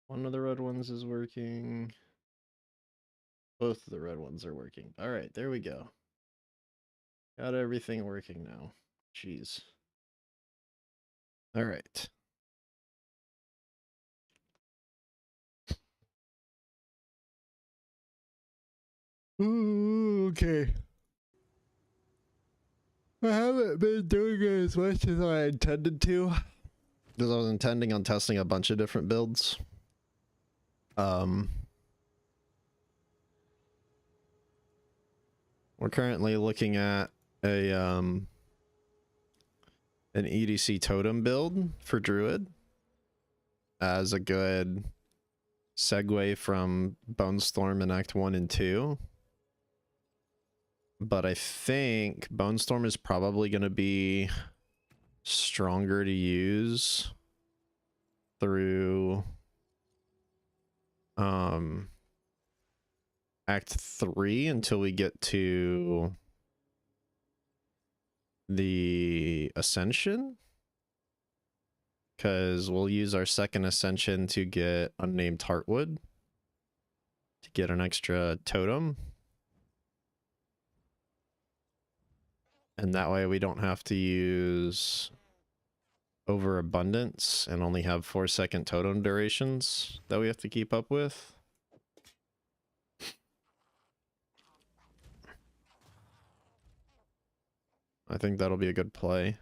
One of the red ones is working. Both of the red ones are working. All right, there we go. Got everything working now. Jeez. All right. Ooh, okay. I haven't been doing it as much as I intended to, because I was intending on testing a bunch of different builds. We're currently looking at a an EDC totem build for Druid as a good segue from Bone Storm in Act 1 and 2. But I think Bone Storm is probably going to be stronger to use through Act 3 until we get to the Ascension, because we'll use our second Ascension to get Unnamed Heartwood to get an extra totem, and that way we don't have to use Overabundance and only have 4-second totem durations that we have to keep up with. I think that'll be a good play.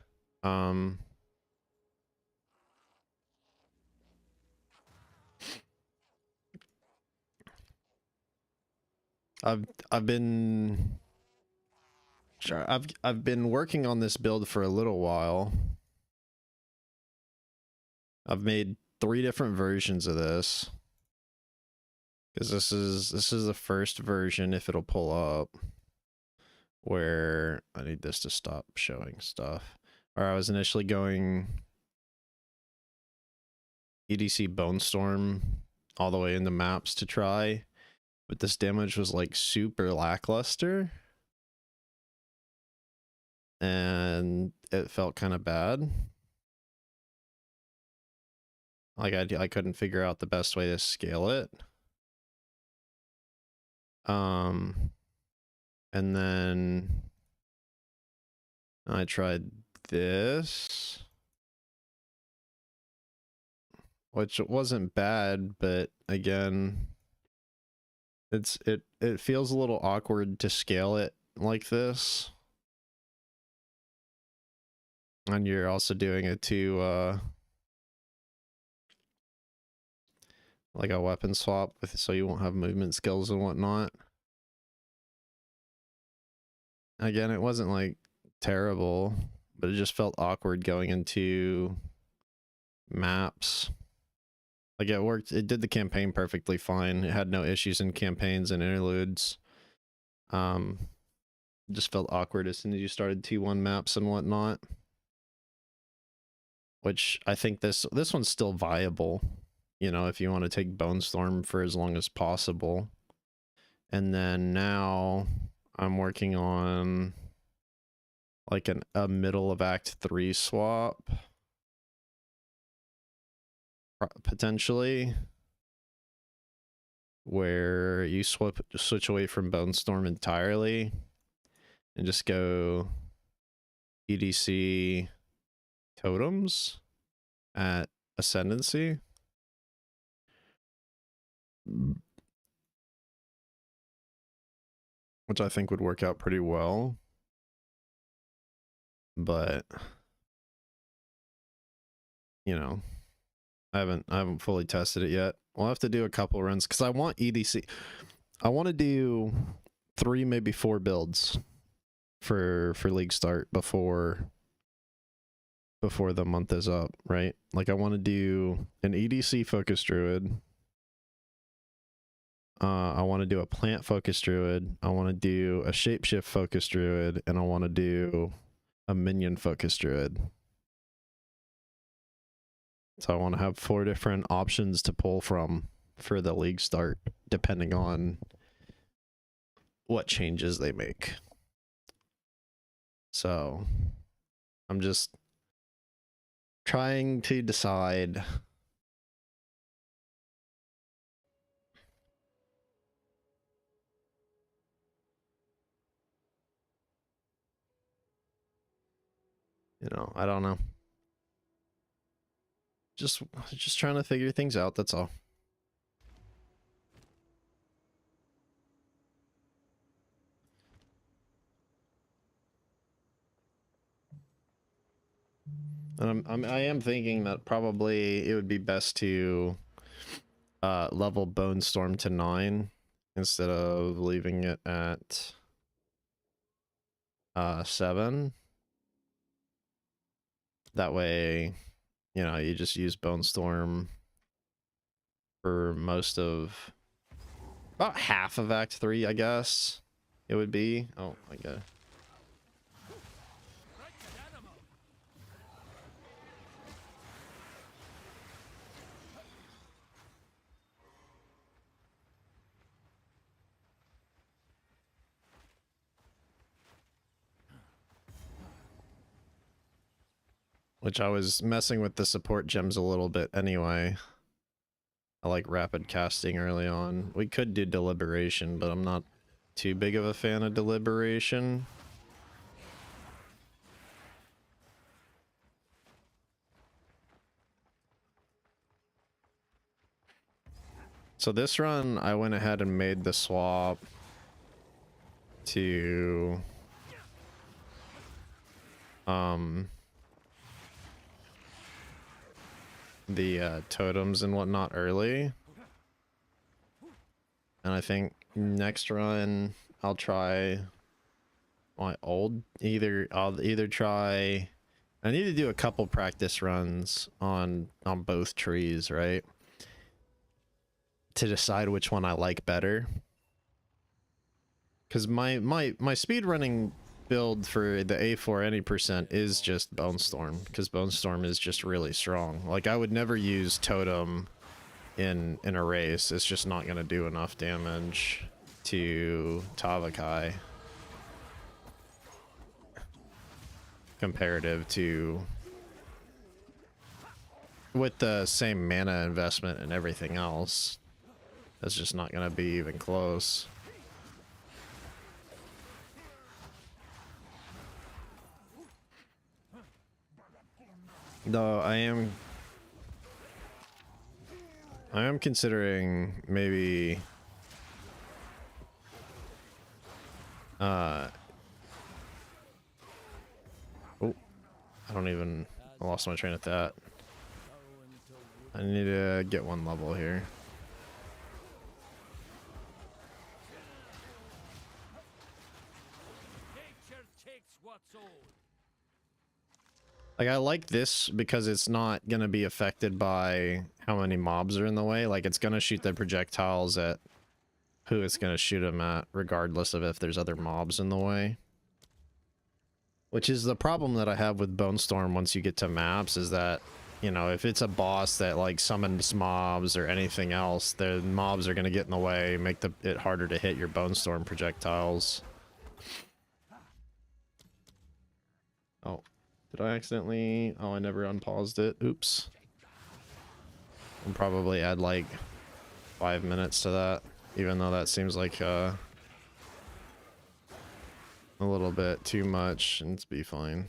I've been working on this build for a little while. I've made 3 different versions of this, because this is the first version, if it'll pull up, where I need this to stop showing stuff. Or I was initially going EDC Bone Storm all the way into maps to try, but this damage was like super lackluster and it felt kind of bad. Like I couldn't figure out the best way to scale it. And then I tried this, which wasn't bad, but again, it feels a little awkward to scale it like this. And you're also doing it to like a weapon swap with, so you won't have movement skills and whatnot. Again, it wasn't like terrible, but it just felt awkward going into maps. Like it worked, it did the campaign perfectly fine. It had no issues in campaigns and interludes. It just felt awkward as soon as you started T1 maps and whatnot. Which I think this one's still viable, you know, if you want to take Bone Storm for as long as possible. And then now I'm working on like a middle of Act 3 swap, potentially, where you switch away from Bone Storm entirely and just go EDC totems at Ascendancy. Which I think would work out pretty well. But you know, I haven't fully tested it yet. We'll have to do a couple runs because I want EDC. I want to do 3, maybe 4 builds for league start before the month is up, right? Like I want to do an EDC focus druid. I want to do a plant focus druid. I want to do a shapeshift focus druid, and I want to do a minion focus druid. So I want to have 4 different options to pull from for the league start, depending on what changes they make. So I'm just trying to decide You know, I don't know. Just trying to figure things out, that's all. And I am thinking that probably it would be best to level Bone Storm to 9 instead of leaving it at 7. That way, you know, you just use Bone Storm for most of about half of Act 3, I guess it would be. Oh my god. Which I was messing with the support gems a little bit anyway. I like rapid casting early on. We could do deliberation, but I'm not too big of a fan of deliberation. So this run, I went ahead and made the swap to the totems and whatnot early. And I think next run I'll try my old I'll either try, I need to do a couple practice runs on both trees, right? To decide which one I like better. Cuz my speed running build for the A4 any percent is just Bone Storm, because Bone Storm is just really strong. Like, I would never use Totem in a race. It's just not going to do enough damage to Tavakai comparative to with the same mana investment and everything else. That's just not going to be even close. Though I am considering maybe oh, I lost my train of thought. I need to get one level here. Like, I like this because it's not gonna be affected by how many mobs are in the way. Like, it's gonna shoot the projectiles at who it's gonna shoot them at, regardless of if there's other mobs in the way. Which is the problem that I have with Bone Storm once you get to maps, is that, you know, if it's a boss that, like, summons mobs or anything else, the mobs are gonna get in the way, make it harder to hit your Bone Storm projectiles. Oh. Did I accidentally... Oh, I never unpaused it. Oops. I'll probably add like 5 minutes to that, even though that seems like a little bit too much, and it's be fine.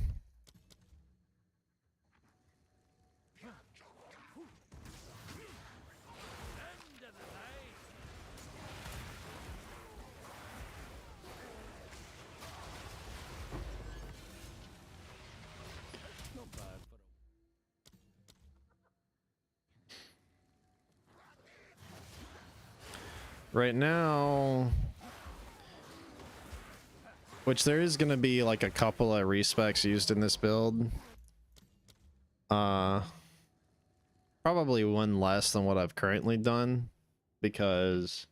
Right now, which there is going to be like a couple of respecs used in this build. Probably one less than what I've currently done, because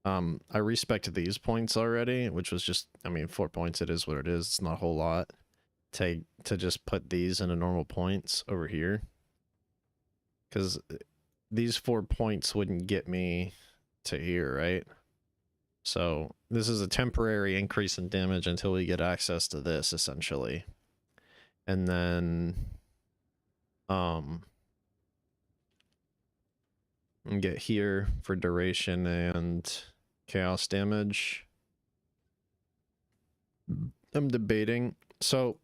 I respected these points already, which was just, I mean, 4 points, it is what it is. It's not a whole lot to just put these into normal points over here, because these 4 points wouldn't get me to here, right? So this is a temporary increase in damage until we get access to this, essentially. And then and get here for duration and chaos damage. I'm debating. So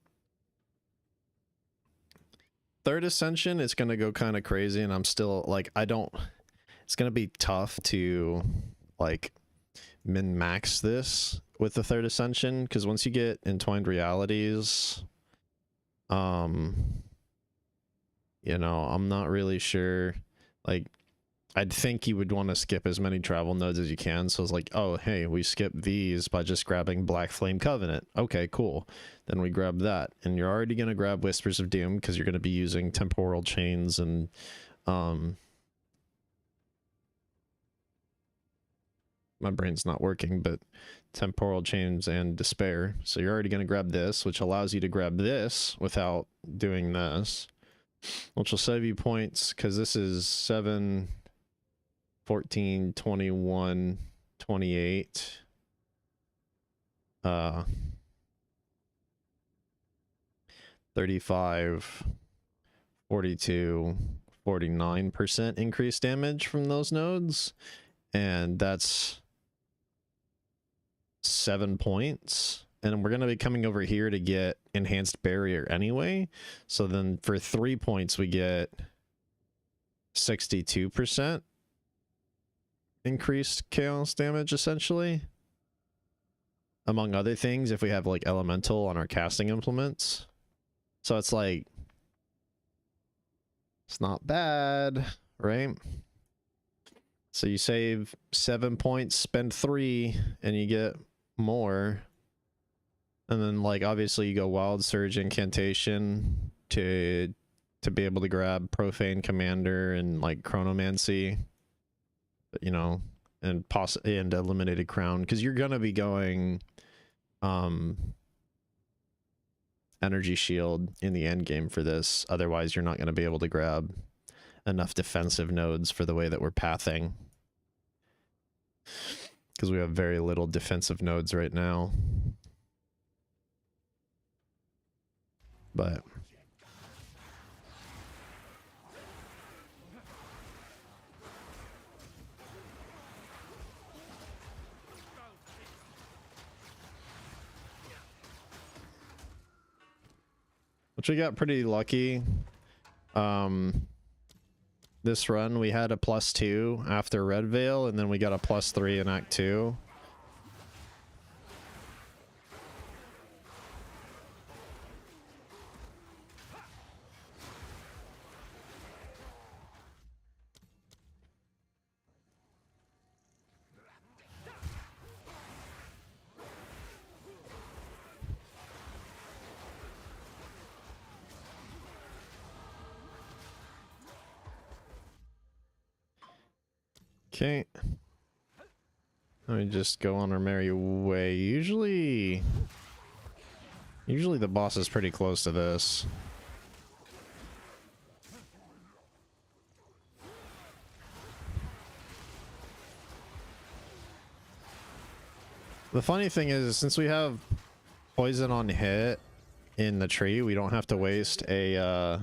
third ascension, it's gonna go kind of crazy, and I'm still like, I don't. It's gonna be tough to like min-max this with the third ascension, because once you get entwined realities, you know, I'm not really sure. Like, I'd think you would want to skip as many travel nodes as you can. So it's like, oh, hey, we skip these by just grabbing Black Flame Covenant. Okay, cool. Then we grab that. And you're already going to grab Whispers of Doom because you're going to be using temporal chains and, my brain's not working, but temporal chains and despair. So you're already going to grab this, which allows you to grab this without doing this, which will save you points because this is 7, 14, 21, 28. 35, 42, 49% increased damage from those nodes. And that's 7 points. And we're going to be coming over here to get enhanced barrier anyway. So then for 3 points, we get 62% increased chaos damage, essentially. Among other things, if we have like elemental on our casting implements. So it's like, it's not bad, right? So you save 7 points, spend 3, and you get more. And then like obviously you go Wild Surge Incantation to be able to grab Profane Commander and like Chronomancy, you know, and Eliminated Crown, because you're gonna be going Energy Shield in the end game for this. Otherwise you're not going to be able to grab enough defensive nodes for the way that we're pathing, because we have very little defensive nodes right now. But which we got pretty lucky. This run we had a +2 after Red Veil, and then we got a +3 in Act 2. Okay. Let me just go on our merry way. Usually the boss is pretty close to this. The funny thing is, since we have poison on hit in the tree, we don't have to waste a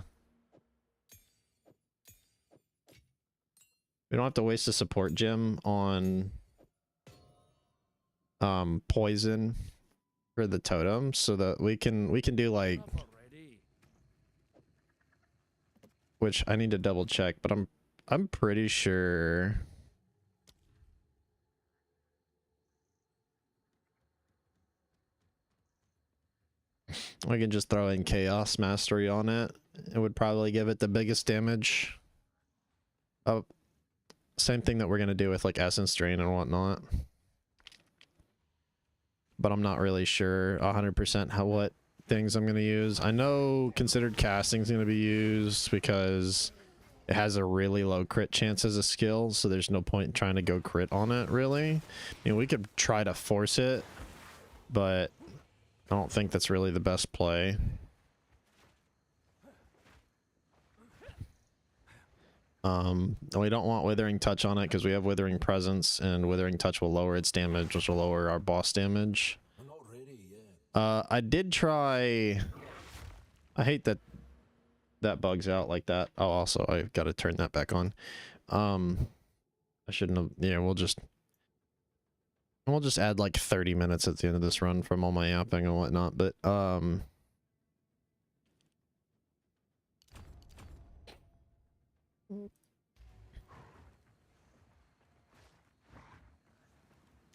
we don't have to waste a support gem on poison for the totem, so that we can do like, which I need to double check, but I'm pretty sure I can just throw in Chaos Mastery on it. It would probably give it the biggest damage. Oh, same thing that we're gonna do with like Essence Drain and whatnot. But I'm not really sure 100% what things I'm gonna use. I know Considered Casting is gonna be used because it has a really low crit chance as a skill, so there's no point in trying to go crit on it, really. I mean, we could try to force it, but I don't think that's really the best play. We don't want Withering Touch on it because we have Withering Presence, and Withering Touch will lower its damage, which will lower our boss damage. I did try... I hate that that bugs out like that. Oh, also, I've got to turn that back on. I shouldn't have... Yeah, we'll just add like 30 minutes at the end of this run from all my yapping and whatnot, but,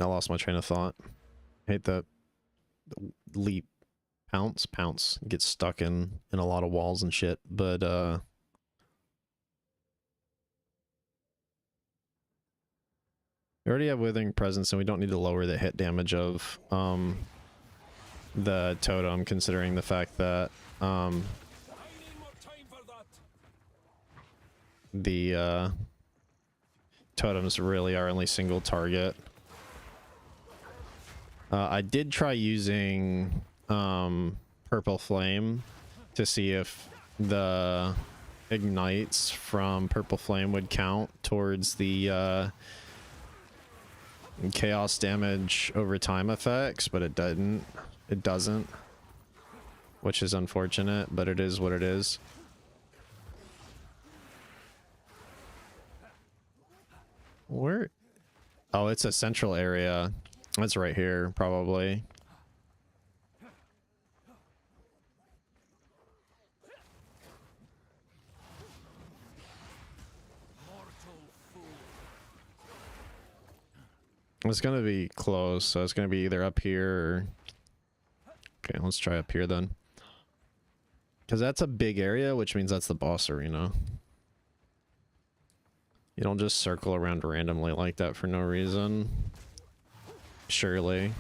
I lost my train of thought. Hate that leap. Pounce. Gets stuck in a lot of walls and shit. But, we already have Withering Presence, and we don't need to lower the hit damage of, the totem, considering the fact that, the, totems really are only single target. I did try using Purple Flame to see if the ignites from Purple Flame would count towards the chaos damage over time effects, but it didn't. It doesn't, which is unfortunate, but it is what it is. Where? Oh, it's a central area. That's right here, probably. It's gonna be close, so it's gonna be either up here or... Okay, let's try up here then. Because that's a big area, which means that's the boss arena. You don't just circle around randomly like that for no reason. Surely.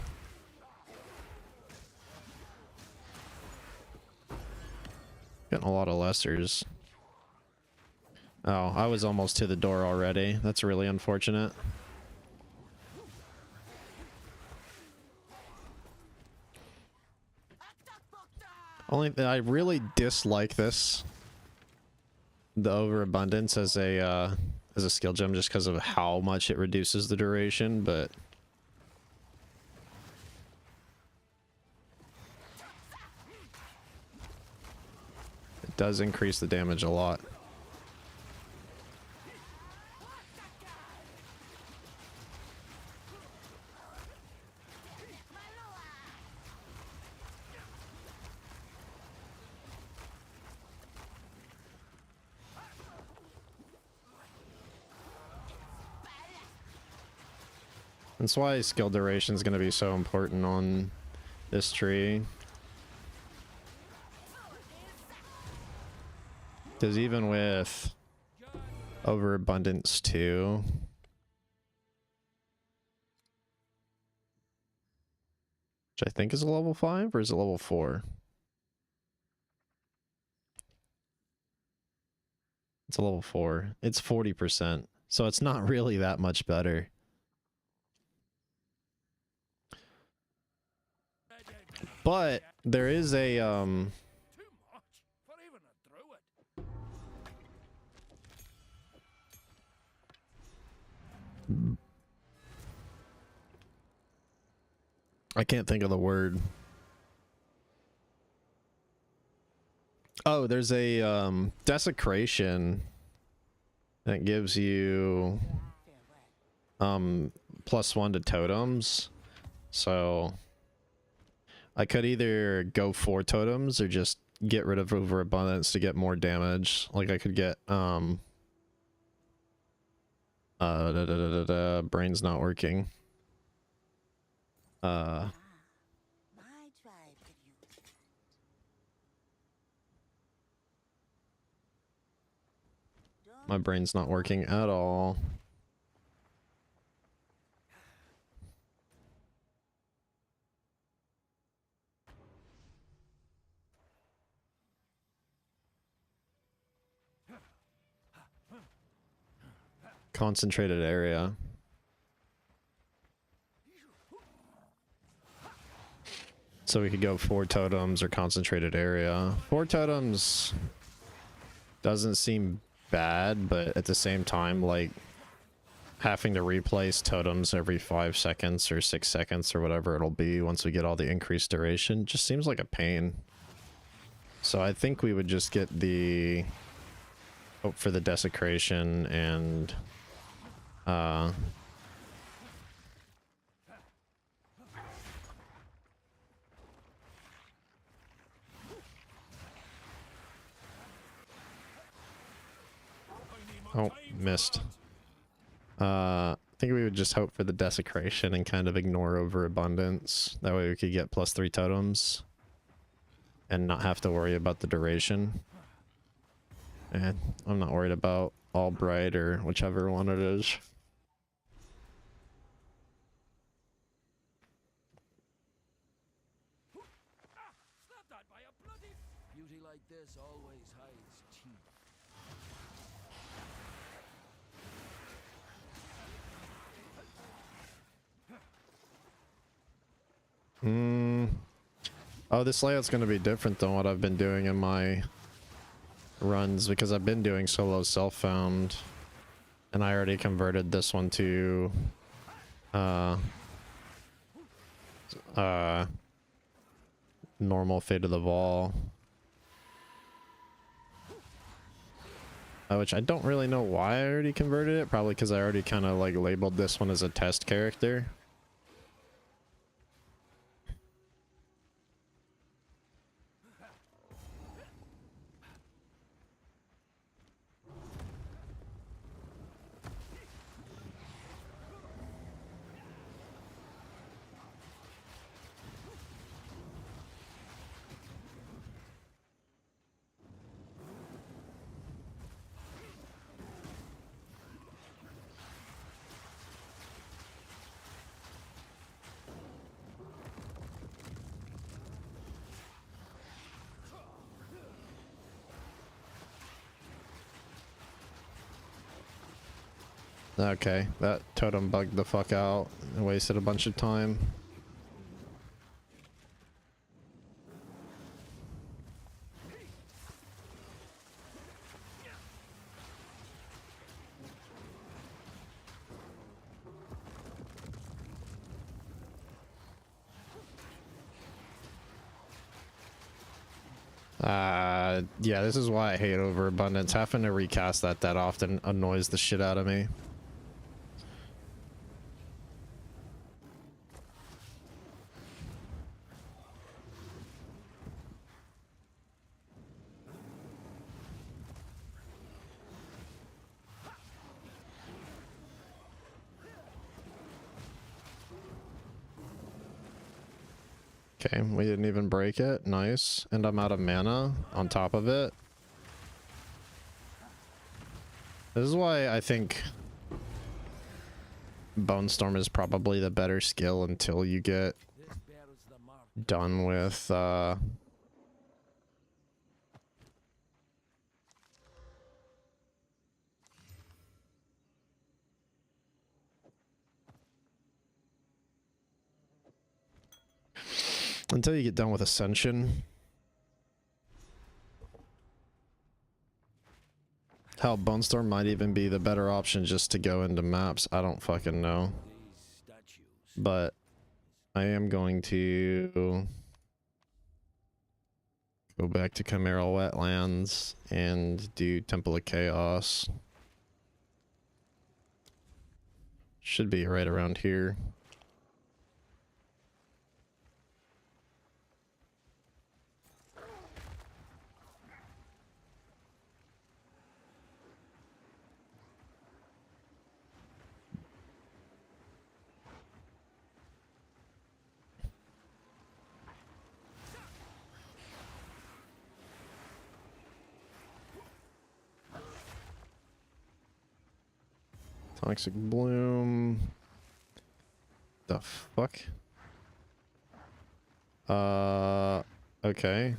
Getting a lot of lessers. Oh, I was almost to the door already. That's really unfortunate. Only I really dislike this, the overabundance as a skill gem, just because of how much it reduces the duration, but it does increase the damage a lot. That's why skill duration is going to be so important on this tree. Because even with overabundance 2, which I think is a level 5, or is it level 4? It's a level 4. It's 40%, so it's not really that much better. But there is a I can't think of the word. Oh, there's a desecration that gives you +1 to totems. So I could either go for totems or just get rid of overabundance to get more damage. Like I could get brain's not working. My brain's not working at all. Concentrated area. So we could go 4 totems or concentrated area. 4 totems doesn't seem bad, but at the same time, like, having to replace totems every 5 seconds or 6 seconds or whatever it'll be once we get all the increased duration just seems like a pain. So I think we would just get the hope for the desecration and oh, missed. think we would just hope for the desecration and kind of ignore overabundance. That way we could get +3 totems and not have to worry about the duration. And I'm not worried about Albright or whichever one it is. Beauty like this always hides teeth. Oh, this layout's going to be different than what I've been doing in my runs because I've been doing solo self-found and I already converted this one to normal Fate of the Vol, which I don't really know why I already converted it. Probably because I already kind of like labeled this one as a test character. Okay, that totem bugged the fuck out and wasted a bunch of time. Yeah, this is why I hate overabundance. Having to recast that often annoys the shit out of me. Okay, we didn't even break it. Nice. And I'm out of mana on top of it. This is why I think Bone Storm is probably the better skill until you get done with until you get done with Ascension. Hell, Bone Storm might even be the better option just to go into maps. I don't fucking know. But I am going to go back to Chimeral Wetlands and do Temple of Chaos. Should be right around here. Toxic Bloom. The fuck? Okay.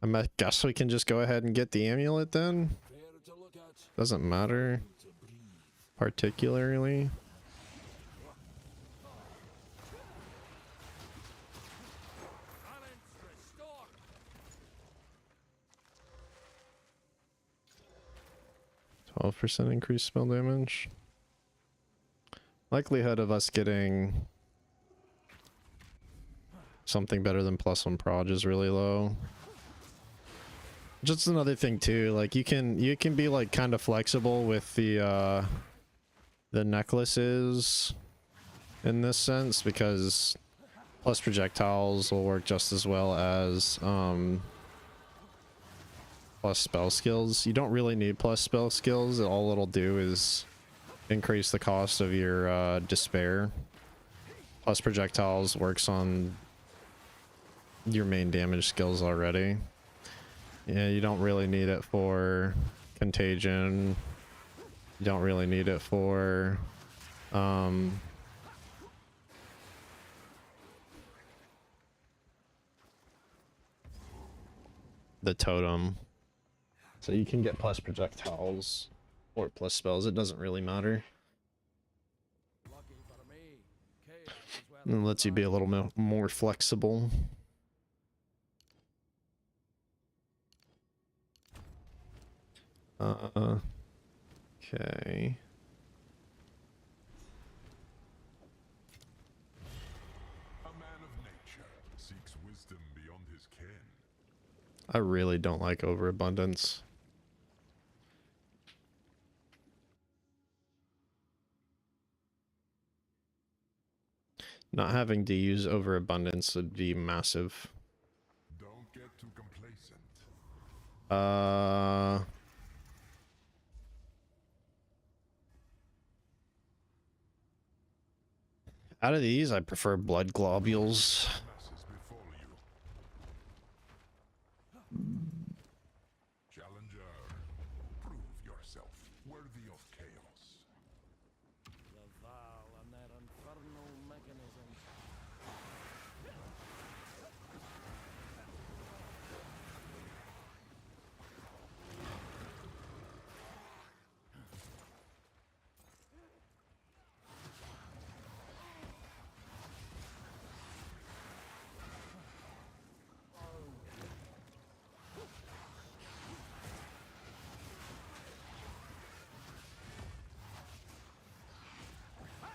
I guess we can just go ahead and get the amulet then. Doesn't matter particularly. %, increased spell damage. Likelihood of us getting something better than +1 proj is really low. Just another thing too, like you can be like kind of flexible with the necklaces in this sense, because plus projectiles will work just as well as plus spell skills. You don't really need plus spell skills. All it'll do is increase the cost of your despair. Plus projectiles works on your main damage skills already. Yeah, you don't really need it for contagion. You don't really need it for the totem. So you can get plus projectiles or plus spells, it doesn't really matter. Lucky for me, chaos is where And it lets you be a little more flexible. Okay. A man of nature seeks wisdom beyond his ken. I really don't like overabundance. Not having to use overabundance would be massive. Don't get too complacent. Out of these, I prefer blood globules. Masses befall you. Challenger, prove yourself worthy of chaos. the Val and their infernal mechanisms.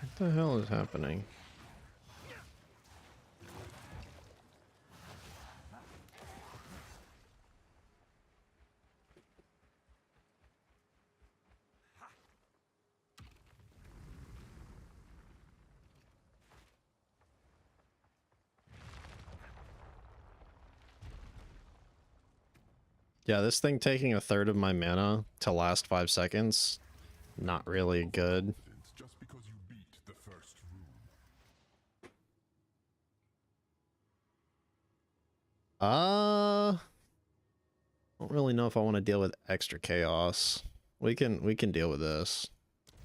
What the hell is happening? Yeah, this thing taking a third of my mana to last 5 seconds, not really good. It's just because you beat the first room. Don't really know if I want to deal with extra chaos. We can deal with this.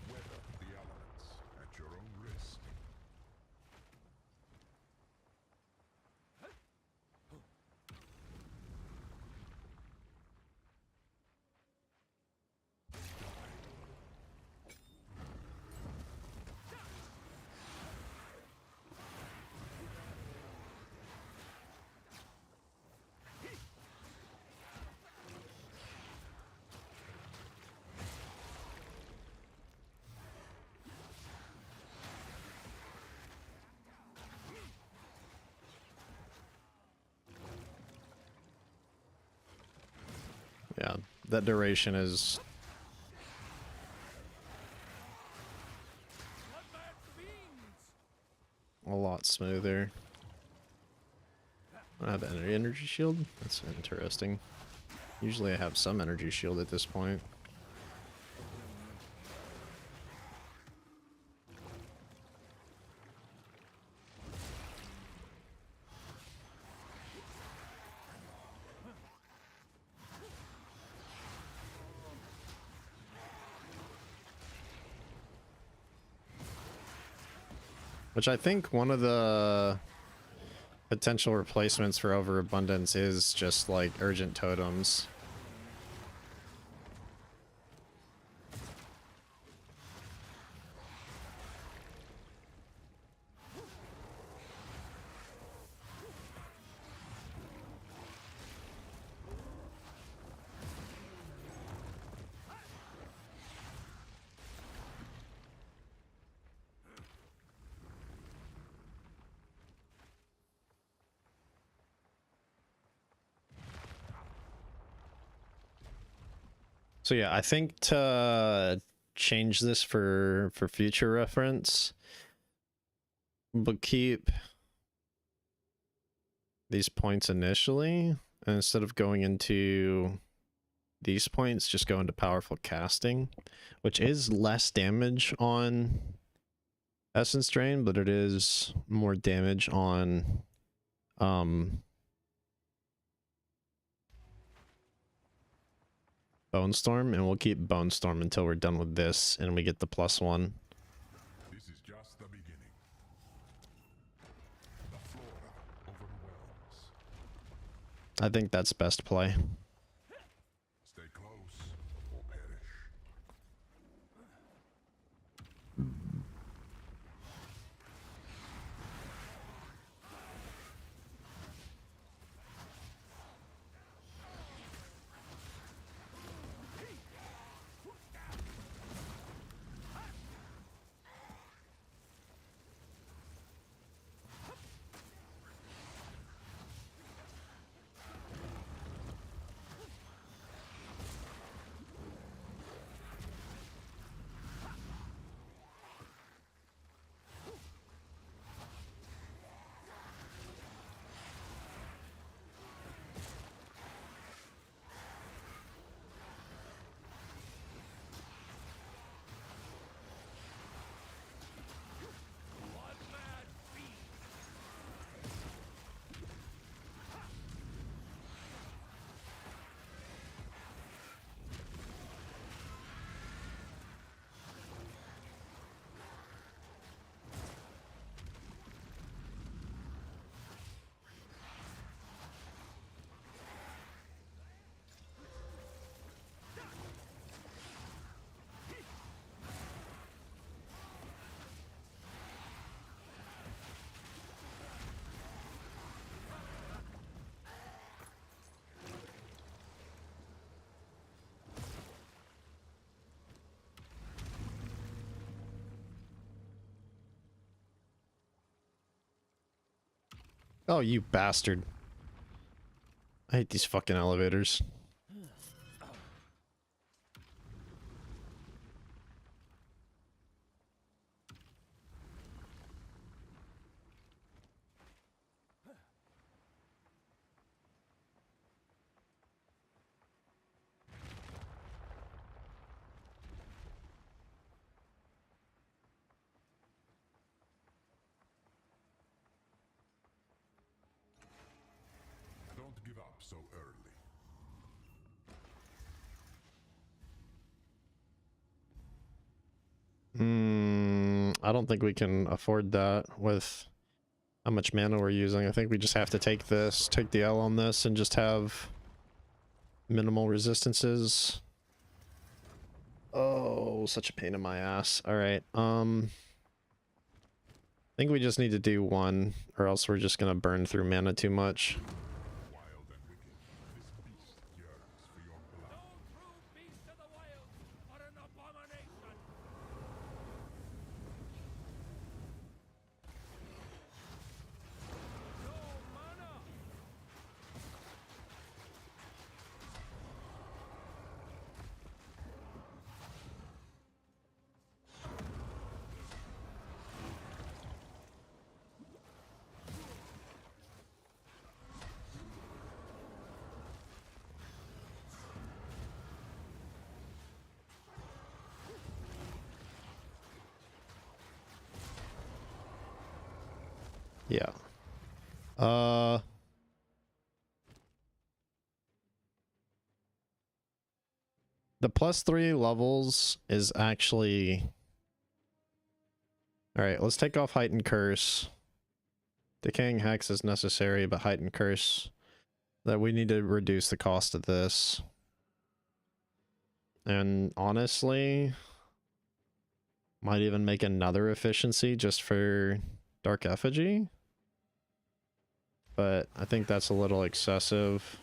Weather the elements at your own risk. Yeah, that duration is a lot smoother. I have an energy shield? That's interesting. Usually I have some energy shield at this point. Which I think one of the potential replacements for overabundance is just like urgent totems. So yeah, I think to change this for future reference, but keep these points initially, and instead of going into these points just go into powerful casting, which is less damage on Essence Drain, but it is more damage on Bone Storm, and we'll keep Bone Storm until we're done with this and we get the +1. This is just the beginning. The flora overwhelms. I think that's best play. Stay close or perish. Oh, you bastard. I hate these fucking elevators. Don't give up so early. I don't think we can afford that with how much mana we're using. I think we just have to take this, take the L on this, and just have minimal resistances. Oh, such a pain in my ass. Alright, I think we just need to do one, or else we're just gonna burn through mana too much. Wild and wicked, this beast yearns for your blood. No true beast of the wild are an abomination. No mana. Yeah. The +3 levels is actually... Alright, let's take off Heightened Curse. Decaying Hex is necessary, but Heightened Curse... That we need to reduce the cost of this. And honestly... Might even make another efficiency just for Dark Effigy. But I think that's a little excessive.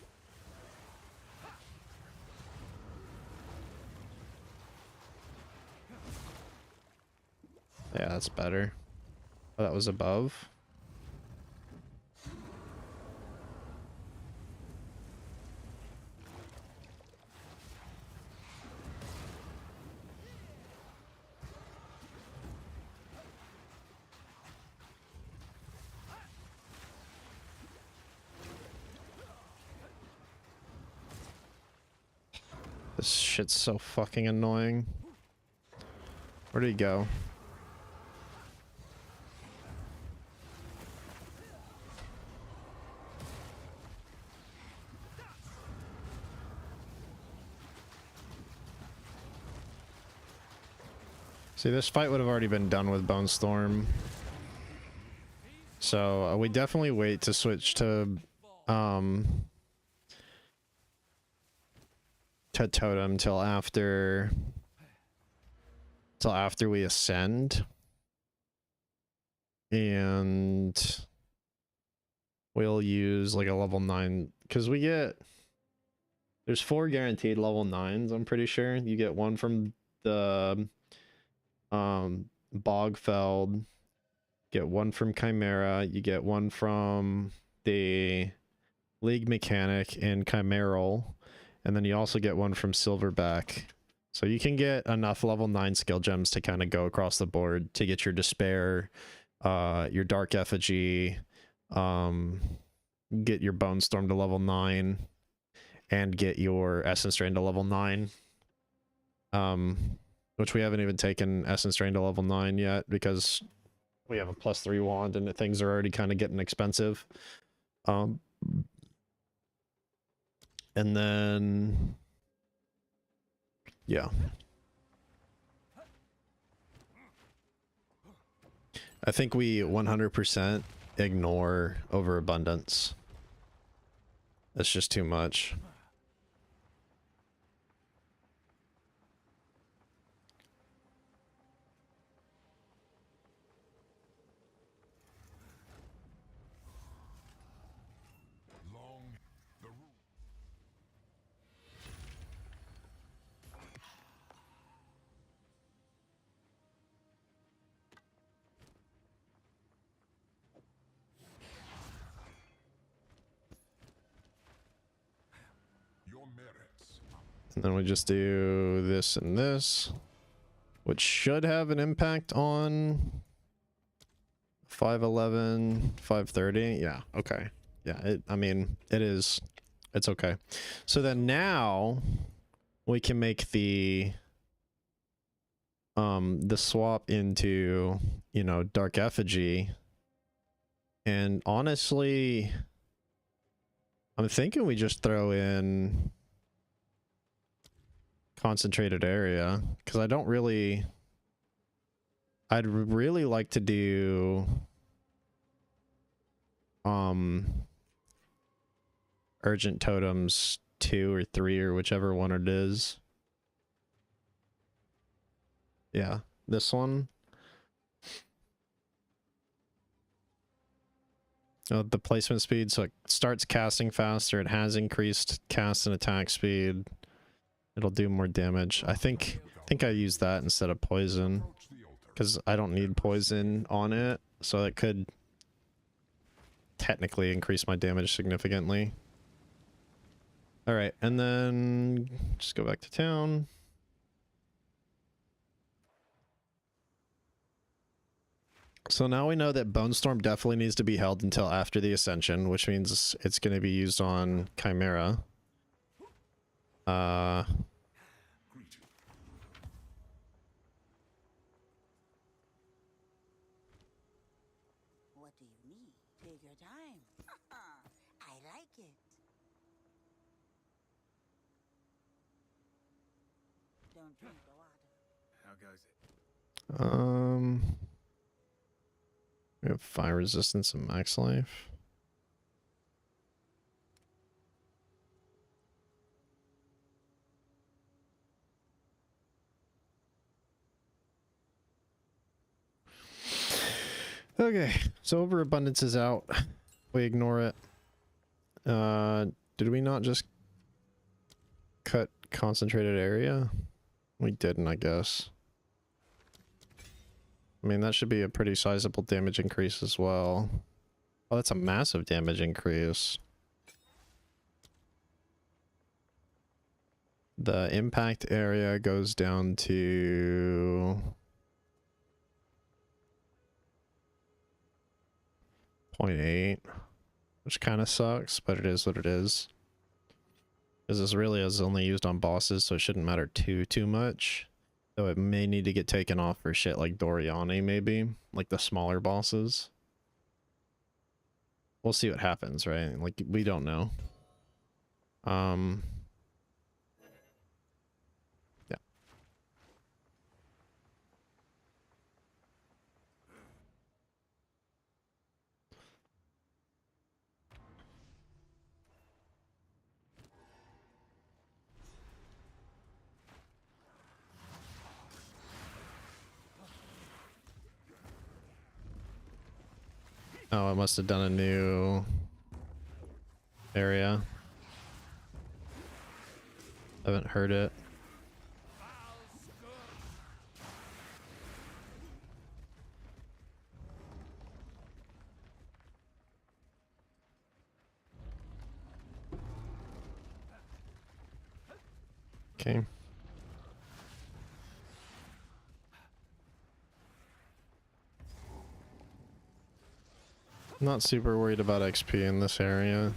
Yeah, that's better. Oh, that was above. This shit's so fucking annoying. Where did he go? See, this fight would have already been done with Bone Storm. So we definitely wait to switch to totem till after we ascend, and we'll use like a level 9 because there's 4 guaranteed level 9s. I'm pretty sure you get one from the Bogfeld, get one from Chimera, you get one from the League Mechanic and Chimeral, and then you also get one from Silverback. So you can get enough level 9 skill gems to kind of go across the board to get your Despair, your Dark Effigy, get your Bone Storm to level 9, and get your Essence Drain to level 9. Which we haven't even taken Essence Drain to level 9 yet because we have a +3 wand and things are already kind of getting expensive. And then, yeah. I think we 100% ignore overabundance. That's just too much. And then we just do this and this, which should have an impact on 511, 530. Yeah, okay. Yeah, I mean, it is. It's okay. So then now we can make the swap into, you know, Dark Effigy. And honestly, I'm thinking we just throw in Concentrated Area, because I'd really like to do Urgent Totems 2 or 3 or whichever one it is. Yeah, this one. Oh, the placement speed, so it starts casting faster, it has increased cast and attack speed. It'll do more damage. I think I use that instead of poison, because I don't need poison on it, so it could technically increase my damage significantly. Alright, and then just go back to town. So now we know that Bone Storm definitely needs to be held until after the Ascension, which means it's going to be used on Chimera. What do you need? Take your time. I like it. Don't drink the water. How goes it? We have fire resistance and max life. Okay, so overabundance is out. We ignore it. Did we not just cut Concentrated Area? We didn't, I guess. I mean, that should be a pretty sizable damage increase as well. Oh, that's a massive damage increase. The impact area goes down to 0.8, which kind of sucks, but it is what it is. Because this really is only used on bosses, so it shouldn't matter too much. Though it may need to get taken off for shit like Doriani, maybe. Like the smaller bosses. We'll see what happens, right? Like, we don't know. Yeah. Oh, I must have done a new area. Haven't heard it. Okay. Not super worried about XP in this area.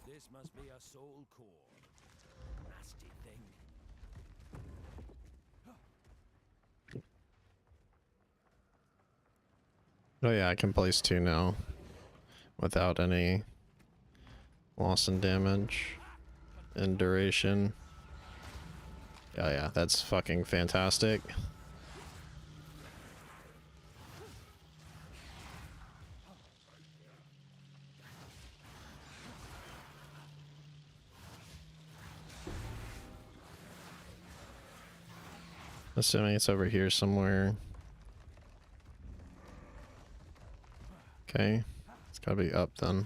This must be a soul core. Nasty thing. Oh yeah, I can place 2 now. Without any loss in damage and duration. Oh yeah, that's fucking fantastic. Assuming it's over here somewhere. Okay. It's gotta be up then.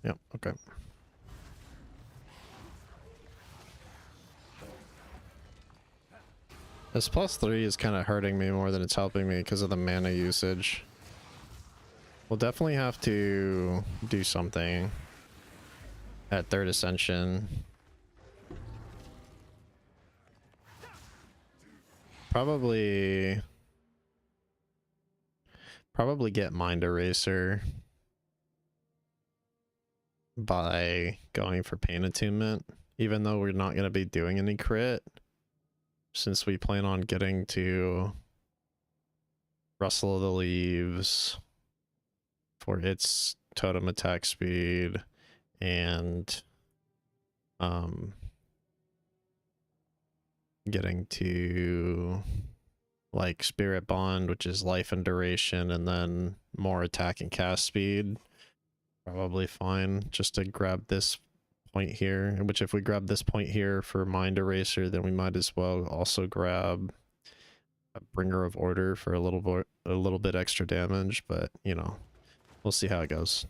Yep, okay. This +3 is kind of hurting me more than it's helping me because of the mana usage. We'll definitely have to do something at 3rd Ascension. Probably get Mind Eraser by going for Pain Attunement, even though we're not going to be doing any crit, since we plan on getting to Rustle of the Leaves for its totem attack speed and getting to like Spirit Bond, which is life and duration, and then more attack and cast speed. Probably fine just to grab this point here, which if we grab this point here for Mind Eraser, then we might as well also grab a Bringer of Order for a little bit extra damage, but you know, we'll see how it goes.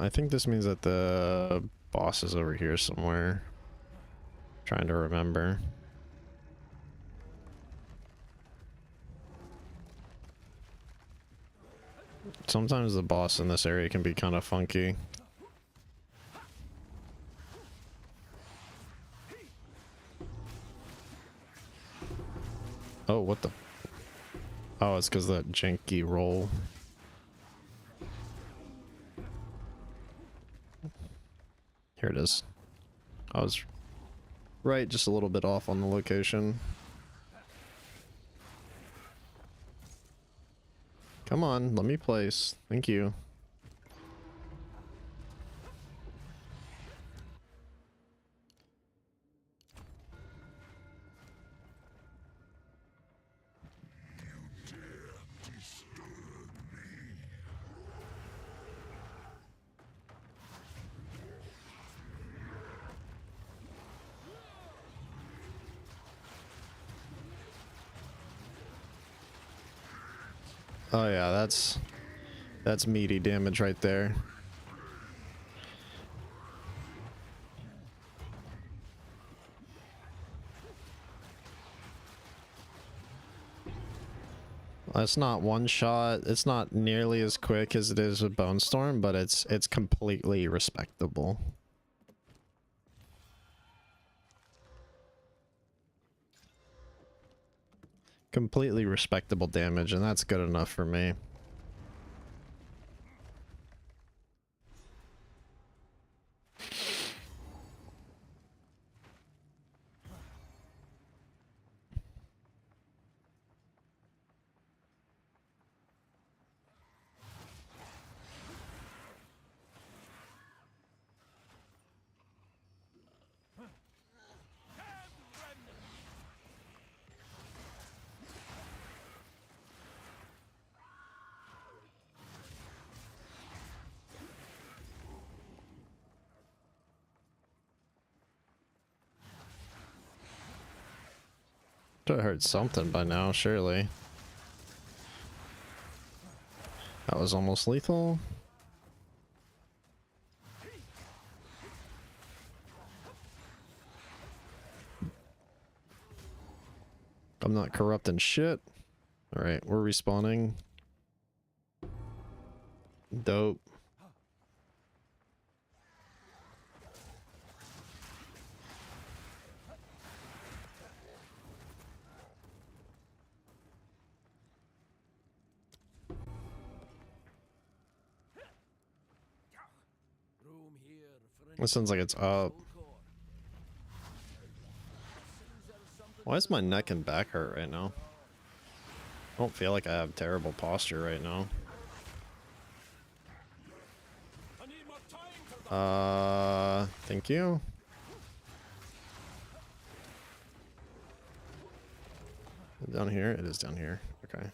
I think this means that the boss is over here somewhere. Trying to remember. Sometimes the boss in this area can be kind of funky. Oh, what the? Oh, it's because that janky roll. Here it is. I was right, just a little bit off on the location. Come on, let me place. Thank you. Oh yeah, that's meaty damage right there. It's not one shot. It's not nearly as quick as it is with Bone Storm, but it's completely respectable. Completely respectable damage, and that's good enough for me. Should have heard something by now, surely. That was almost lethal. I'm not corrupting shit. Alright, we're respawning. Dope. Room here for It sounds like it's up. Why is my neck and back hurt right now? I don't feel like I have terrible posture right now. Thank you. Down here? It is down here. Okay.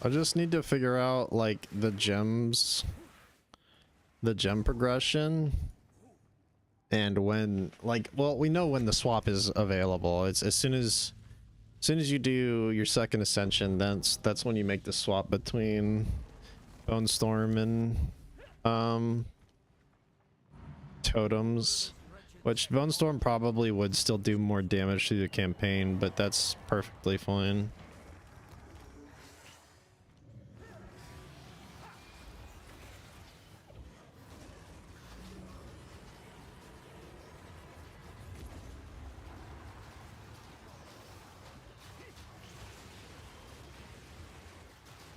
I just need to figure out like the gem progression, and when, like, well, we know when the swap is available. It's as soon as you do your second ascension, that's when you make the swap between Bone Storm and totems, which Bone Storm probably would still do more damage through the campaign, but that's perfectly fine.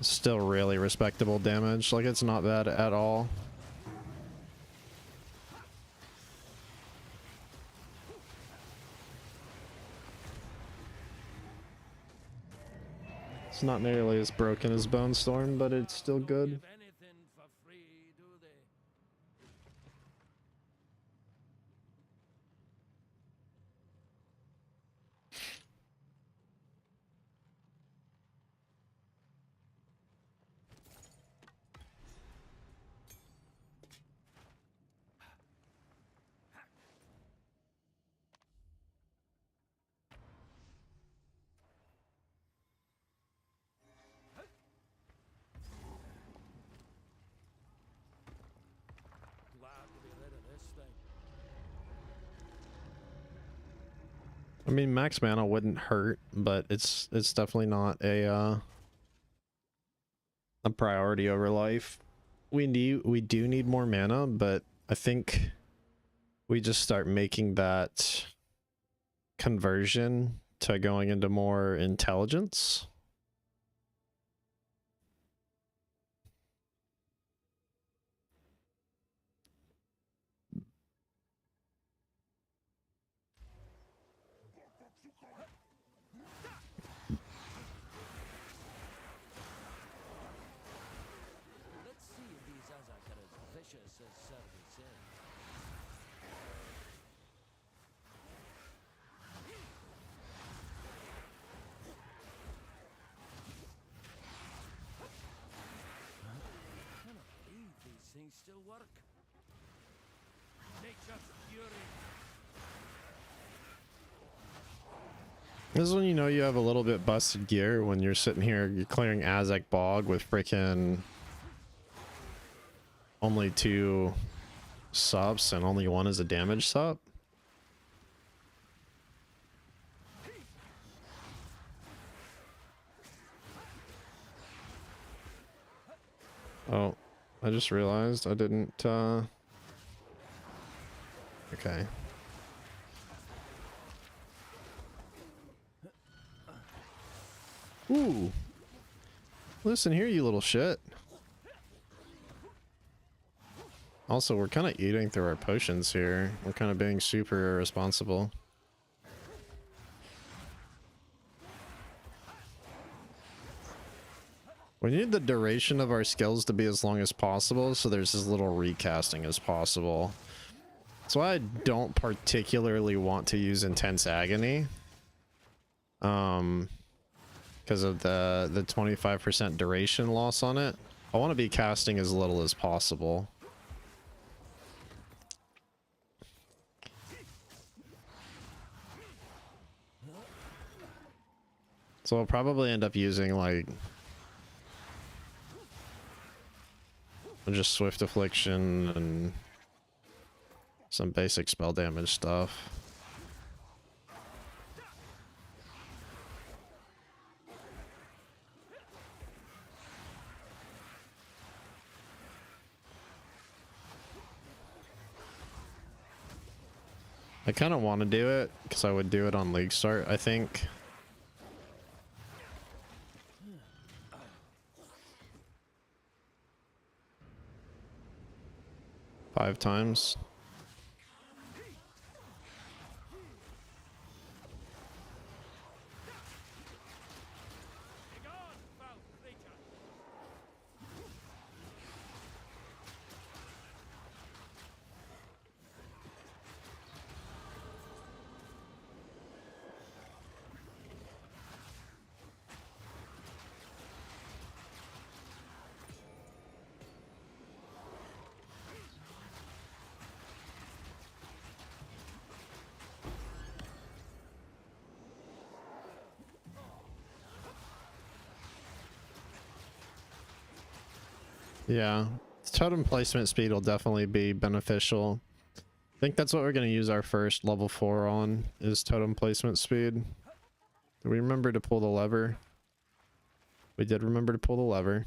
Still really respectable damage. Like, it's not bad at all. It's not nearly as broken as Bone Storm, but it's still good. give anything for free, do they? Glad to be rid of this thing. I mean, max mana wouldn't hurt, but it's definitely not a priority over life. We do need more mana, but I think we just start making that conversion to going into more intelligence. Let's see if these Azak are as vicious as Servi said. things still work. Nature's fury. This is when you know you have a little bit busted gear, when you're sitting here, you're clearing Azek Bog with freaking only 2 subs and only 1 is a damage sub. Oh, I just realized I didn't, okay. Ooh. Listen here, you little shit. Also, we're kind of eating through our potions here. We're kind of being super irresponsible. We need the duration of our skills to be as long as possible, so there's as little recasting as possible. That's why I don't particularly want to use Intense Agony. Because of the 25% duration loss on it. I want to be casting as little as possible. So I'll probably end up using like just Swift Affliction and some basic spell damage stuff. I kind of want to do it because I would do it on League Start, I think. Five times. Yeah, totem placement speed will definitely be beneficial. I think that's what we're going to use our first level 4 on, is totem placement speed. Do we remember to pull the lever? We did remember to pull the lever.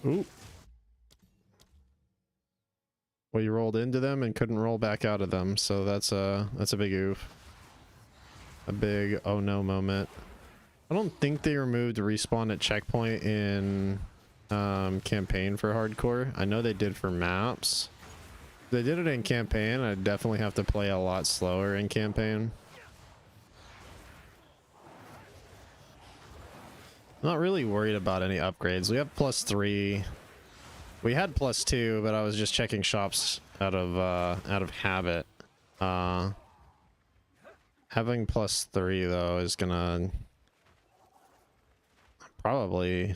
Ooh. We rolled into them and couldn't roll back out of them, so that's a big oof. A big oh no moment. I don't think they removed respawn at checkpoint in campaign for hardcore. I know they did for maps. If they did it in campaign, I'd definitely have to play a lot slower in campaign. Not really worried about any upgrades. We have +3. We had +2, but I was just checking shops out of habit. Having +3 though is gonna probably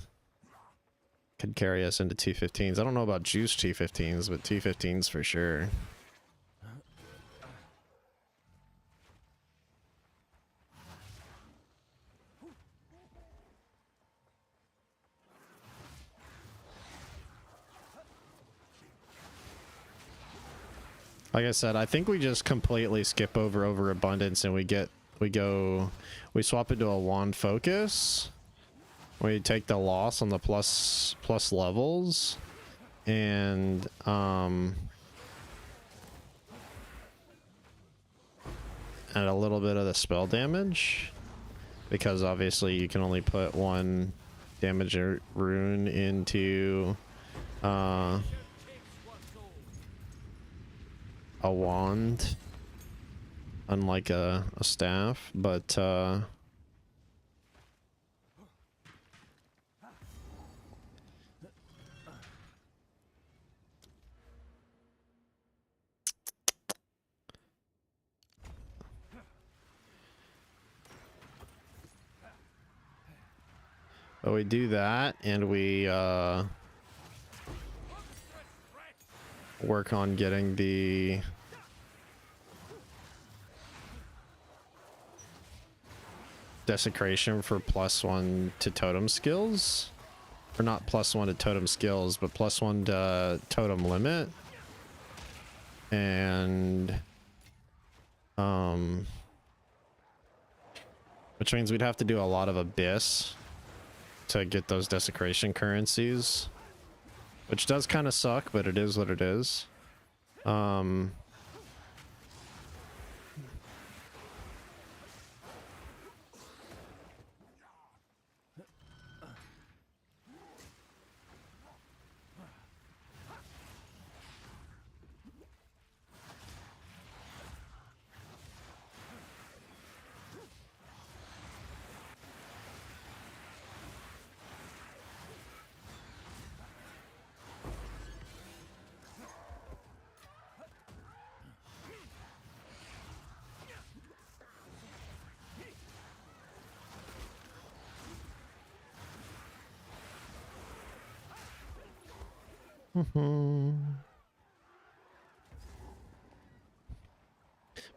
could carry us into T15s. I don't know about juice T15s, but T15s for sure. Like I said, I think we just completely skip over overabundance and we swap into a wand focus. We take the loss on the plus levels and add a little bit of the spell damage, because obviously you can only put 1 damage rune into a wand, unlike a staff, but But we do that, and we work on getting the desecration for +1 to totem skills. Or not +1 to totem skills, but +1 to totem limit. And which means we'd have to do a lot of abyss to get those desecration currencies, which does kind of suck, but it is what it is.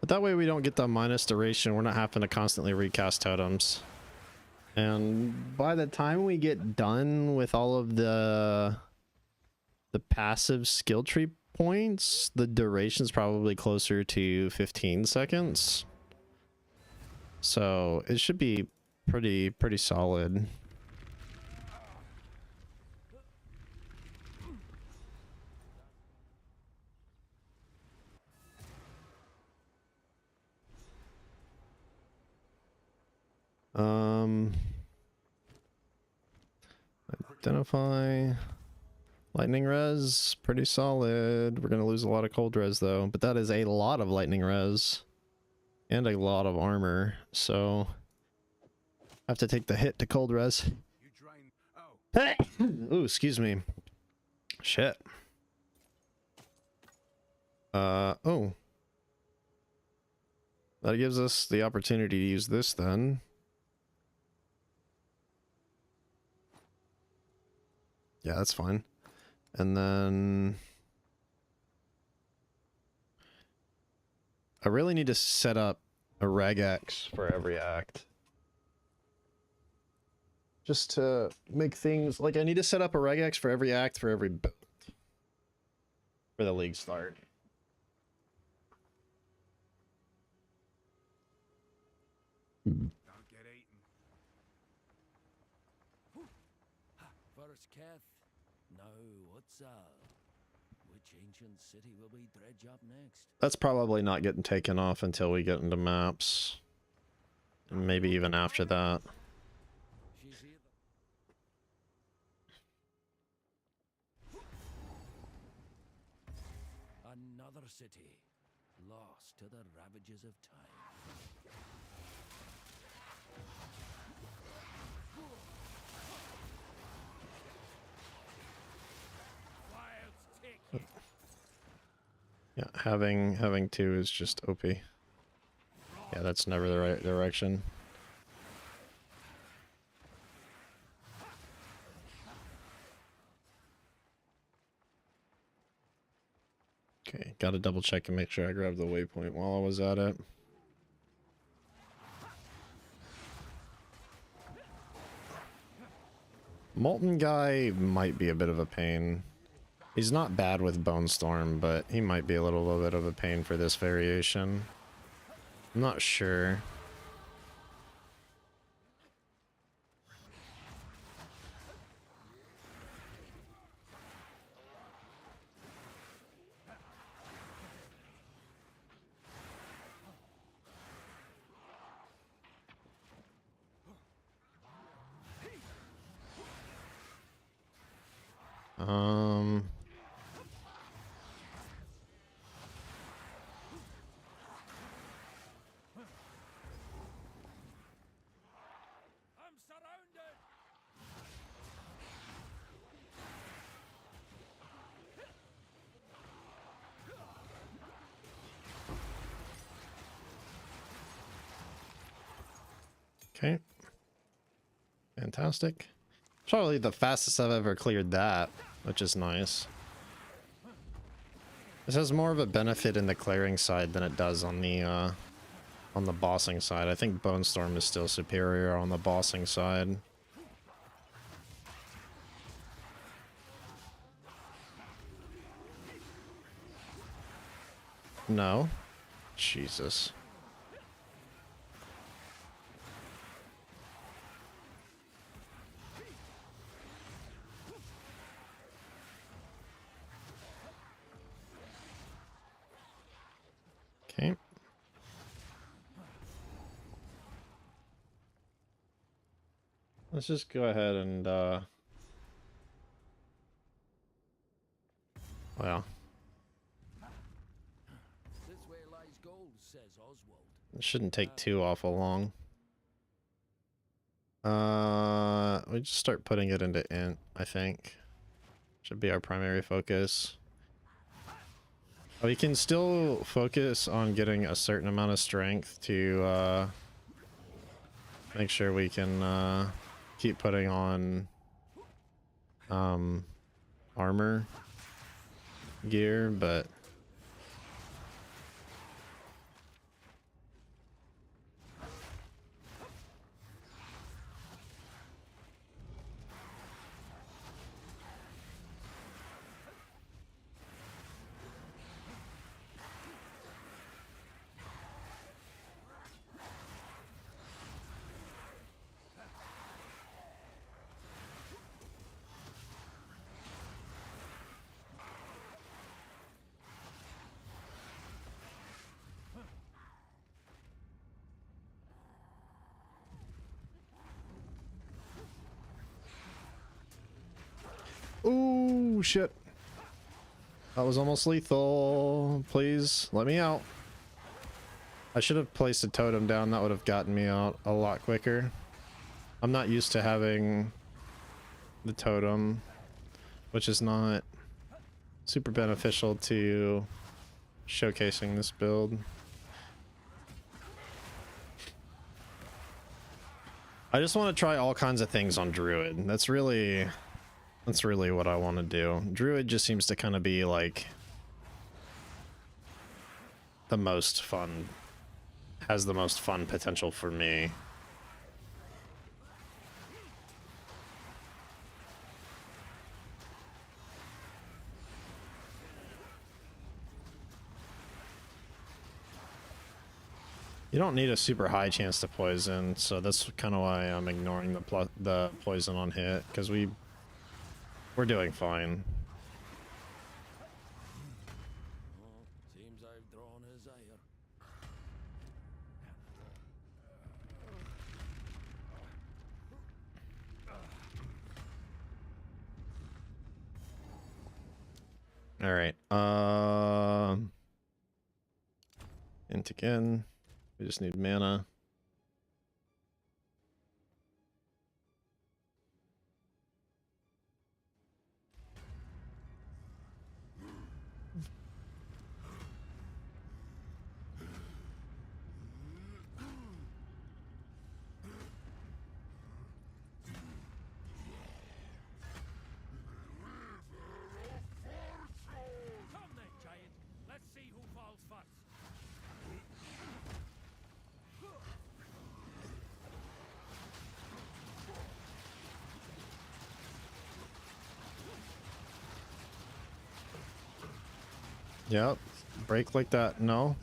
But that way we don't get the minus duration. We're not having to constantly recast totems. And by the time we get done with all of the passive skill tree points, the duration's probably closer to 15 seconds. So it should be pretty solid. Identify lightning res, pretty solid. We're gonna lose a lot of cold res though, but that is a lot of lightning res and a lot of armor, so I have to take the hit to cold res. You drain. Oh, Ooh, excuse me. Shit. Oh. That gives us the opportunity to use this then. Yeah, that's fine. And then I really need to set up a regex for every act. Just to make things like I need to set up a regex for every act for every build for the league start. don't get eaten. First Keth. Now, what's which ancient city will we dredge up next? That's probably not getting taken off until we get into maps. And maybe even after that. She's here. Another city, lost to the ravages of time. Wilds take you. Yeah, having two is just OP. Yeah, that's never the right direction. Okay, gotta double check and make sure I grabbed the waypoint while I was at it. Molten guy might be a bit of a pain. He's not bad with Bone Storm, but he might be a little bit of a pain for this variation. I'm not sure. I'm surrounded. Okay. Fantastic. Probably the fastest I've ever cleared that, which is nice. This has more of a benefit in the clearing side than it does on the bossing side. I think Bone Storm is still superior on the bossing side. No. Jesus. Okay. Let's just go ahead and well, This way lies gold, says Oswald. it shouldn't take too awful long. We just start putting it into int, I think. Should be our primary focus. We can still focus on getting a certain amount of strength to make sure we can keep putting on armor gear, but ooh, shit. That was almost lethal. Please, let me out. I should have placed a totem down. That would have gotten me out a lot quicker. I'm not used to having the totem, which is not super beneficial to showcasing this build. I just want to try all kinds of things on Druid. That's really what I want to do. Druid just seems to kind of be like the most fun, has the most fun potential for me. You don't need a super high chance to poison, so that's kind of why I'm ignoring the poison on hit, because we're doing fine. Oh, seems I've drawn his ire. All right. Int again. We just need mana. Come then, giant. Let's see who falls first. Yep. Break like that. No.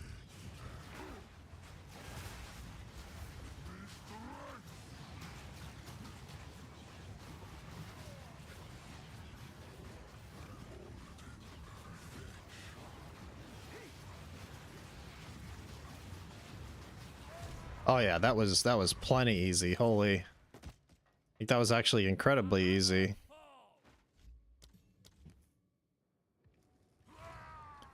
Oh yeah, that was plenty easy. Holy. I think that was actually incredibly easy.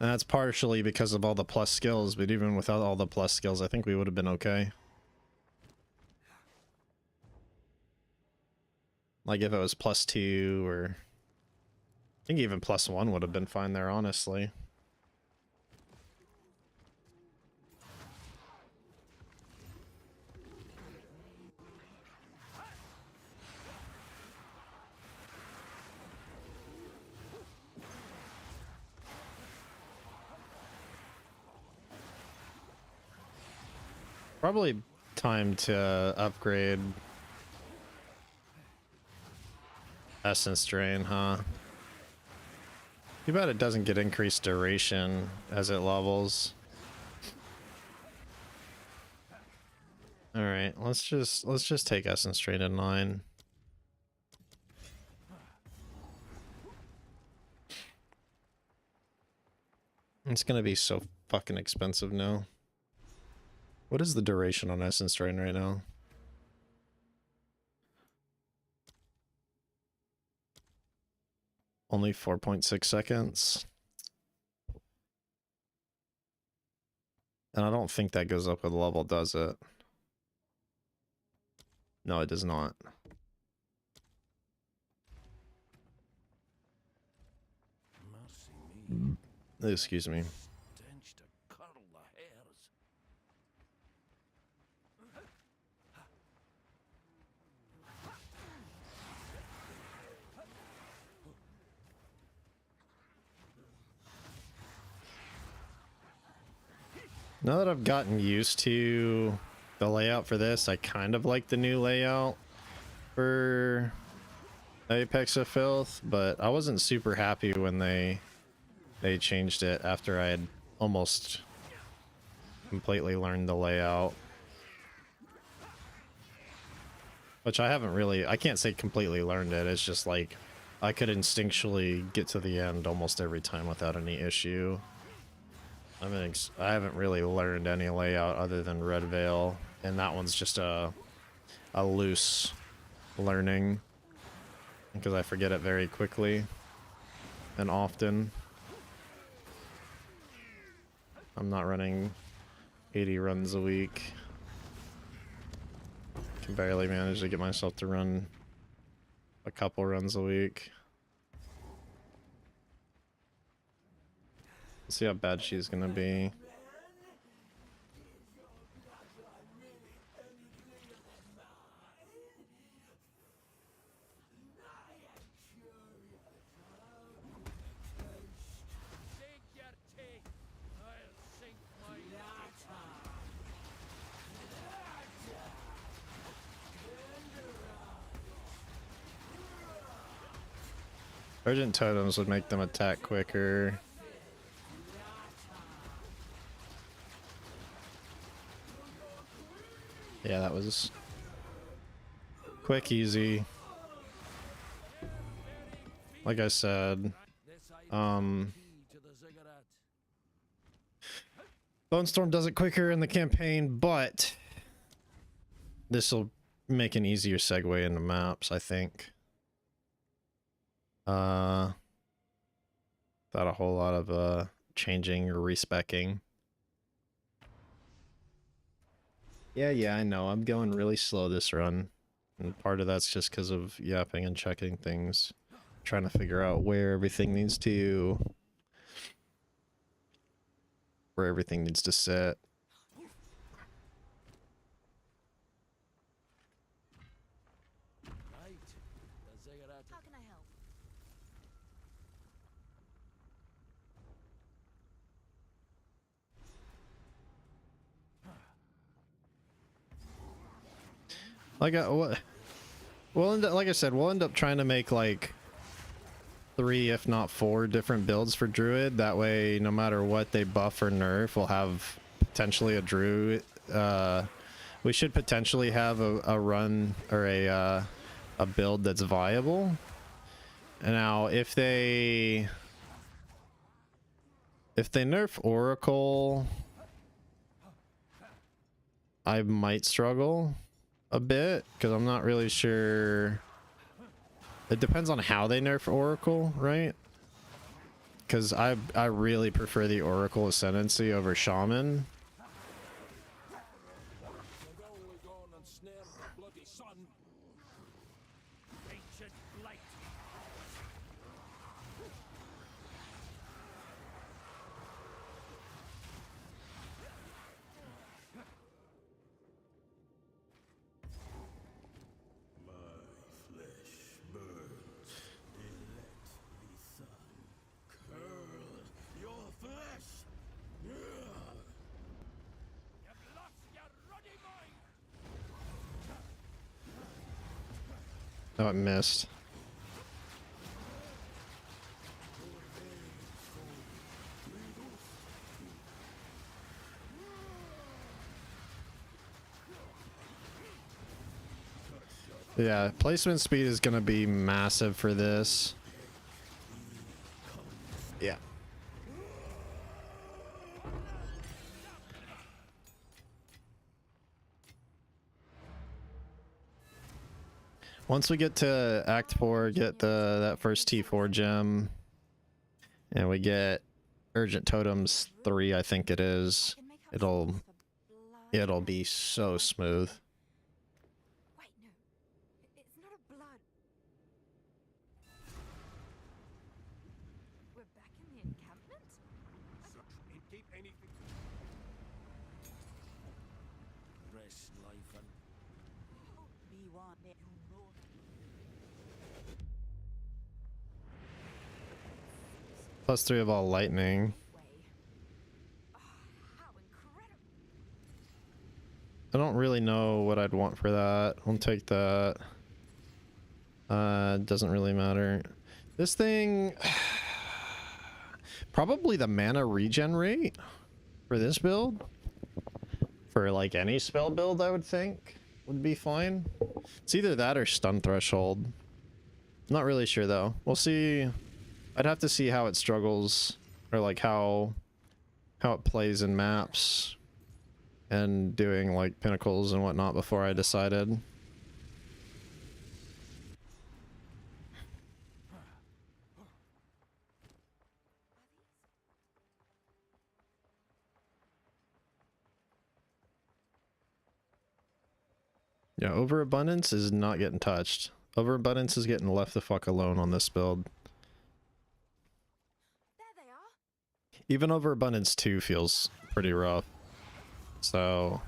And that's partially because of all the plus skills, but even without all the plus skills, I think we would have been okay. Like if it was +2 or... I think even +1 would have been fine there, honestly. Probably time to upgrade Essence Drain, huh? Too bad it doesn't get increased duration as it levels. All right, let's just take Essence Drain to 9. It's gonna be so fucking expensive now. What is the duration on Essence Drain right now? Only 4.6 seconds. And I don't think that goes up with level, does it? No, it does not. Mercy me. Excuse me. Stench to curl the hairs. Now that I've gotten used to the layout for this, I kind of like the new layout for Apex of Filth, but I wasn't super happy when they changed it after I had almost completely learned the layout. Which I haven't really, I can't say completely learned it, it's just like I could instinctually get to the end almost every time without any issue. I haven't really learned any layout other than Red Veil, and that one's just a loose learning because I forget it very quickly and often. I'm not running 80 runs a week. Can barely manage to get myself to run a couple runs a week. Let's see how bad she's gonna be. Sink your teeth. I'll sink my teeth. Urgent totems would make them attack quicker. Yeah, that was quick, easy. Like I said, This item key to the ziggurat. Bone Storm does it quicker in the campaign, but this will make an easier segue into maps, I think. Without a whole lot of changing or respecking. Yeah, I know. I'm going really slow this run. And part of that's just because of yapping and checking things. Trying to figure out where everything needs to sit. Right. The ziggurat. How can I help? Like like I said, we'll end up trying to make like 3, if not 4 different builds for Druid. That way, no matter what they buff or nerf, we'll have potentially a Druid. We should potentially have a run or a build that's viable. And now, if they nerf Oracle, I might struggle a bit because I'm not really sure. It depends on how they nerf Oracle, right? Because I really prefer the Oracle Ascendancy over Shaman. They've only gone and snared the bloody sun. Ancient blight. Your flesh! You've lost your ruddy Oh, it missed. Yeah, placement speed is gonna be massive for this. Yeah. Once we get to Act 4, get that first T4 gem, and we get Urgent Totems 3, I think it is, it'll be so smooth. Wait, no. It's not a blood. We're back in the encampment? Keep anything. Rest life and Be one that you know. +3 of all lightning. Way. Oh, how incredible. I don't really know what I'd want for that. I'll take that. Doesn't really matter. This thing... Probably the mana regen rate for this build. For like any spell build, I would think would be fine. It's either that or stun threshold. Not really sure though. We'll see. I'd have to see how it struggles, or like how it plays in maps and doing like pinnacles and whatnot before I decided. Yeah, overabundance is not getting touched. Overabundance is getting left the fuck alone on this build. There they are. Even overabundance 2 feels pretty rough. So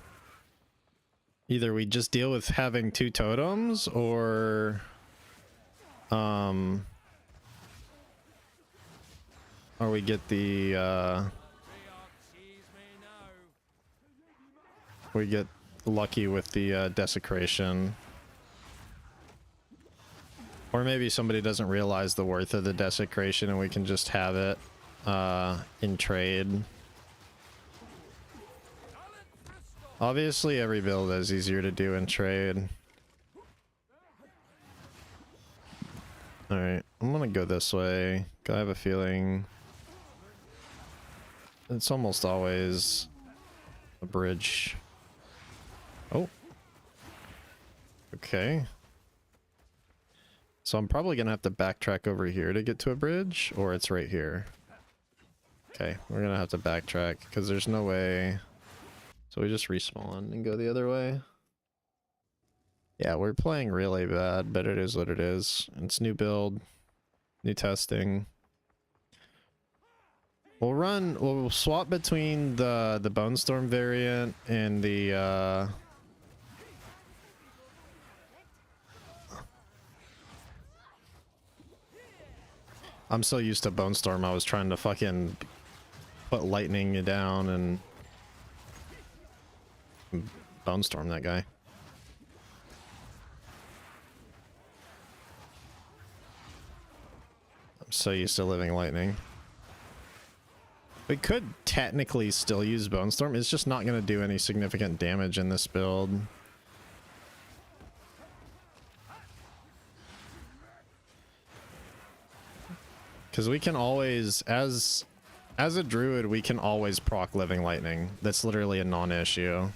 either we just deal with having 2 totems, or we get the we get lucky with the desecration. Or maybe somebody doesn't realize the worth of the desecration and we can just have it in trade. Obviously every build is easier to do in trade. Alright, I'm gonna go this way. I have a feeling it's almost always a bridge. Oh. Okay. So I'm probably gonna have to backtrack over here to get to a bridge, or it's right here. Okay, we're gonna have to backtrack because there's no way. So we just respawn and go the other way. Yeah, we're playing really bad, but it is what it is. It's new build, new testing. We'll swap between the Bone Storm variant and the I'm so used to Bone Storm, I was trying to fucking put lightning down and Bone Storm that guy. I'm so used to living lightning. We could technically still use Bone Storm. It's just not going to do any significant damage in this build. Because we can always, as a druid, we can always proc living lightning. That's literally a non-issue.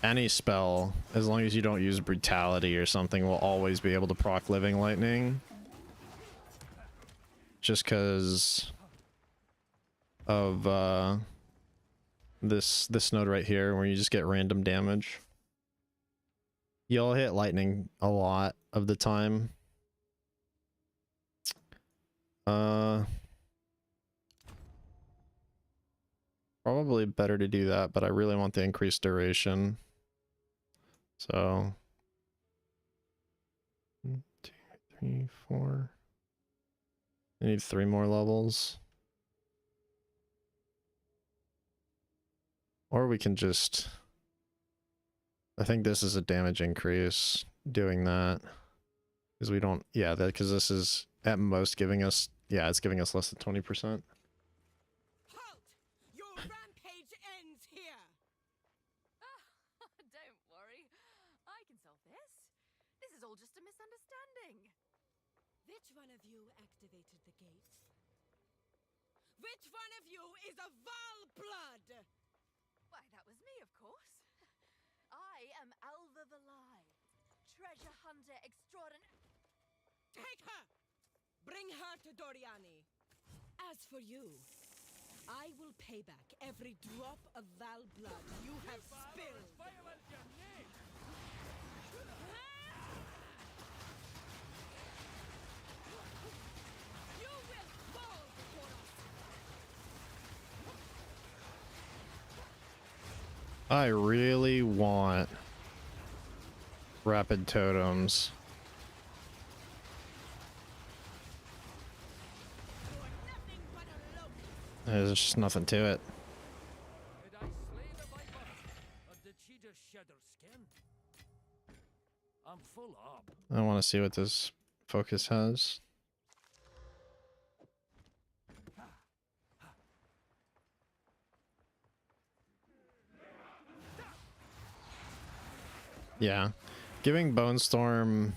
Any spell, as long as you don't use brutality or something, will always be able to proc living lightning. Just because of this node right here, where you just get random damage. You'll hit lightning a lot of the time. Probably better to do that, but I really want the increased duration. So 1, 2, 3, 4. I need 3 more levels. Or we can just I think this is a damage increase doing that. Because we don't, yeah, because this is at most giving us, yeah, it's giving us less than 20%. Halt! Your rampage ends here! Don't worry. I can solve this. This is all just a misunderstanding. Which one of you activated the gates? Which one of you is a Val blood? Why, that was me, of course. I am Alva Valai, treasure hunter extraordinary. Take her! Bring her to Doriani. As for you, I will pay back every drop of Val blood you have spilled. You will fall before us. I really want rapid totems. You're nothing but a locust. There's just nothing to it. Did I slay the viper? Or did she just shed her skin? I'm full up. I want to see what this focus has. Yeah, giving Bone Storm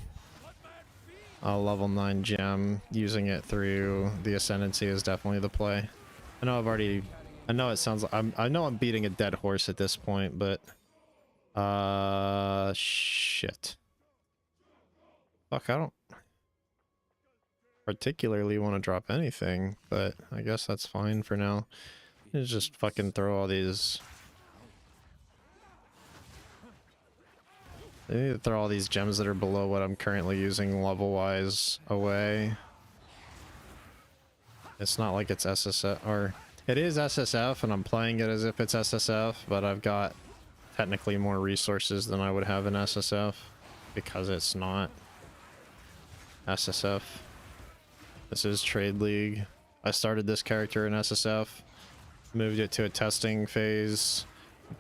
a level 9 gem, using it through the Ascendancy is definitely the play. I know I know it sounds like I know I'm beating a dead horse at this point, but shit. Fuck, I don't particularly want to drop anything, but I guess that's fine for now. Let's just fucking throw all these. I need to throw all these gems that are below what I'm currently using level-wise away. It's not like it's SSF, or it is SSF, and I'm playing it as if it's SSF, but I've got technically more resources than I would have in SSF, because it's not SSF. This is Trade League. I started this character in SSF, moved it to a testing phase,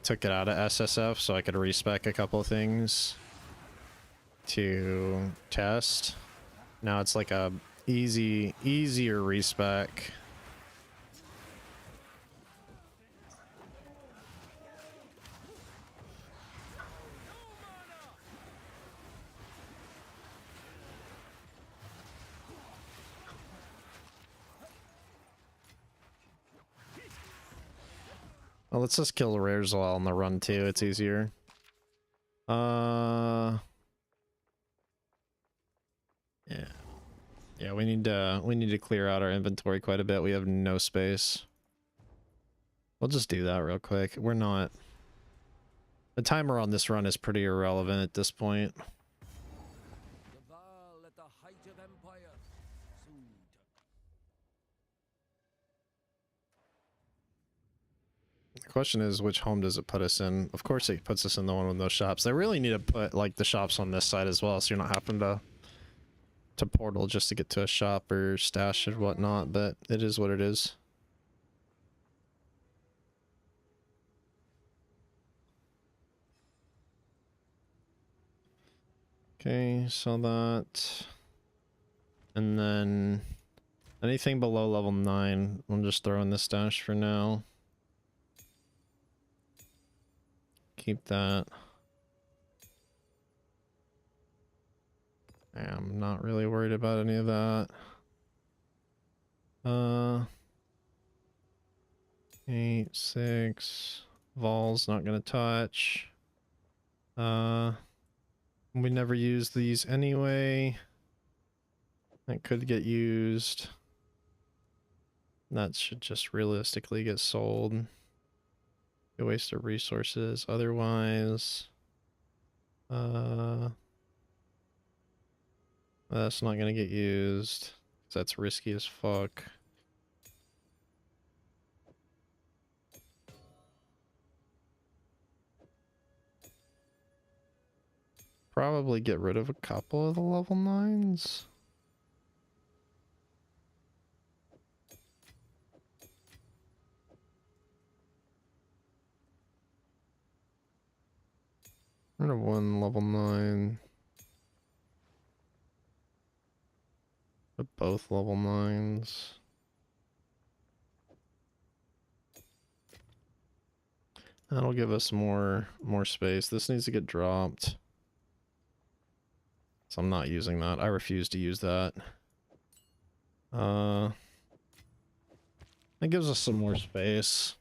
took it out of SSF so I could respec a couple of things to test. Now it's like a easier respec. Well, let's just kill the rares while on the run too. It's easier. Yeah. Yeah, we need to clear out our inventory quite a bit. We have no space. We'll just do that real quick. We're not. The timer on this run is pretty irrelevant at this point. The Val at the height of empire. Soon. The question is, which home does it put us in? Of course it puts us in the one with no shops. They really need to put like the shops on this side as well, so you're not having to portal just to get to a shop or stash or whatnot, but it is what it is. Okay, so that, and then anything below level 9, I'm just throwing the stash for now. Keep that. I'm not really worried about any of that. 8, 6. Vol's not gonna touch. We never use these anyway. That could get used. That should just realistically get sold. A waste of resources otherwise. That's not gonna get used. That's risky as fuck. Probably get rid of a couple of the level 9s. We're gonna one level 9. Put both level 9s. That'll give us more space. This needs to get dropped. So I'm not using that. I refuse to use that. It gives us some more space.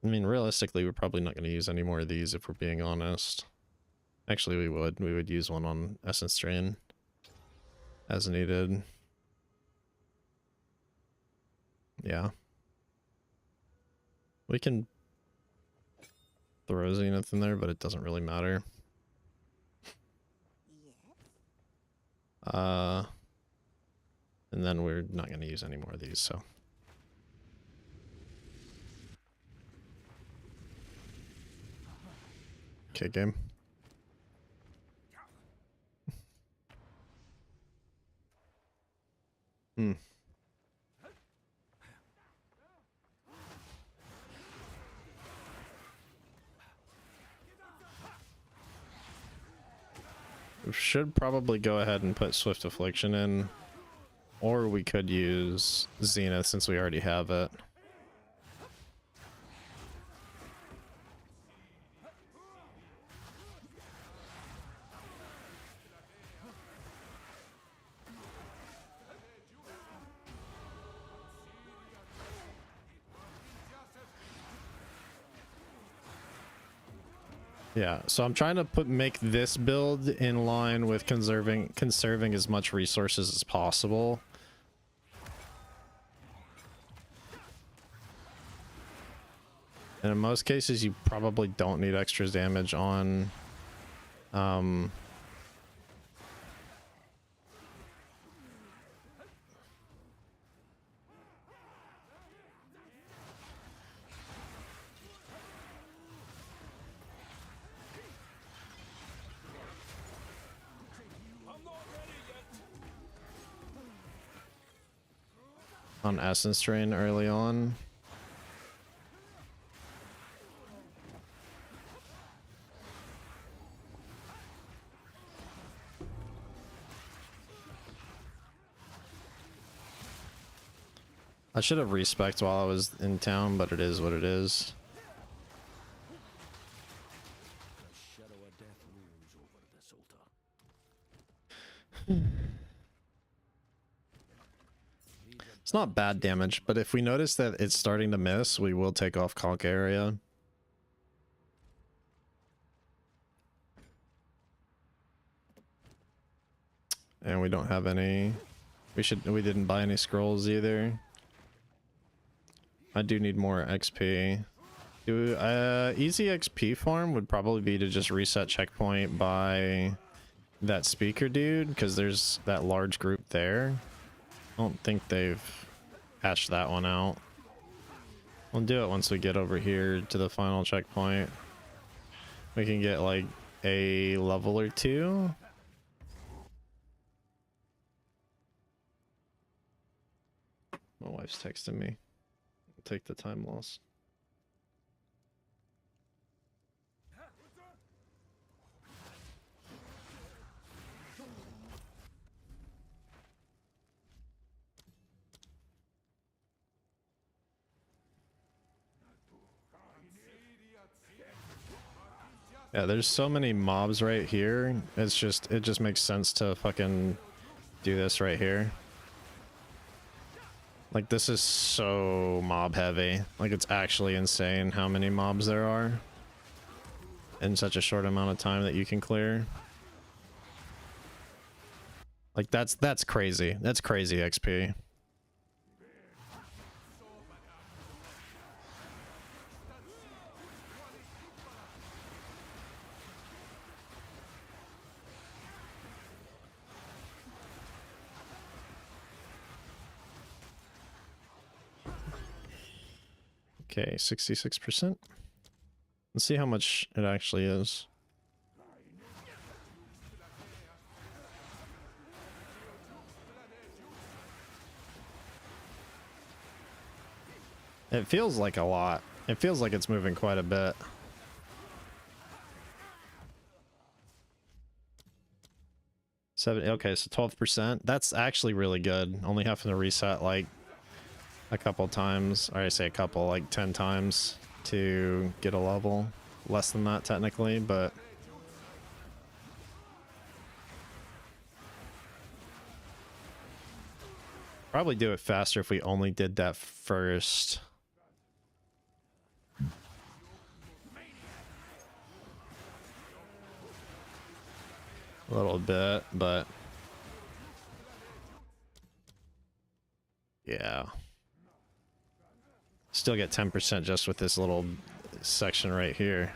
I mean, realistically, we're probably not going to use any more of these if we're being honest. Actually, we would. We would use one on Essence Drain as needed. Yeah. We can throw Zenith in there, but it doesn't really matter. And then we're not going to use any more of these, so. Okay, game. Hmm. We should probably go ahead and put Swift Affliction in. Or we could use Zenith since we already have it. Yeah, so I'm trying to make this build in line with conserving as much resources as possible. And in most cases, you probably don't need extra damage on Essence Drain early on. I should have respect while I was in town, but it is what it is. The shadow of death looms over this altar. It's not bad damage, but if we notice that it's starting to miss, we will take off Conk Area. And we don't have any... We didn't buy any scrolls either. I do need more XP. Easy XP farm would probably be to just reset checkpoint by that speaker dude, because there's that large group there. I don't think they've hatched that one out. We'll do it once we get over here to the final checkpoint. We can get like a level or two. My wife's texting me. I'll take the time loss. Yeah, there's so many mobs right here. It just makes sense to fucking do this right here. Like, this is so mob heavy. Like, it's actually insane how many mobs there are in such a short amount of time that you can clear. Like, that's crazy. That's crazy XP. Okay, 66%. Let's see how much it actually is. It feels like a lot. It feels like it's moving quite a bit. Okay, so 12%. That's actually really good. Only having to reset like a couple times, or I say a couple, like 10 times to get a level. Less than that technically, but probably do it faster if we only did that first. A little bit, but yeah. Still get 10% just with this little section right here.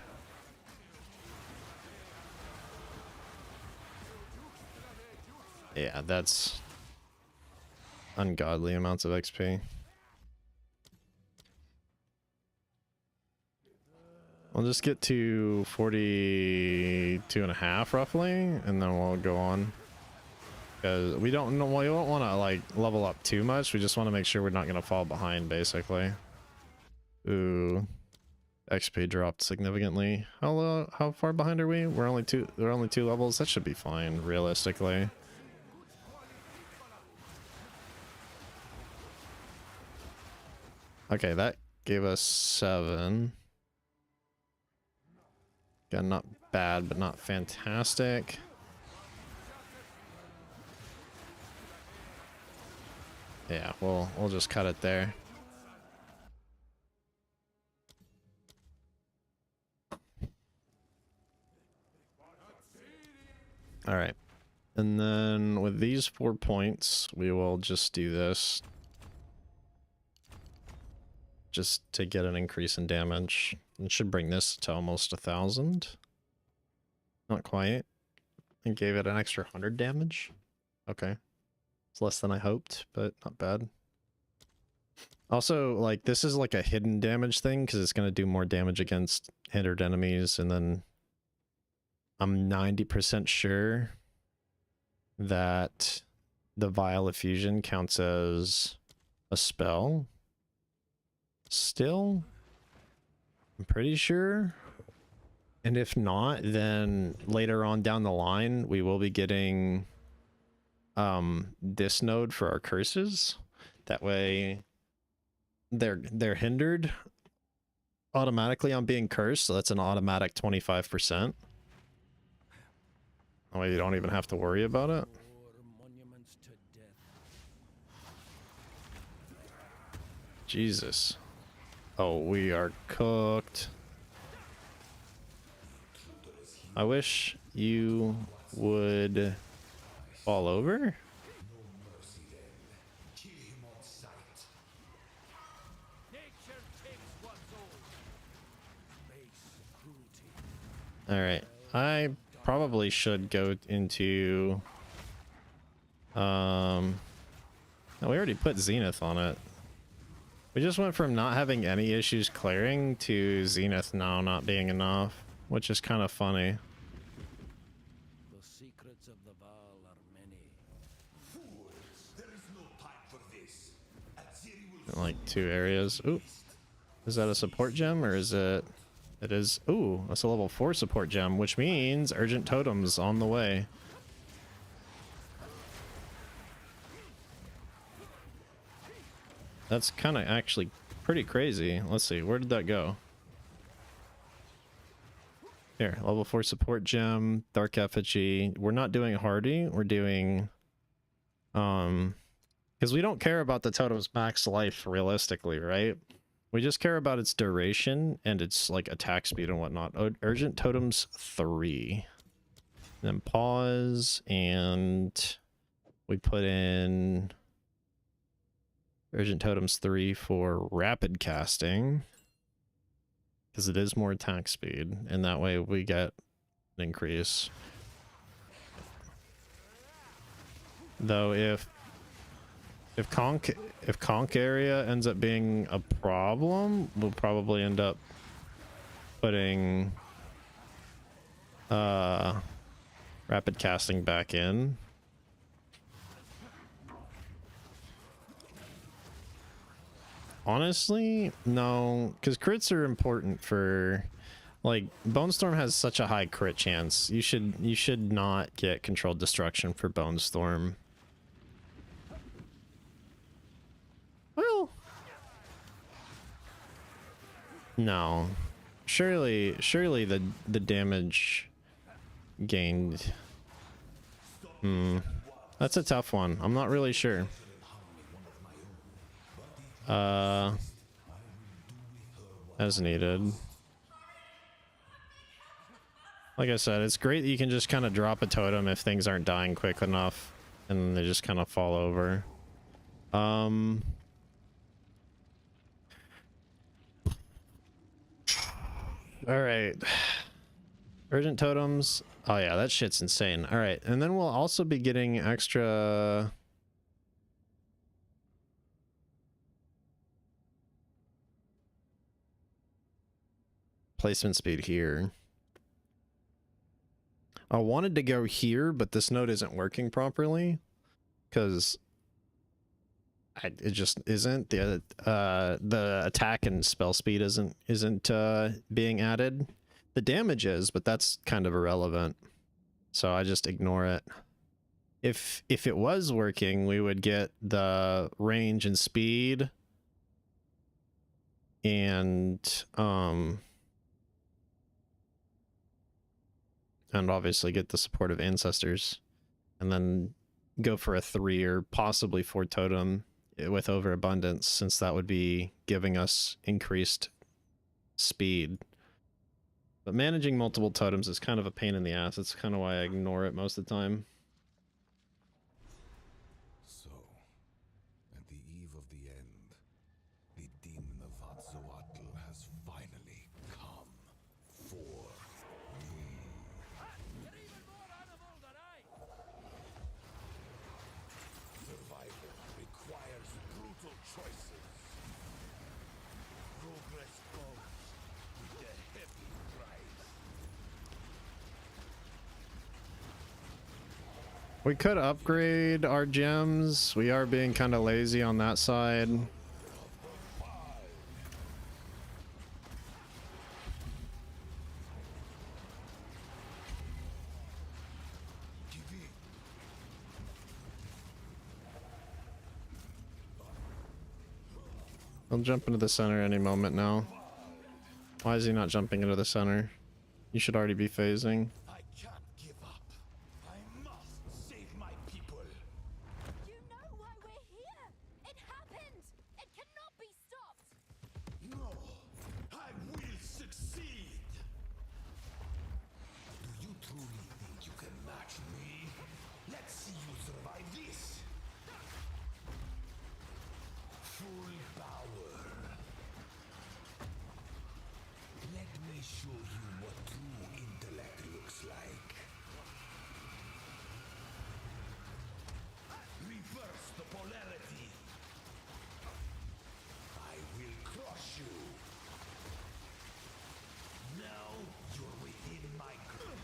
Yeah, that's ungodly amounts of XP. We'll just get to 42.5 roughly, and then we'll go on. Because we don't know, we don't want to like level up too much. We just want to make sure we're not going to fall behind, basically. Ooh, XP dropped significantly. How far behind are we? We're only two levels. That should be fine, realistically. Okay, that gave us 7. Again, not bad, but not fantastic. Yeah, we'll just cut it there. All right. And then with these 4 points, we will just do this. Just to get an increase in damage. It should bring this to almost 1,000. Not quite. And gave it an extra 100 damage. Okay. It's less than I hoped, but not bad. Also, like, this is like a hidden damage thing, because it's going to do more damage against hindered enemies, and then I'm 90% sure that the Vial of Fusion counts as a spell. Still? I'm pretty sure. And if not, then later on down the line, we will be getting this node for our curses. That way they're hindered automatically on being cursed, so that's an automatic 25%. That way you don't even have to worry about it. Monuments to death. Jesus. Oh, we are cooked. I wish you would fall over. Nature takes what's old. Base cruelty. All right. I probably should go into no, we already put Zenith on it. We just went from not having any issues clearing to Zenith now not being enough, which is kind of funny. The secrets of the Val are many. In like 2 areas. Ooh. Is that a support gem or is it? It is. Ooh, that's a level 4 support gem, which means Urgent Totem's on the way. That's kind of actually pretty crazy. Let's see, where did that go? Here, level 4 support gem, Dark Effigy. We're not doing Hardy, we're doing because we don't care about the totem's max life realistically, right? We just care about its duration and its like attack speed and whatnot. Urgent Totems 3. Then pause, and we put in Urgent Totems 3 for rapid casting, because it is more attack speed, and that way we get an increase. Though if conch area ends up being a problem, we'll probably end up putting rapid casting back in. Honestly, no, because crits are important for Like, Bone Storm has such a high crit chance. You should not get controlled destruction for Bone Storm. Well, no. Surely the damage gained. That's a tough one. I'm not really sure. As needed. Like I said, it's great that you can just kind of drop a totem if things aren't dying quick enough, and they just kind of fall over. Alright. Urgent totems. Oh yeah, that shit's insane. Alright, and then we'll also be getting extra... placement speed here. I wanted to go here, but this node isn't working properly because it just isn't. The attack and spell speed isn't being added. The damage is, but that's kind of irrelevant. So I just ignore it. If it was working, we would get the range and speed and obviously get the support of ancestors, and then go for a 3 or possibly 4 totem with overabundance, since that would be giving us increased speed. But managing multiple totems is kind of a pain in the ass. It's kind of why I ignore it most of the time. So, at the eve of the end, the demon of Hatzoatl has finally come for me. You're even more animal than I. Survival requires brutal choices. Progress comes with a heavy price. We could upgrade our gems. We are being kind of lazy on that side. I'll jump into the center any moment now. Why is he not jumping into the center? You should already be phasing. I can't give up. I must save my people. You know why we're here! It happened! It cannot be stopped! No, I will succeed. Do you truly think you can match me? Let's see you survive this. Full power. Let me show you what true intellect looks like. Reverse the polarity. I will crush you. Now you're within my grip.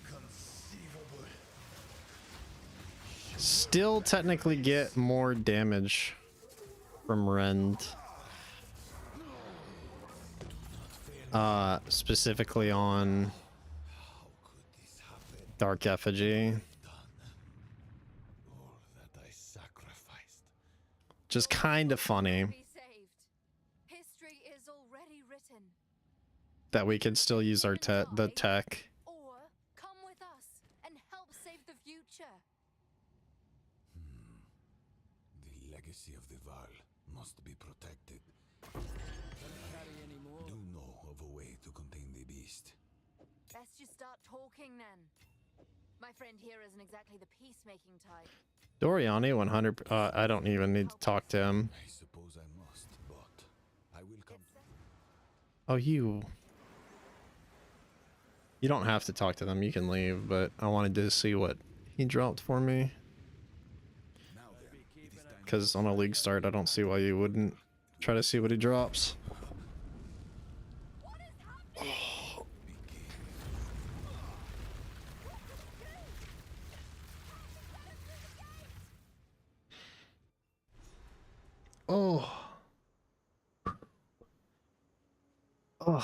Inconceivable. Still technically get more damage from Rend. Specifically on How could this happen? Dark Effigy. All that I sacrificed. Just kind of funny Be saved. History is already written. that we can still use our the tech. Or come with us and help save the future. The legacy of the Val must be protected. Carry any more? Do know of a way to contain the beast. Best you start talking then. My friend here isn't exactly the peacemaking type. Doriani 100. I don't even need to talk to him. I suppose I must, but I will come. Oh, you don't have to talk to them. You can leave, but I wanted to see what he dropped for me. Now then, it is time Because on a league start, I don't see why you wouldn't try to see what he drops. Oh. Ugh.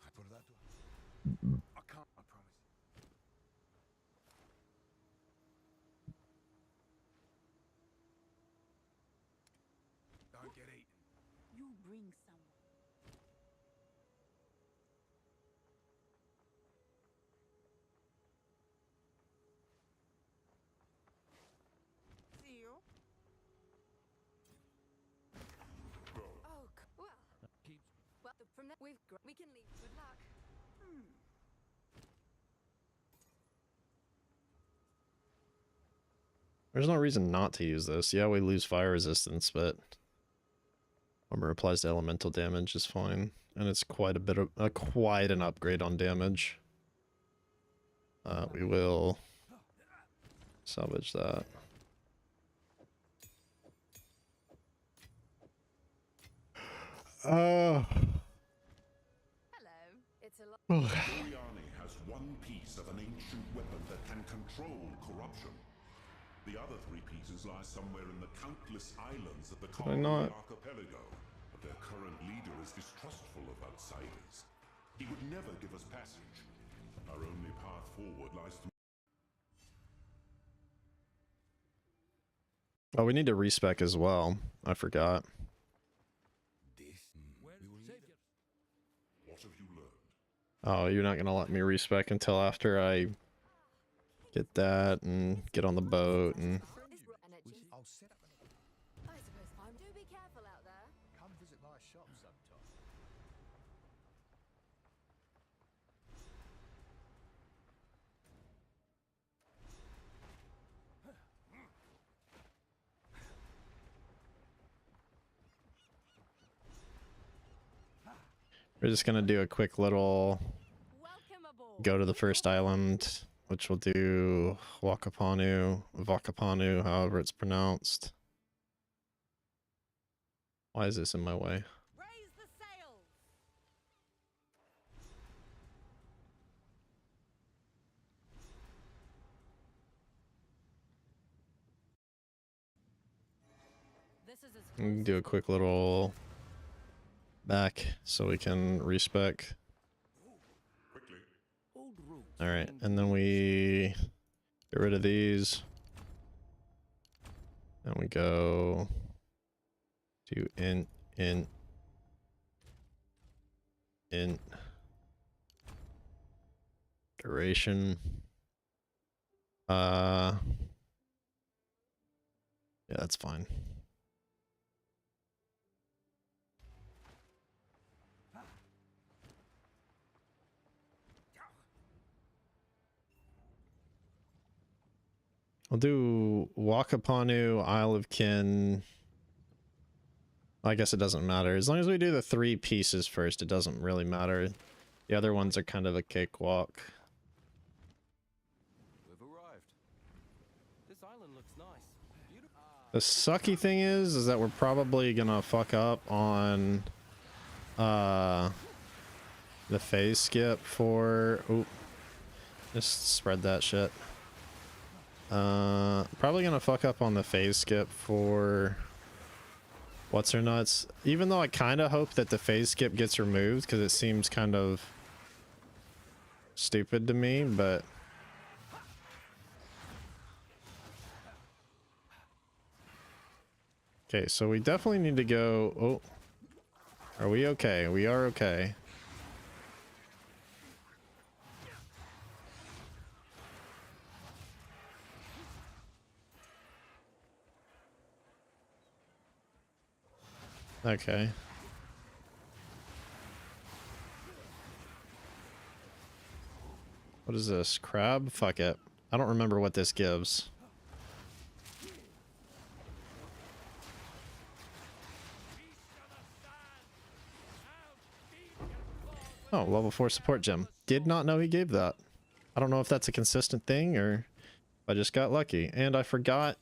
I put that to I can't, I promise. Don't get eaten. You bring someone. See you. Oh, well. Keeps Well, from that we can leave. Good luck. There's no reason not to use this. Yeah, we lose fire resistance, but armor applies to elemental damage is fine, and it's quite a bit of quite an upgrade on damage. We will salvage that. Hello. It's a lot. Doriani has one piece of an ancient weapon that can control corruption. The other three pieces lie somewhere in the countless islands of the I Colony not? Archipelago. But their current leader is distrustful of outsiders. He would never give us passage. Our only path forward lies through. Oh, we need to respec as well. I forgot. This. where We will need saviors. What have you learned? Oh, you're not gonna let me respec until after I get that and get on the boat and... I'll set up an. I suppose. Do be careful out there. Come visit my shop sometime. We're just gonna do a quick little Welcome aboard. go to the first island, which will do Wakapanu, however it's pronounced. Why is this in my way? Raise the sails! This is as We can close do a as quick little back so we can respec. Quickly. Old rules. Alright, and then we get rid of these. And we go to int duration. Yeah, that's fine. I'll do Wakapanu, Isle of Kin. I guess it doesn't matter. As long as we do the 3 pieces first, it doesn't really matter. The other ones are kind of a cakewalk. We've arrived. This island looks nice. Beautiful. The sucky thing is that we're probably gonna fuck up on the phase skip for... Oop. Just spread that shit. Probably gonna fuck up on the phase skip for what's her nuts. Even though I kind of hope that the phase skip gets removed because it seems kind of stupid to me, but okay, so we definitely need to go. Oh, are we okay? We are okay. Okay. What is this? Crab? Fuck it. I don't remember what this gives. Oh, level 4 support gem. Did not know he gave that. I don't know if that's a consistent thing or if I just got lucky. And I forgot.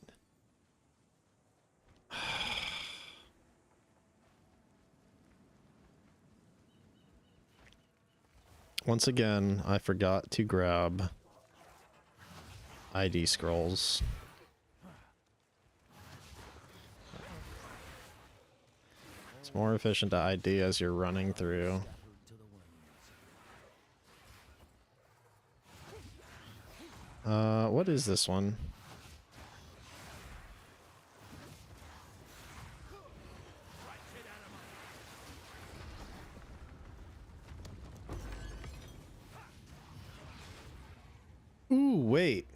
Once again, I forgot to grab ID scrolls. It's more efficient to ID as you're running through. What is this one? Ooh, wait.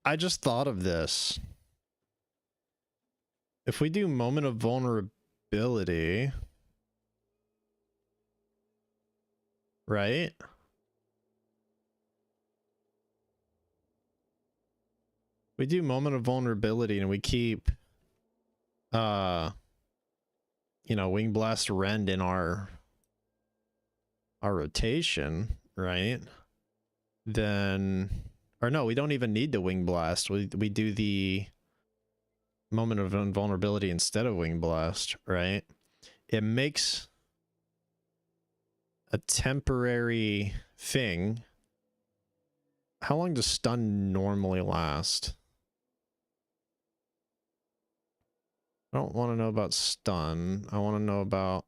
I just thought of this. If we do moment of vulnerability, right? We do moment of vulnerability and we keep you know, Wing Blast Rend in our rotation, right? Then, or no, we don't even need the Wing Blast. We do the moment of invulnerability instead of Wing Blast, right? It makes a temporary thing. How long does stun normally last? I don't want to know about stun. I want to know about...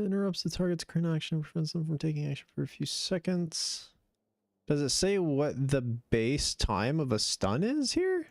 interrupts the target's current action, prevents them from taking action for a few seconds. Does it say what the base time of a stun is here?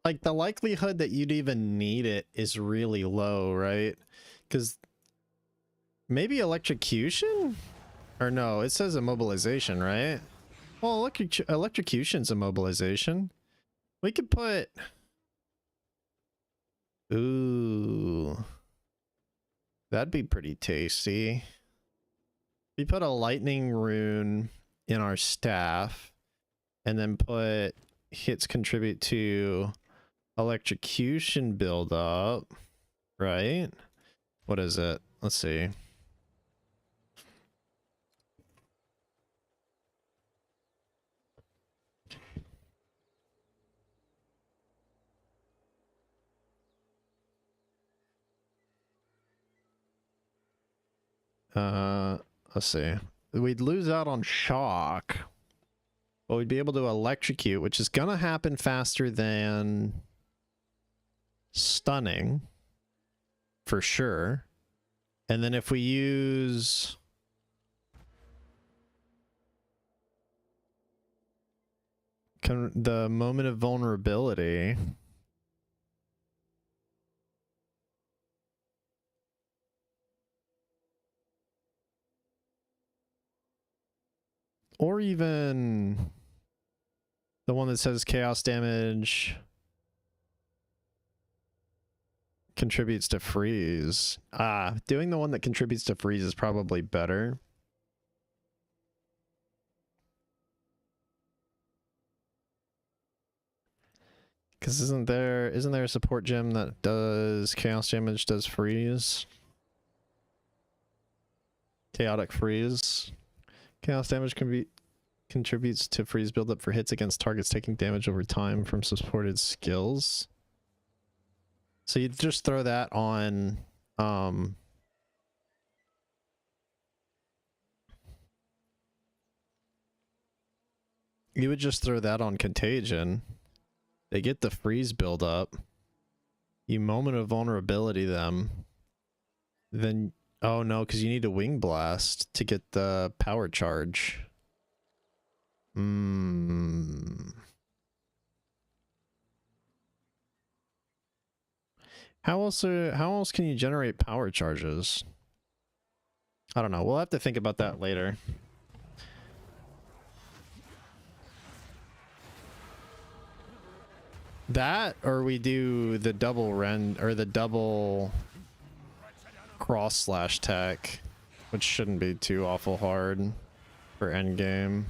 Like, the likelihood that you'd even need it is really low, right? Because maybe electrocution? Or no, it says immobilization, right? Well, electrocution's immobilization. We could put... Ooh. That'd be pretty tasty. We put a lightning rune in our staff, and then put hits contribute to electrocution buildup, right? What is it? Let's see. Let's see. We'd lose out on shock, but we'd be able to electrocute, which is gonna happen faster than stunning, for sure. And then if we use... the moment of vulnerability... or even the one that says chaos damage contributes to freeze. Doing the one that contributes to freeze is probably better. Because isn't there a support gem that does chaos damage, does freeze? Chaotic freeze. Chaos damage contributes to freeze buildup for hits against targets taking damage over time from supported skills. So you just throw that on you would just throw that on contagion. They get the freeze buildup. You moment of vulnerability them. Then oh no, because you need a wing blast to get the power charge. Hmm. How else can you generate power charges? I don't know. We'll have to think about that later. That, or we do the double rend, or the double cross slash tech, which shouldn't be too awful hard for endgame.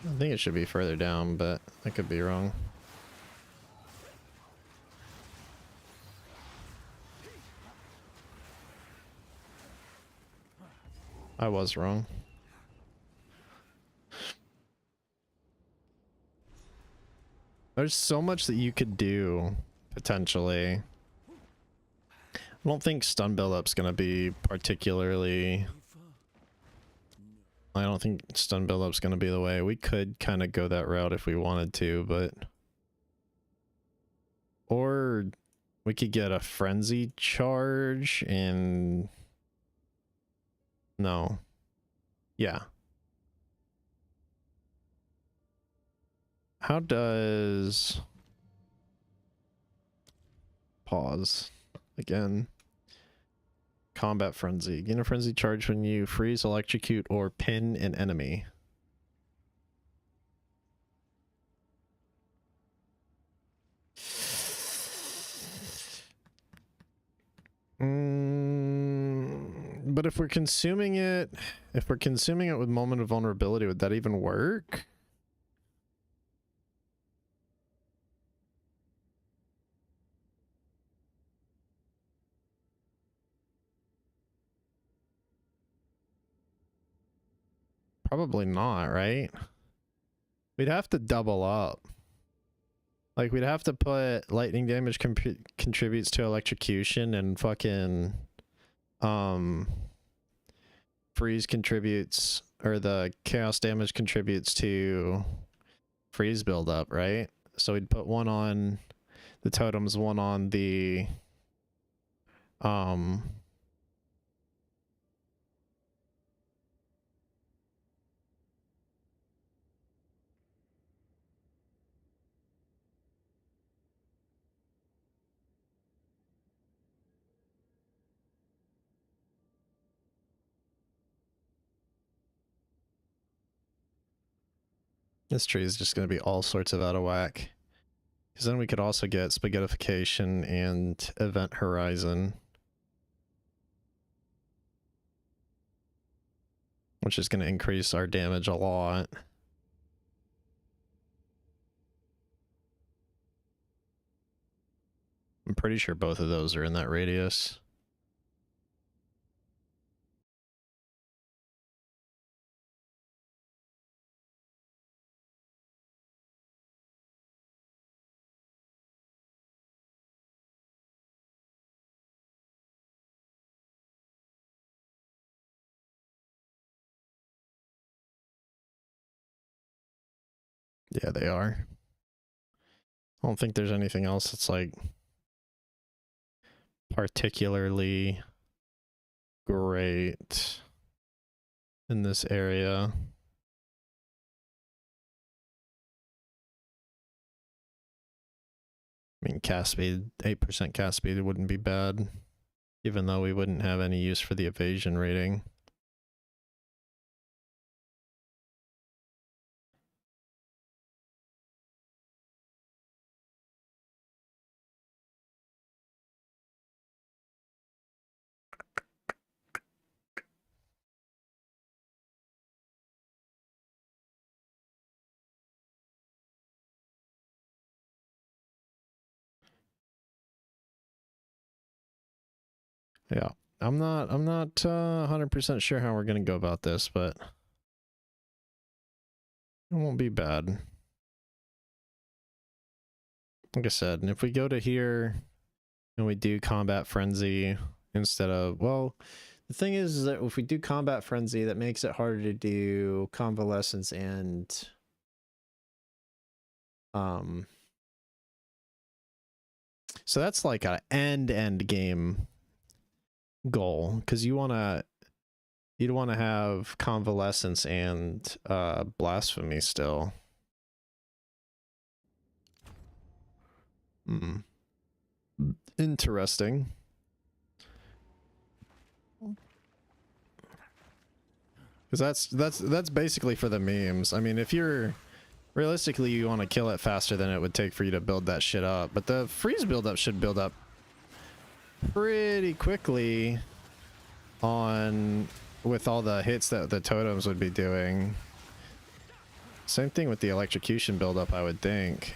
I think it should be further down, but I could be wrong. I was wrong. There's so much that you could do, potentially. I don't think stun build-up's gonna be particularly... I don't think stun build-up's gonna be the way. We could kind of go that route if we wanted to, but... Or we could get a frenzy charge and... No. Yeah. How does... Pause. Again. Combat frenzy. Gain a frenzy charge when you freeze, electrocute, or pin an enemy. But if we're consuming it with moment of vulnerability, would that even work? Probably not, right? We'd have to double up. Like, we'd have to put lightning damage contributes to electrocution, and fucking freeze contributes, or the chaos damage contributes to freeze buildup, right? So we'd put one on the totems, one on the this tree is just going to be all sorts of out of whack. Because then we could also get spaghettification and event horizon, which is going to increase our damage a lot. I'm pretty sure both of those are in that radius. Yeah, they are. I don't think there's anything else that's like particularly great in this area. I mean, cast speed, 8% cast speed wouldn't be bad, even though we wouldn't have any use for the evasion rating. Yeah, I'm not 100% sure how we're gonna go about this, but it won't be bad. Like I said, and if we go to here and we do combat frenzy instead of, well, the thing is that if we do combat frenzy, that makes it harder to do convalescence and Um, so that's like a end game goal, because you'd want to have convalescence and blasphemy still. Hmm. Interesting. Because that's basically for the memes. I mean, if you're realistically, you want to kill it faster than it would take for you to build that shit up, but the freeze buildup should build up pretty quickly on with all the hits that the totems would be doing. Same thing with the electrocution buildup, I would think.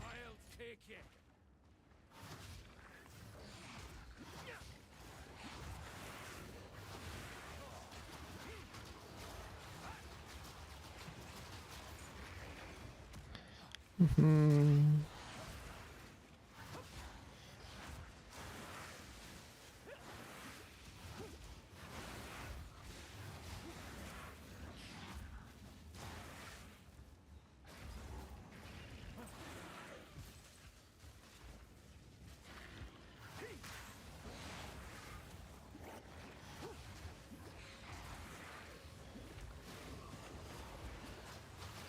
I'll take you. Hmm.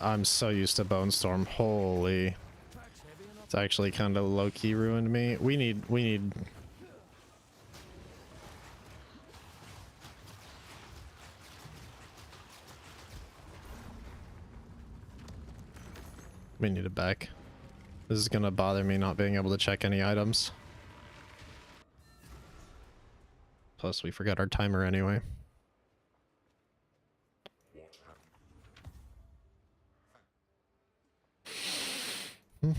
I'm so used to Bone Storm. Holy. It's actually kind of low-key ruined me. We need We need it back. This is gonna bother me not being able to check any items. Plus, we forgot our timer anyway. Yes, I'm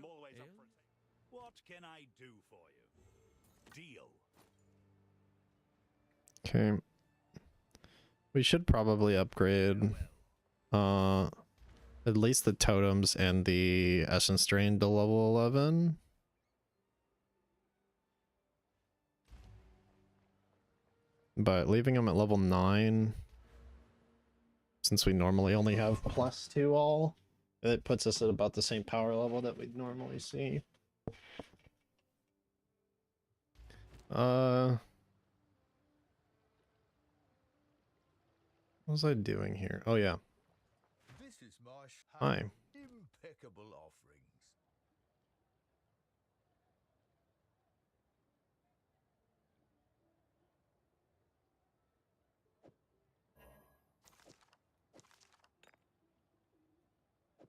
always up for it. What can I do for you? Deal. Okay. We should probably upgrade at least the totems and the essence drain to level 11. But leaving them at level 9, since we normally only have +2 all, it puts us at about the same power level that we'd normally see. What was I doing here? Oh yeah. This is my Hi. impeccable offerings.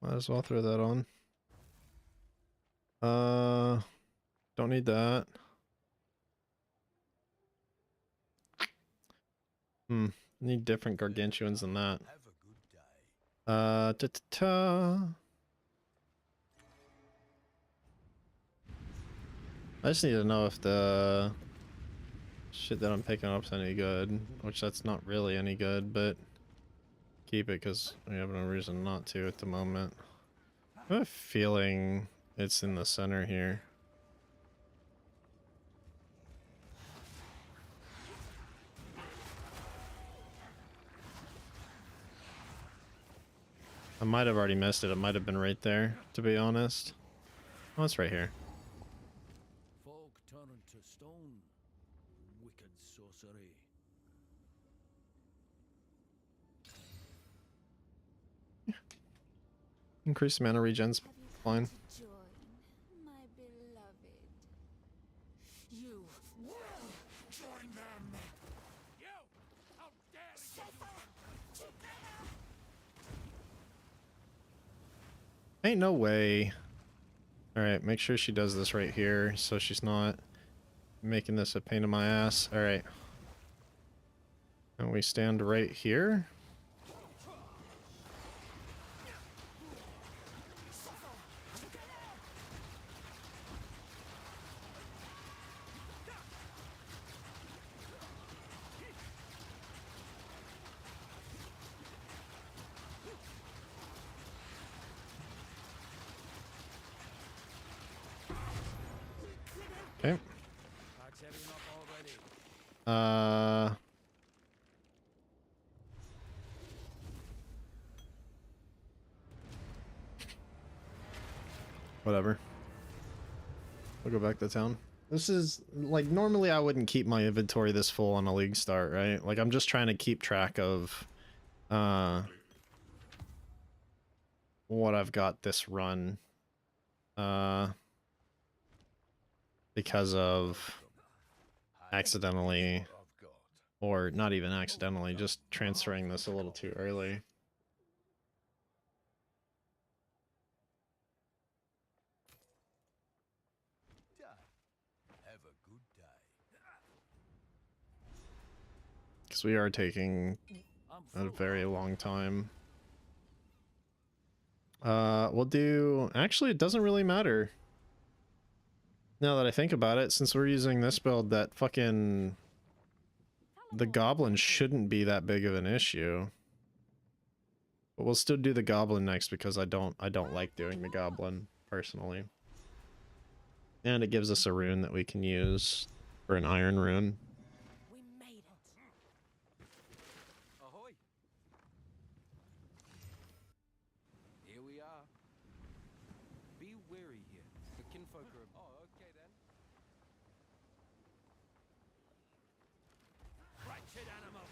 Might as well throw that on. Don't need that. Need different gargantuans than that. Have a good day. Ta-ta-ta. I just need to know if the shit that I'm picking up's any good, which that's not really any good, but keep it because we have no reason not to at the moment. I have a feeling it's in the center here. I might have already missed it. It might have been right there, to be honest. Oh, it's right here. Fog turned to stone. Wicked sorcery. Increased mana regen's fine. Join, my beloved. You will join them. You! How dare you! Ain't no way. Alright, make sure she does this right here so she's not making this a pain in my ass. Alright. And we stand right here. Whatever. I'll go back to town. This is like, normally I wouldn't keep my inventory this full on a league start, right? Like, I'm just trying to keep track of what I've got this run, because of accidentally, or not even accidentally, just transferring this a little too early. Have a good day. Because we are taking a very long time. We'll do... Actually, it doesn't really matter. Now that I think about it, since we're using this build, that fucking... The goblin shouldn't be that big of an issue. But we'll still do the goblin next because I don't like doing the goblin, personally. And it gives us a rune that we can use for an iron rune. We made it. Ahoy! Here we are. Be wary here. The kinfolk are... Oh, okay then. Wretched animal!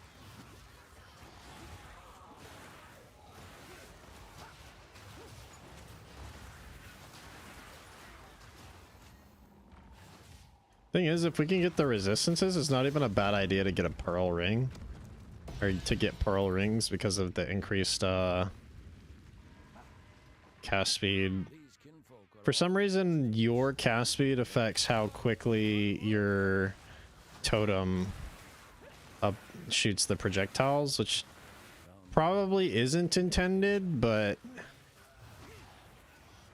Thing is, if we can get the resistances, it's not even a bad idea to get a pearl ring. Or to get pearl rings because of the increased cast speed. These kinfolk are... For some reason, your cast speed affects how quickly your totem shoots the projectiles, which probably isn't intended, but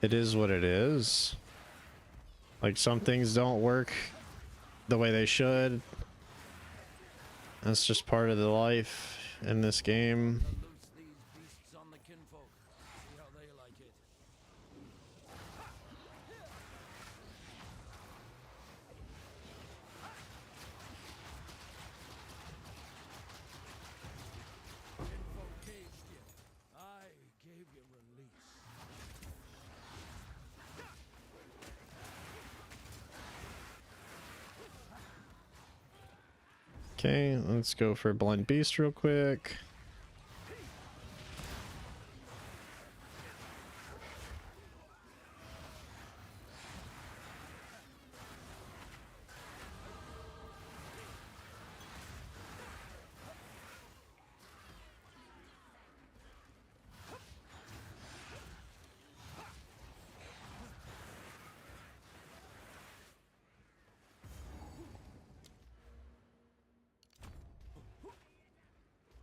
it is what it is. Like, some things don't work the way they should. That's just part of the life in this game. Loose these beasts on the kinfolk. See how they like it. Kinfolk caged you. I gave you release. Okay, let's go for Blind Beast real quick.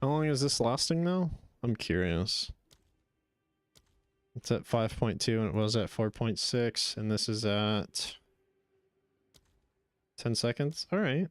How long is this lasting now? I'm curious. It's at 5.2 and it was at 4.6, and this is at 10 seconds. All right.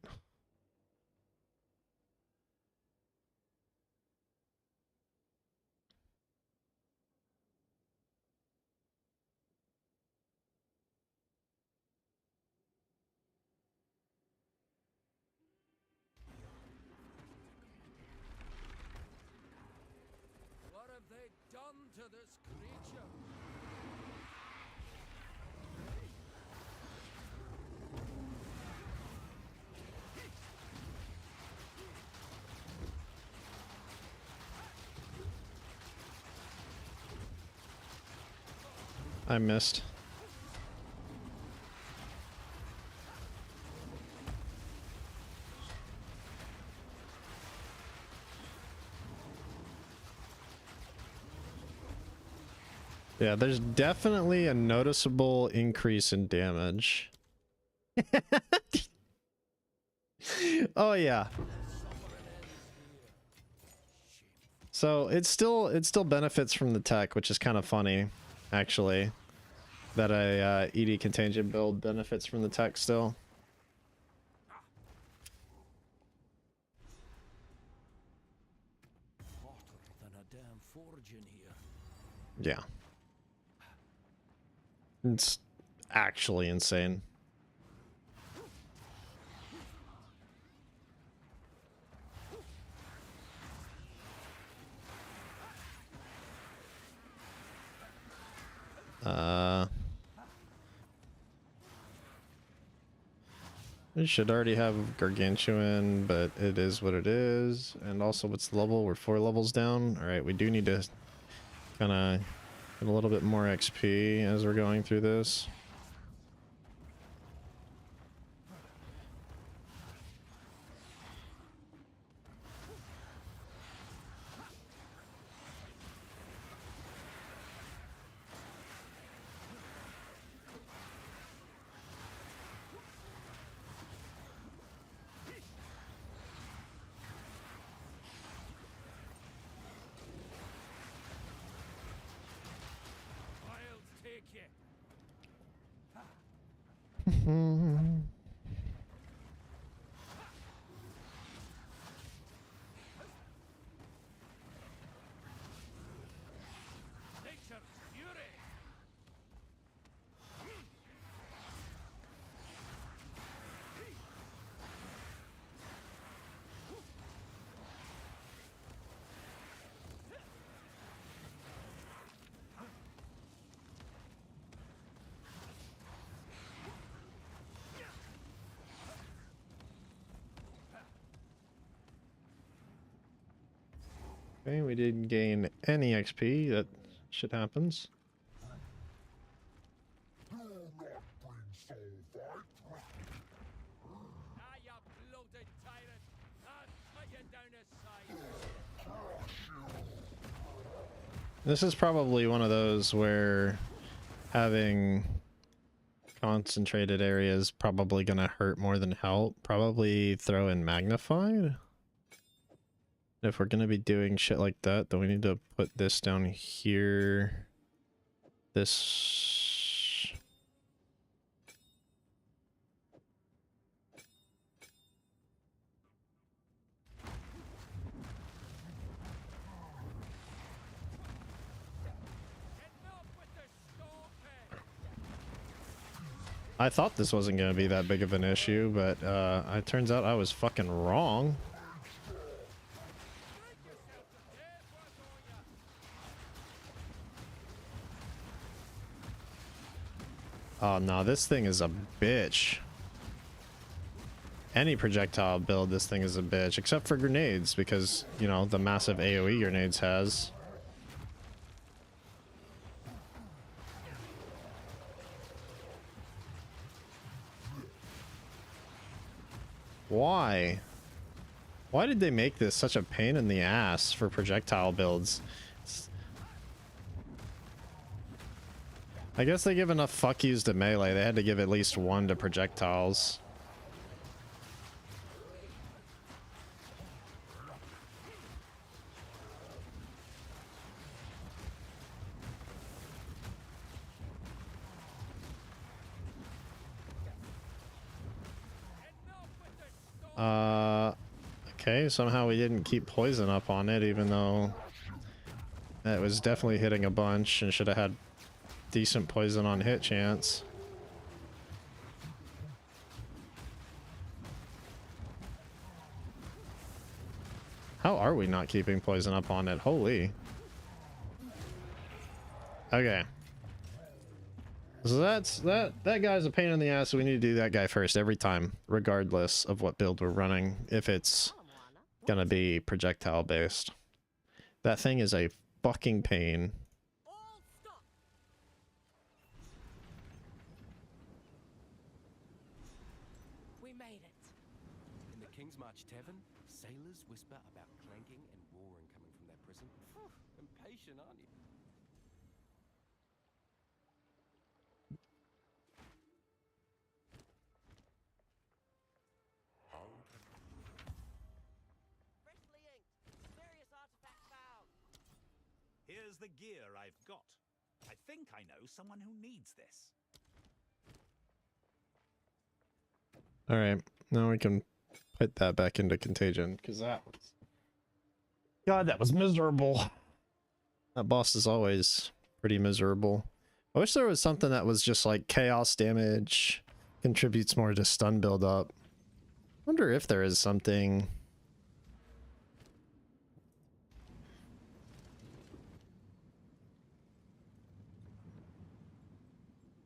What have they done to this creature? I missed. Yeah, there's definitely a noticeable increase in damage. Oh yeah. So it still benefits from the tech, which is kind of funny, actually. That a ED contagion build benefits from the tech still. Hotter than a damn forge in here. Yeah. It's actually insane. We should already have Gargantuan, but it is what it is. And also, what's the level? We're 4 levels down. Alright, we do need to kind of get a little bit more XP as we're going through this. I'll take you. Nature's fury. Okay, we didn't gain any XP. That shit happens. Ah, you bloated tyrant! I'll cut you down his side. This is probably one of those where having concentrated areas probably gonna hurt more than help. Probably throw in magnified. If we're gonna be doing shit like that, then we need to put this down here. This. Enough with the stomping! I thought this wasn't gonna be that big of an issue, but it turns out I was fucking wrong. Oh no, this thing is a bitch. Any projectile build, this thing is a bitch, except for grenades, because, you know, the massive AoE grenades has. Why? Why did they make this such a pain in the ass for projectile builds? I guess they give enough fuck yous to melee. They had to give at least one to projectiles. Okay, somehow we didn't keep poison up on it, even though it was definitely hitting a bunch and should have had decent poison on hit chance. How are we not keeping poison up on it? Holy. Okay. So that guy's a pain in the ass, so we need to do that guy first every time, regardless of what build we're running, if it's gonna be projectile based. That thing is a fucking pain. All stop! We made it. In the King's March Tavern, sailors whisper about clanking and roaring coming from that prison. Phew, impatient, aren't you? Freshly inked. Various artifacts found. Here's the gear I've got. I think I know someone who needs this. Alright, now we can put that back into contagion, because that was... God, that was miserable. That boss is always pretty miserable. I wish there was something that was just like chaos damage, contributes more to stun build-up. Wonder if there is something...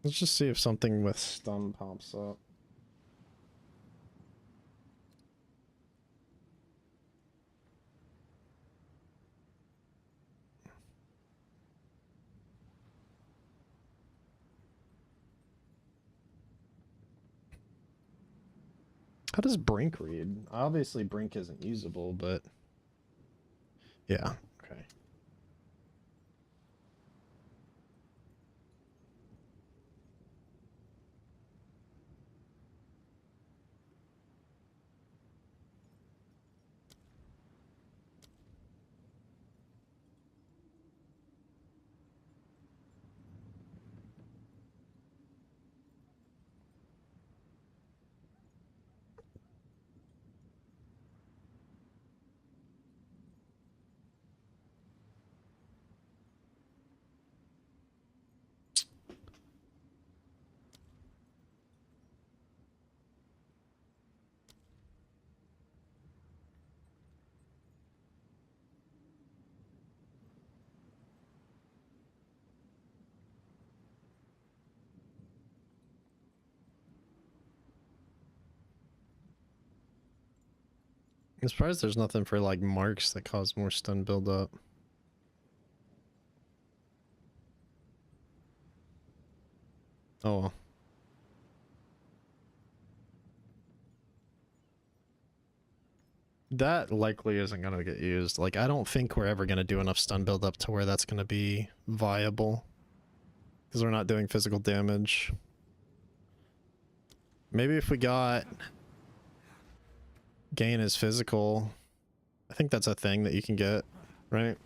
Let's just see if something with stun pops up. How does Brink read? Obviously Brink isn't usable, but yeah, okay. I'm surprised there's nothing for like marks that cause more stun buildup. Oh well. That likely isn't going to get used. Like, I don't think we're ever going to do enough stun buildup to where that's going to be viable. Because we're not doing physical damage. Maybe if we got gain is physical. I think that's a thing that you can get, right?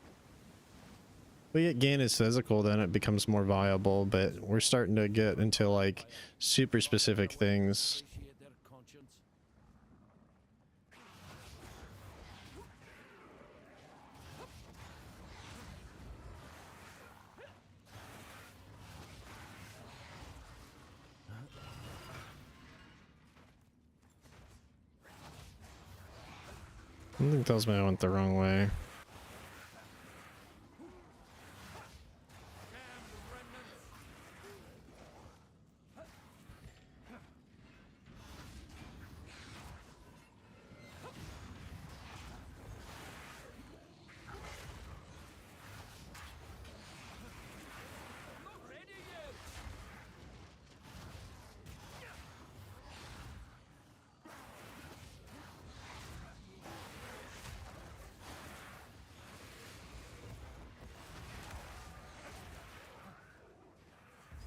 If we get gain is physical, then it becomes more viable, but we're starting to get into like super specific things. Appreciate their conscience. Something tells me I went the wrong way.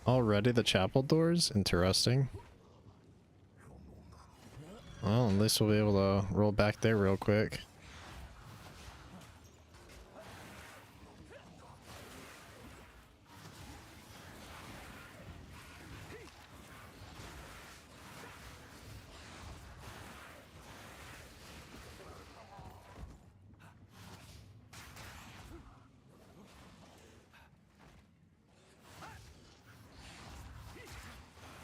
Already the chapel doors? Interesting. Well, at least we'll be able to roll back there real quick.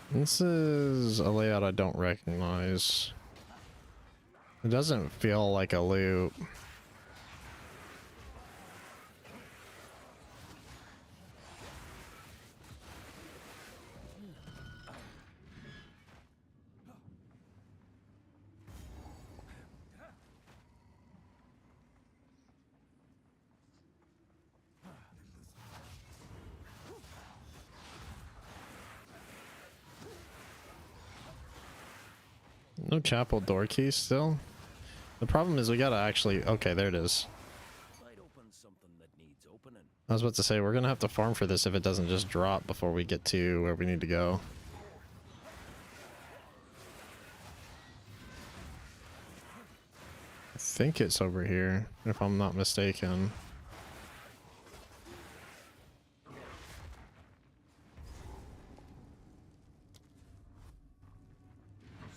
This is a layout I don't recognize. It doesn't feel like a loop. No chapel door key still? The problem is we gotta actually... Okay, there it is. Might open something that needs opening. I was about to say, we're gonna have to farm for this if it doesn't just drop before we get to where we need to go. I think it's over here, if I'm not mistaken.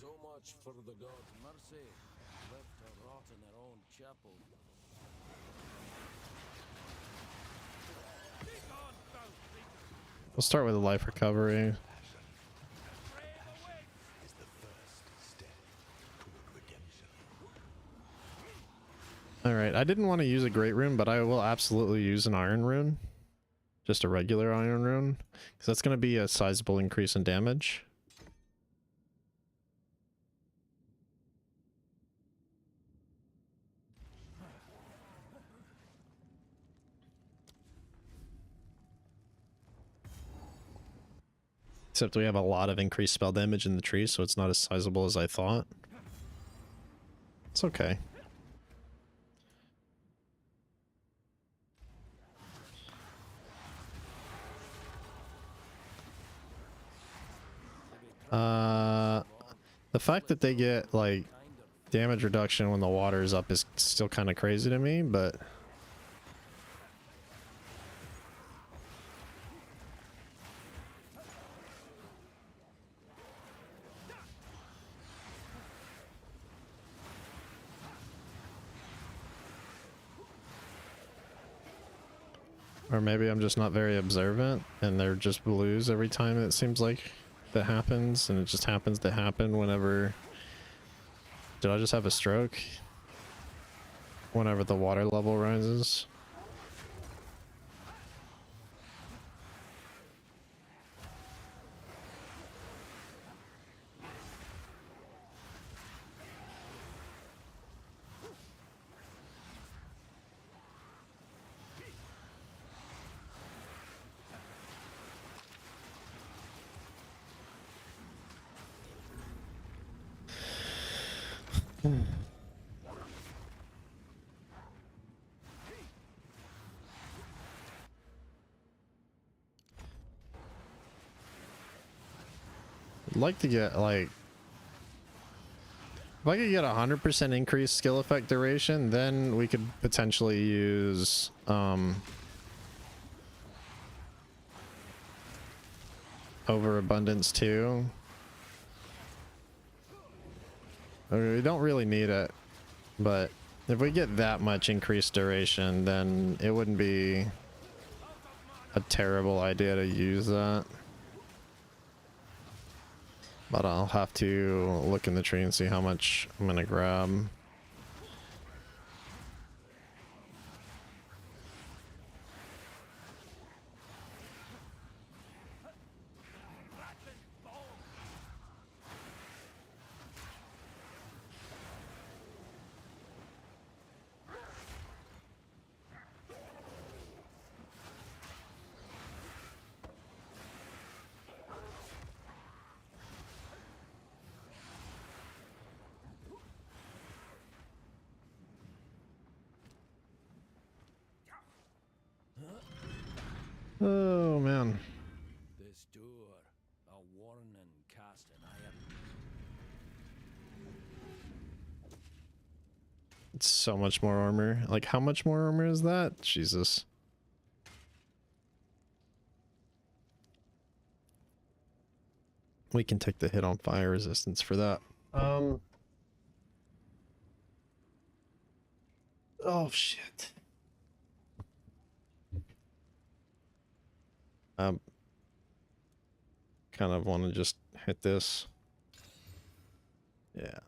So much for the God's mercy. Left to rot in their own chapel. We'll start with a life recovery. Is the first step toward redemption. Alright, I didn't want to use a great rune, but I will absolutely use an iron rune. Just a regular iron rune. Because that's going to be a sizable increase in damage. Except we have a lot of increased spell damage in the tree, so it's not as sizable as I thought. It's okay. The fact that they get like damage reduction when the water is up is still kind of crazy to me, but or maybe I'm just not very observant and they're just blues every time it seems like that happens, and it just happens to happen whenever. Did I just have a stroke? Whenever the water level rises. I'd like to get like, if I could get 100% increased skill effect duration, then we could potentially use overabundance too. Okay, we don't really need it, but if we get that much increased duration, then it wouldn't be a terrible idea to use that. But I'll have to look in the tree and see how much I'm gonna grab. Oh man. This door, a warning cast in iron. It's so much more armor. Like, how much more armor is that? Jesus. We can take the hit on fire resistance for that. Oh shit. Kind of want to just hit this. Yeah.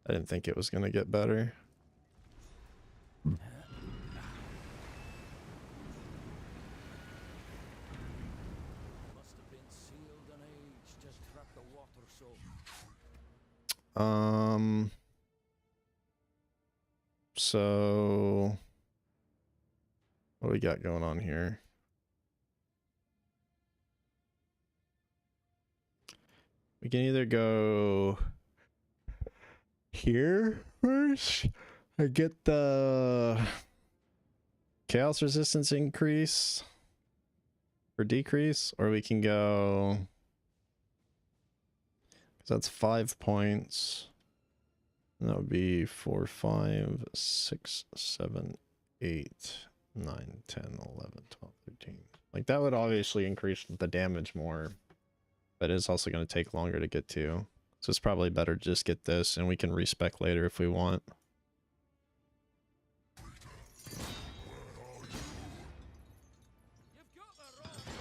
I didn't think it was gonna get better. Must have been sealed and aged, just trapped the water so. So what do we got going on here? We can either go here first and get the chaos resistance increase or decrease, or we can go, because that's 5 points. And that would be 4, 5, 6, 7, 8, 9, 10, 11, 12, 13. Like, that would obviously increase the damage more, but it's also going to take longer to get to. So it's probably better to just get this, and we can respec later if we want. You've got the wrong man.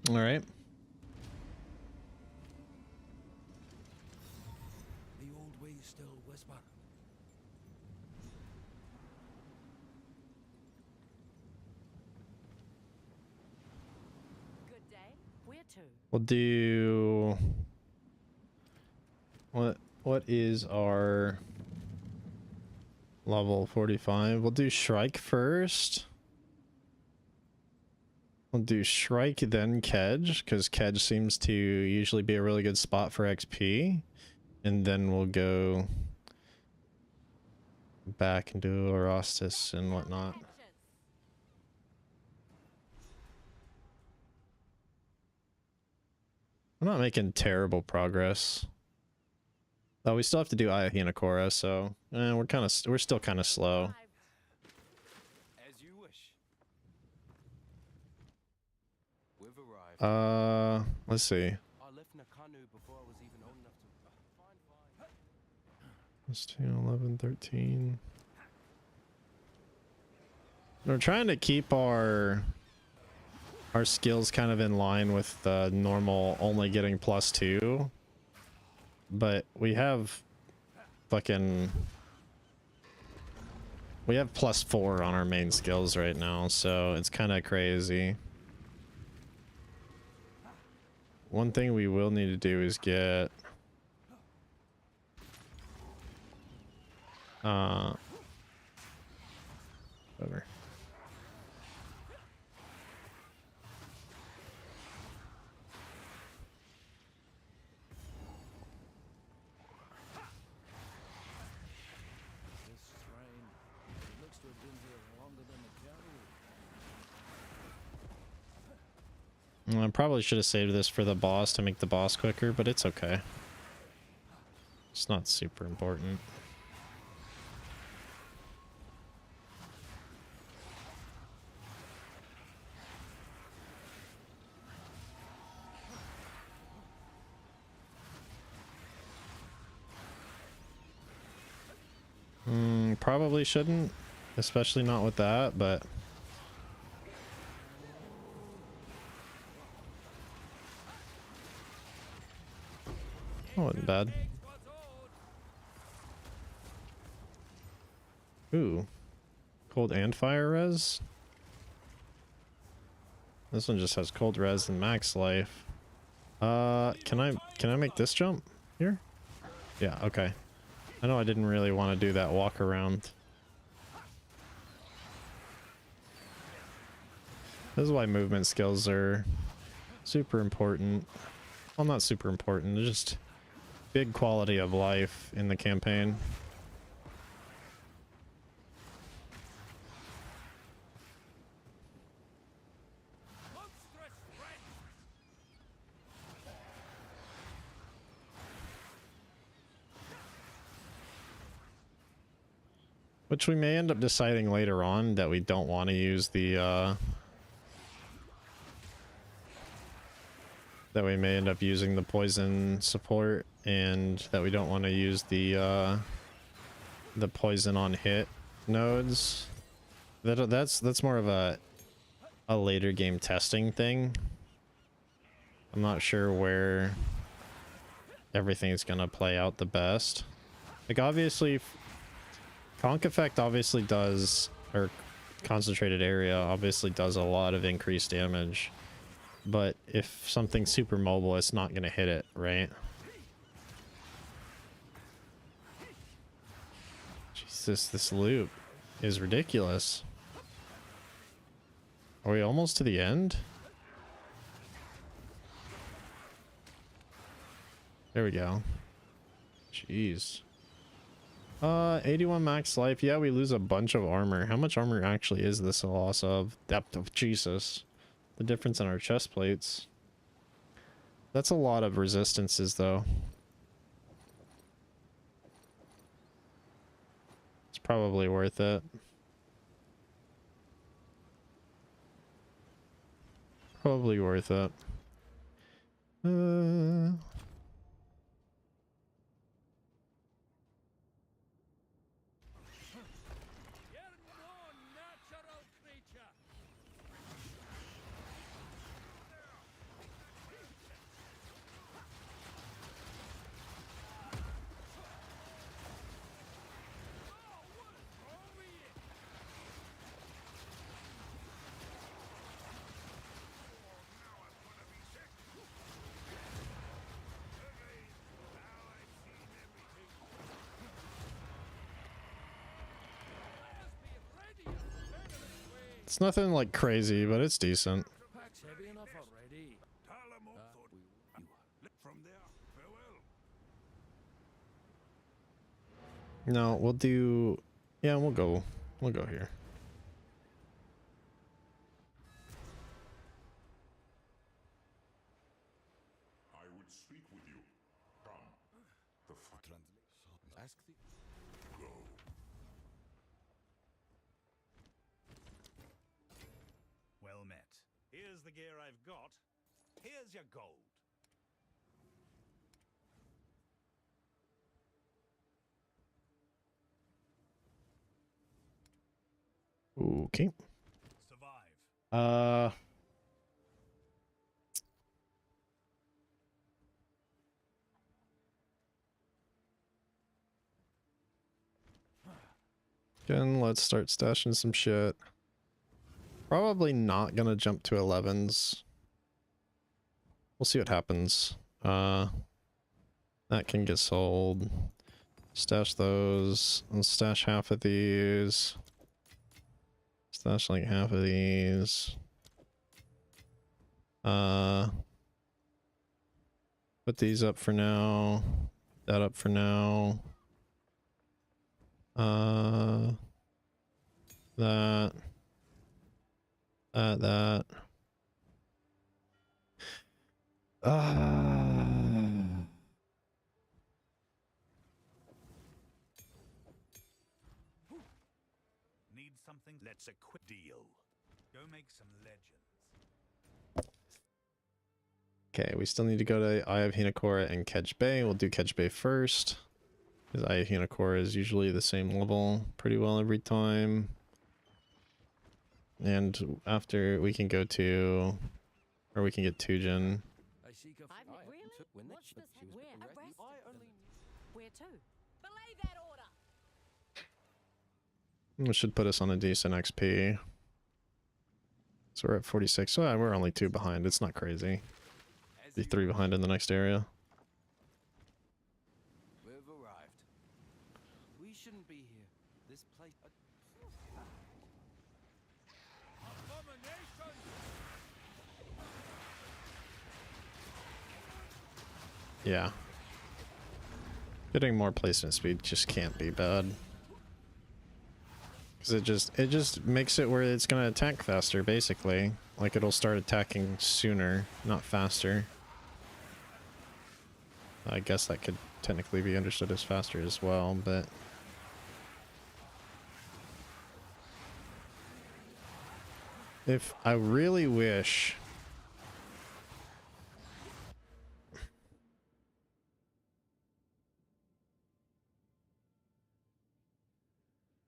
All right. The old ways still whisper. Good day. Where to? We'll do what is our level 45? We'll do Shrike first. We'll do Shrike then Kedge, because Kedge seems to usually be a really good spot for XP. And then we'll go back and do Orostus and whatnot. I'm not making terrible progress. Oh, we still have to do Aya Hinakora, so we're still kind of slow. As you wish. We've arrived. Let's see. I left Nakanu before I was even old enough to. Fine. Let's do 11, 13. We're trying to keep our skills kind of in line with the normal only getting +2. But we have fucking... We have +4 on our main skills right now, so it's kind of crazy. One thing we will need to do is get... Whatever. This shrine, it looks to have been here longer than the cattle. I probably should have saved this for the boss to make the boss quicker, but it's okay. It's not super important. Probably shouldn't, especially not with that, but... That wasn't bad. Ooh. Cold and fire res? This one just has cold res and max life. Can I make this jump here? Yeah, okay. I know I didn't really want to do that walk around. This is why movement skills are super important. Well, not super important, they're just big quality of life in the campaign. Which we may end up deciding later on that we don't want to use the, that we may end up using the poison support, and that we don't want to use the poison on hit nodes. That's more of a later game testing thing. I'm not sure where everything's gonna play out the best. Like, obviously, Conk Effect obviously does, or Concentrated Area obviously does a lot of increased damage. But if something's super mobile, it's not going to hit it, right? Jesus, this loop is ridiculous. Are we almost to the end? There we go. Jeez. 81 max life. Yeah, we lose a bunch of armor. How much armor actually is this a loss of? Depth of Jesus. The difference in our chest plates. That's a lot of resistances, though. It's probably worth it. Probably worth it. It's nothing like crazy, but it's decent. Pack's heavy enough already. From there, farewell. No, we'll do. Yeah, we'll go. We'll go here. I would speak with you. Come. The Ask the go. Well met. Here's the gear I've got. Here's your gold. Okay. Survive. Again, let's start stashing some shit. Probably not gonna jump to 11s. We'll see what happens. That can get sold. Stash those. Let's stash half of these. Stash like half of these. Put these up for now. That up for now. That. That. Need something? Let's a quick deal. Go make some legends. Okay, we still need to go to Eye of Hinakora and Kedge Bay. We'll do Kedge Bay first. Because Eye of Hinakora is usually the same level pretty well every time. And after we can go to... Or we can get Tujin. I seek a Really? when they What's but this? she was Where? being Arrested? rescued. I only Where to? Belay that order! It should put us on a decent XP. So we're at 46. So we're only 2 behind. It's not crazy. Be 3 behind in the next area. We've arrived. We shouldn't be here. This place. Yeah. Getting more placement speed just can't be bad. Because it just makes it where it's gonna attack faster, basically. Like it'll start attacking sooner, not faster. I guess that could technically be understood as faster as well, but... If I really wish...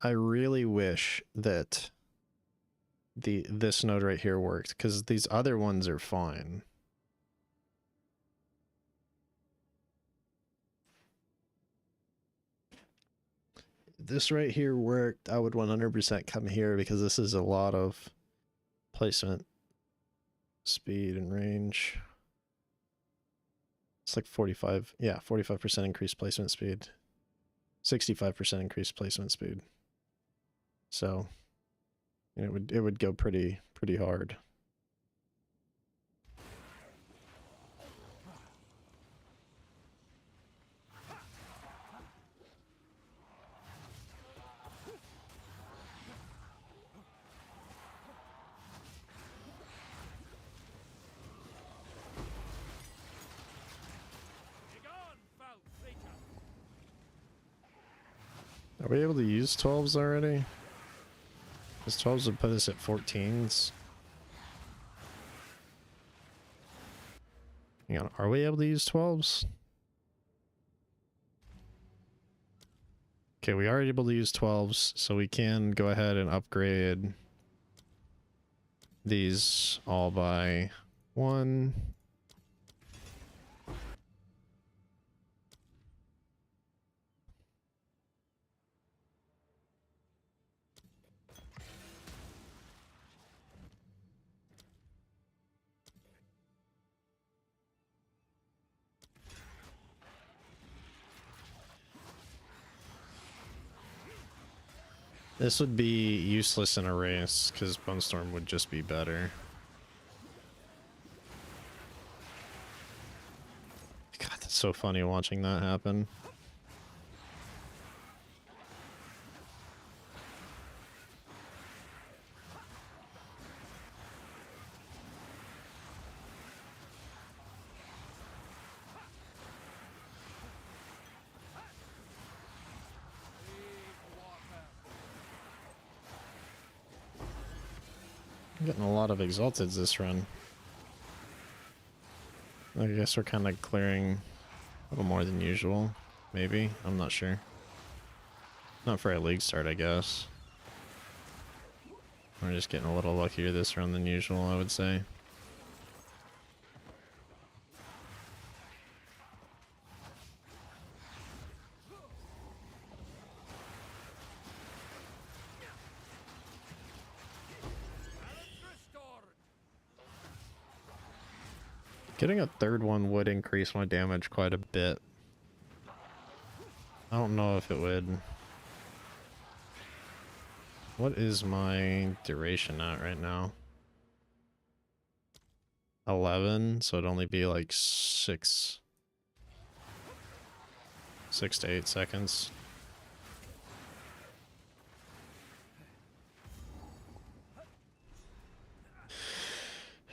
I really wish that this node right here worked, because these other ones are fine. If this right here worked, I would 100% come here, because this is a lot of placement, speed, and range. It's like 45, yeah, 45% increased placement speed. 65% increased placement speed. So, you know, it would go pretty hard. Are we able to use 12s already? Because 12s would put us at 14s. Hang on, are we able to use 12s? Okay, we are able to use 12s, so we can go ahead and upgrade these all by 1. This would be useless in a race, because Bone Storm would just be better. God, that's so funny watching that happen. I'm getting a lot of Exalteds this run. I guess we're kind of clearing a little more than usual. Maybe. I'm not sure. Not for a league start, I guess. We're just getting a little luckier this run than usual, I would say. Getting a third one would increase my damage quite a bit. I don't know if it would. What is my duration at right now? 11, so it'd only be like 6 to 8 seconds.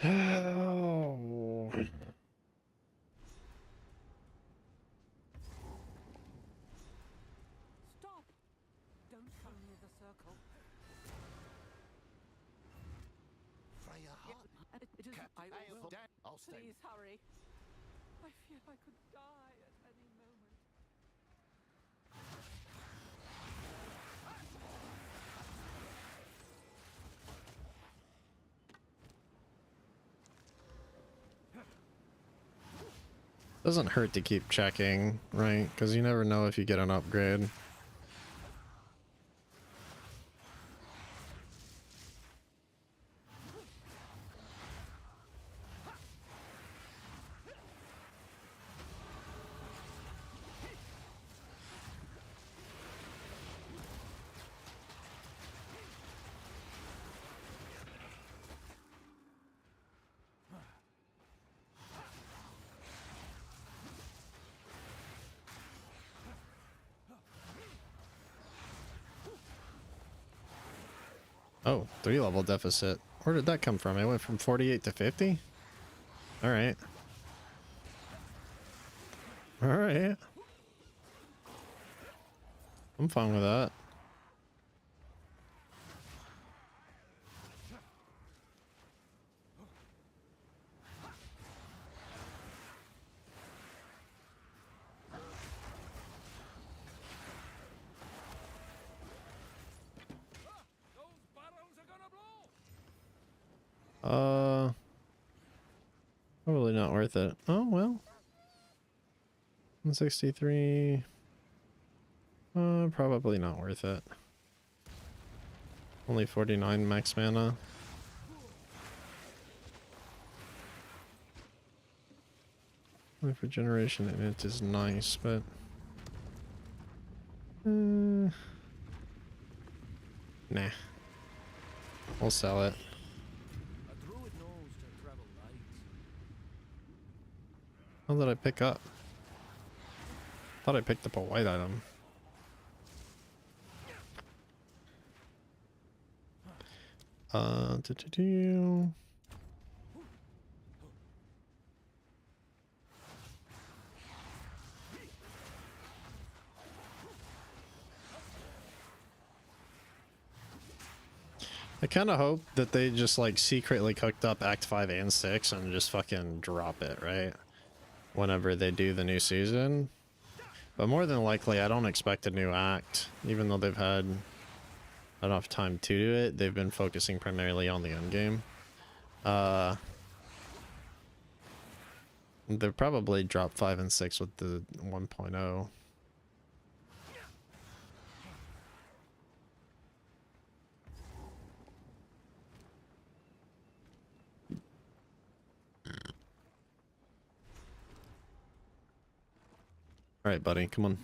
Oh. Stop! Don't come near the circle. Freya Hart. It is. I will. I'll stay. Please hurry. I fear I could die at any moment. Doesn't hurt to keep checking, right? Because you never know if you get an upgrade. Oh, 3-level deficit. Where did that come from? It went from 48 to 50? Alright. Alright. I'm fine with that. Probably not worth it. Oh, well. 163. Probably not worth it. Only 49 max mana. Life regeneration in it is nice, but... nah. We'll sell it. A druid knows to travel light. What did I pick up? Thought I picked up a white item. Do-do-do. I kind of hope that they just like secretly cooked up Act 5 and 6 and just fucking drop it, right? Whenever they do the new season. But more than likely, I don't expect a new act. Even though they've had enough time to do it, they've been focusing primarily on the end game. They'll probably drop 5 and 6 with the 1.0. Alright, buddy, come on.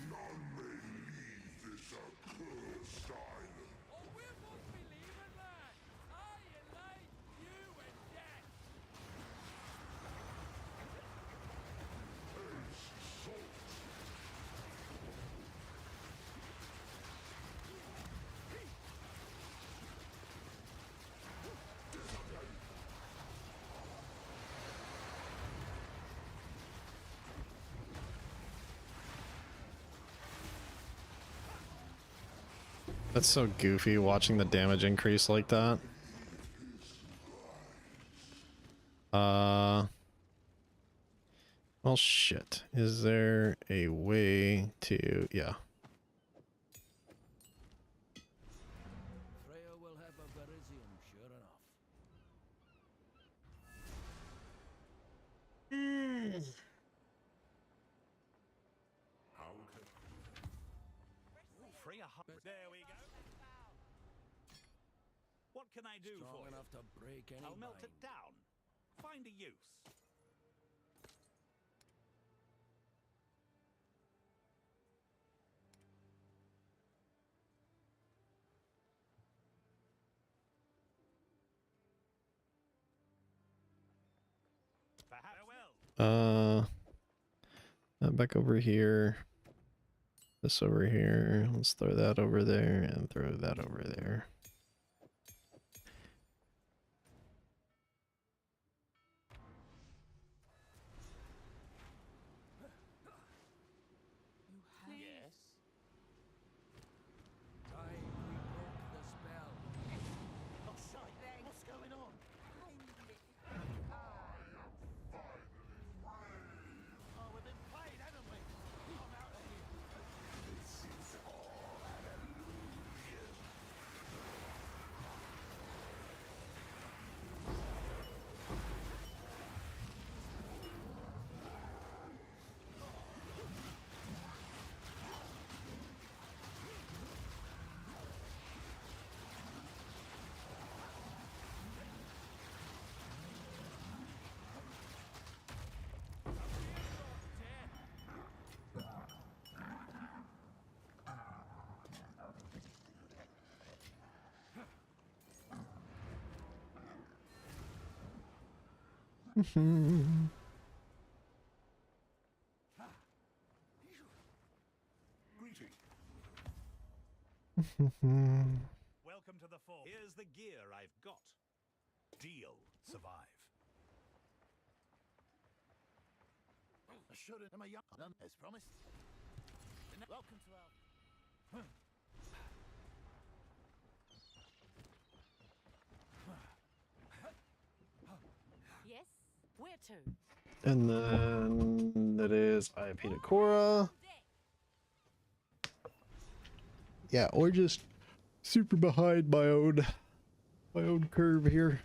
That's so goofy watching the damage increase like that. Well, shit. Is there a way to... Yeah. Freya will have a Verizium, sure enough. Freya Hut. There we go. What can I do Strong for you? enough to break any I'll melt bind. it down. Find a use. Farewell. Back over here. This over here. Let's throw that over there and throw that over there. Yes. Time we broke the spell. Oh, sorry. What's going on? Oh, we've been played, haven't we? I'm out of here. Welcome to the fort. Here's the gear I've got. Deal. Survive. I shouldn't. Am I young? Done as promised. Welcome to our... Yes? Where to? And then that is Iapina Cora. Yeah, or just super behind my own curve here.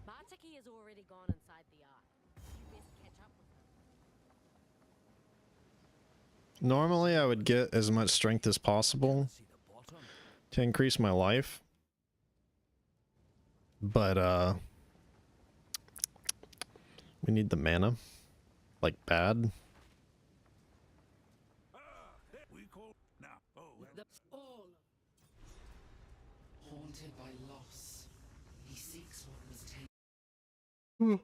Martiki has already gone inside the ark. You best catch up with him. Normally I would get as much strength as possible See the bottom. to increase my life. But we need the mana. Like bad. We call now. Oh, That's all. Haunted by loss, he seeks what was taken for good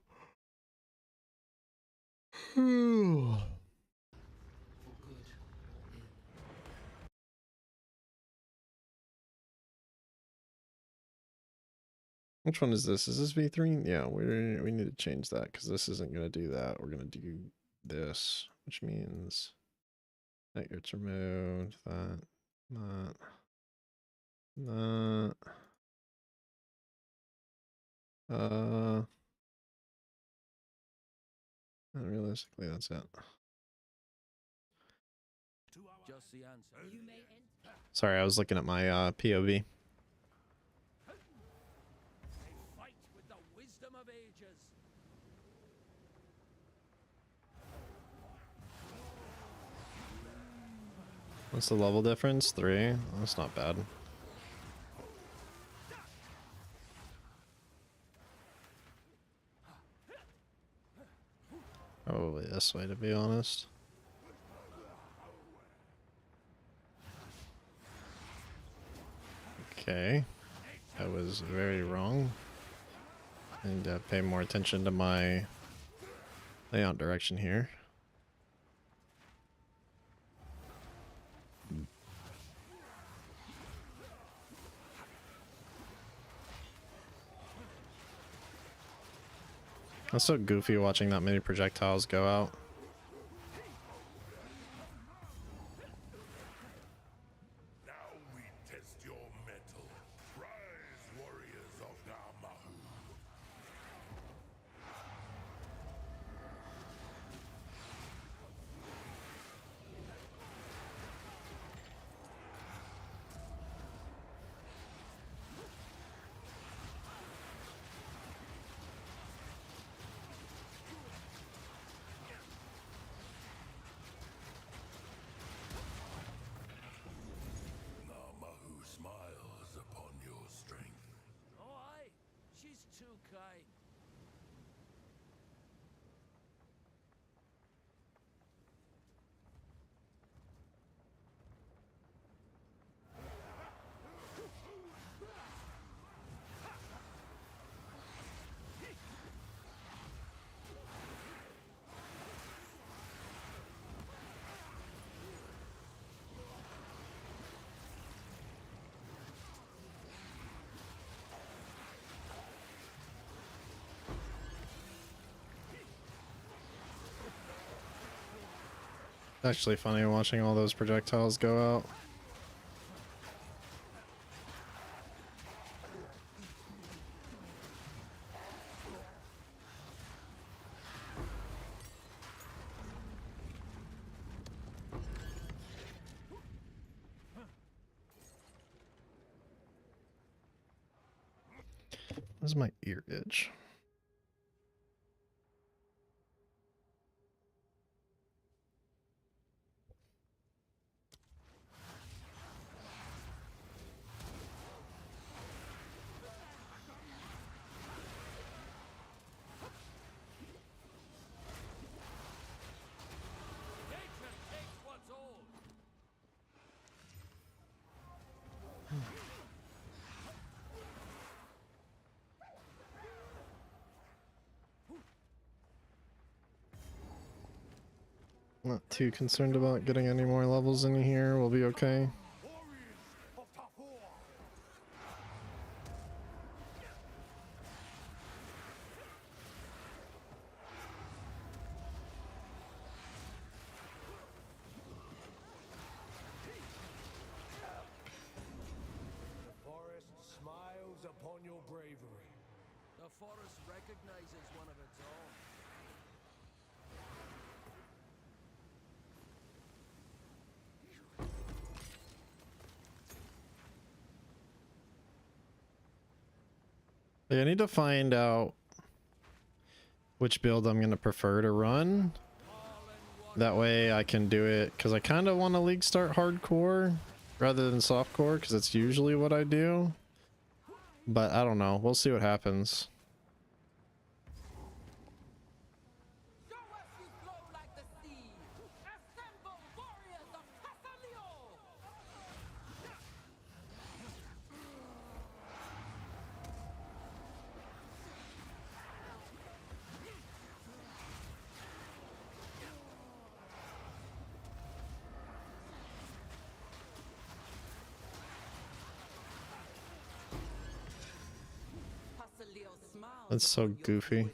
or ill. Which one is this? Is this V3? Yeah, we need to change that because this isn't going to do that. We're going to do this, which means that gets removed, that, not. Realistically, that's it. Just the answer. You may enter. Sorry, I was looking at my POV. Fight with the wisdom of ages. What's the level difference? 3? That's not bad. Probably this way, to be honest. Okay. I was very wrong. I need to pay more attention to my layout direction here. That's so goofy watching that many projectiles go out. Actually funny watching all those projectiles go out. Where's my ear itch? Nature takes what's old. Not too concerned about getting any more levels in here. We'll be okay. The forest smiles upon your bravery. The forest recognizes one of its own. I need to find out which build I'm going to prefer to run. That way I can do it, because I kind of want to league start hardcore rather than softcore, because it's usually what I do. But I don't know. We'll see what happens. Show us you flow like the sea. Assemble warriors of Casalio. That's so goofy. The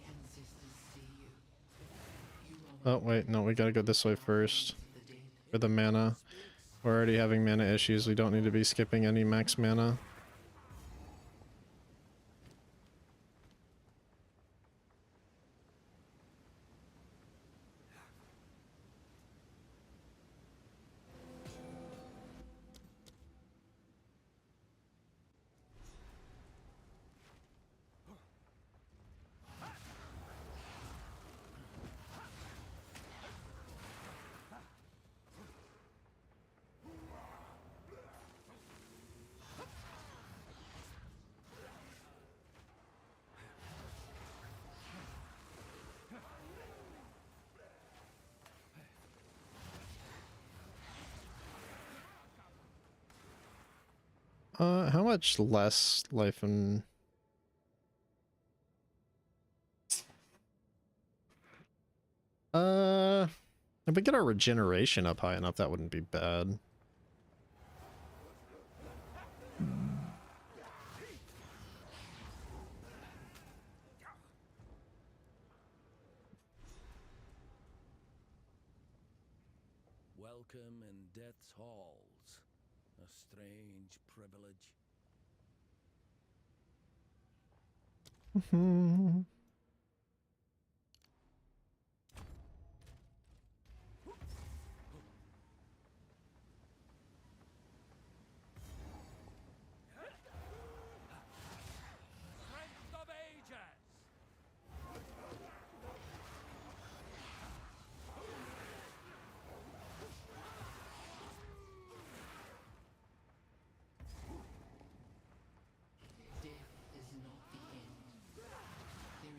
ancestors see you. You are Oh, wait. No, we gotta go this way first. the dead. For the mana. We're already having mana issues. We don't need to be skipping any max mana. How much less life and... If we get our regeneration up high enough, that wouldn't be bad. Welcome in death's halls. A strange privilege. Strength of ages. Death is not the end. There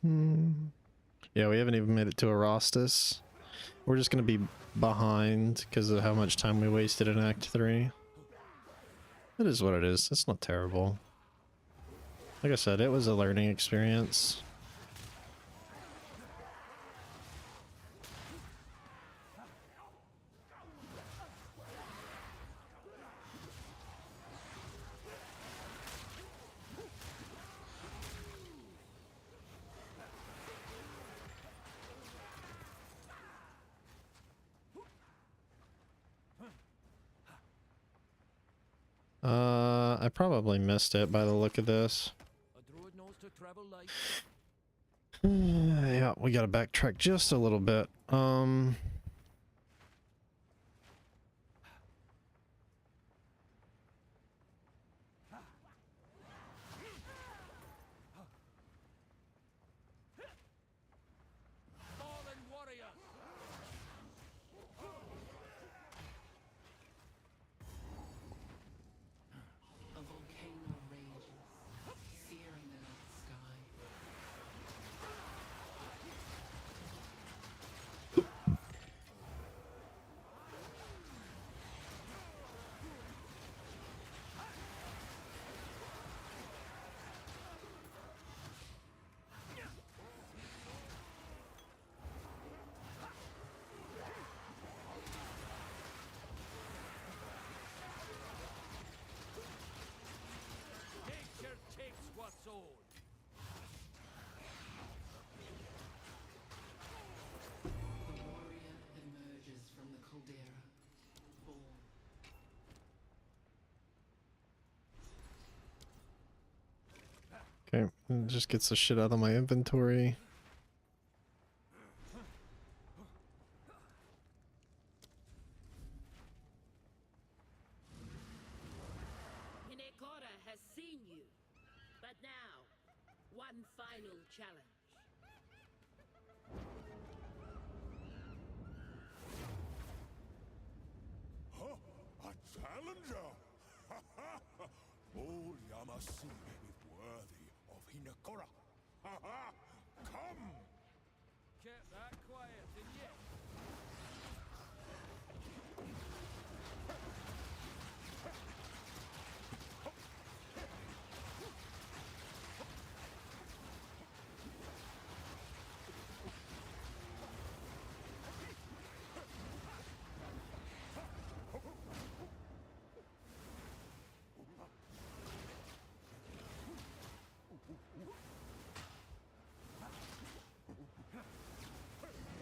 Yeah, we haven't even made it to Arostus. We're just gonna be behind because of how much time we wasted in Act 3. It is what it is. It's not terrible. Like I said, it was a learning experience. I probably missed it by the look of this. A druid knows to travel light. Yeah, we gotta backtrack just a little bit. Fallen warrior. A volcano rages, searing the night sky. Nature takes what's old. The warrior emerges from the caldera, born. Okay, it just gets the shit out of my inventory. Hinekora has seen you. But now, one final challenge. Huh? A challenger? Old Yamasi is worthy of Hinekora. Come! Kept that quiet, didn't you?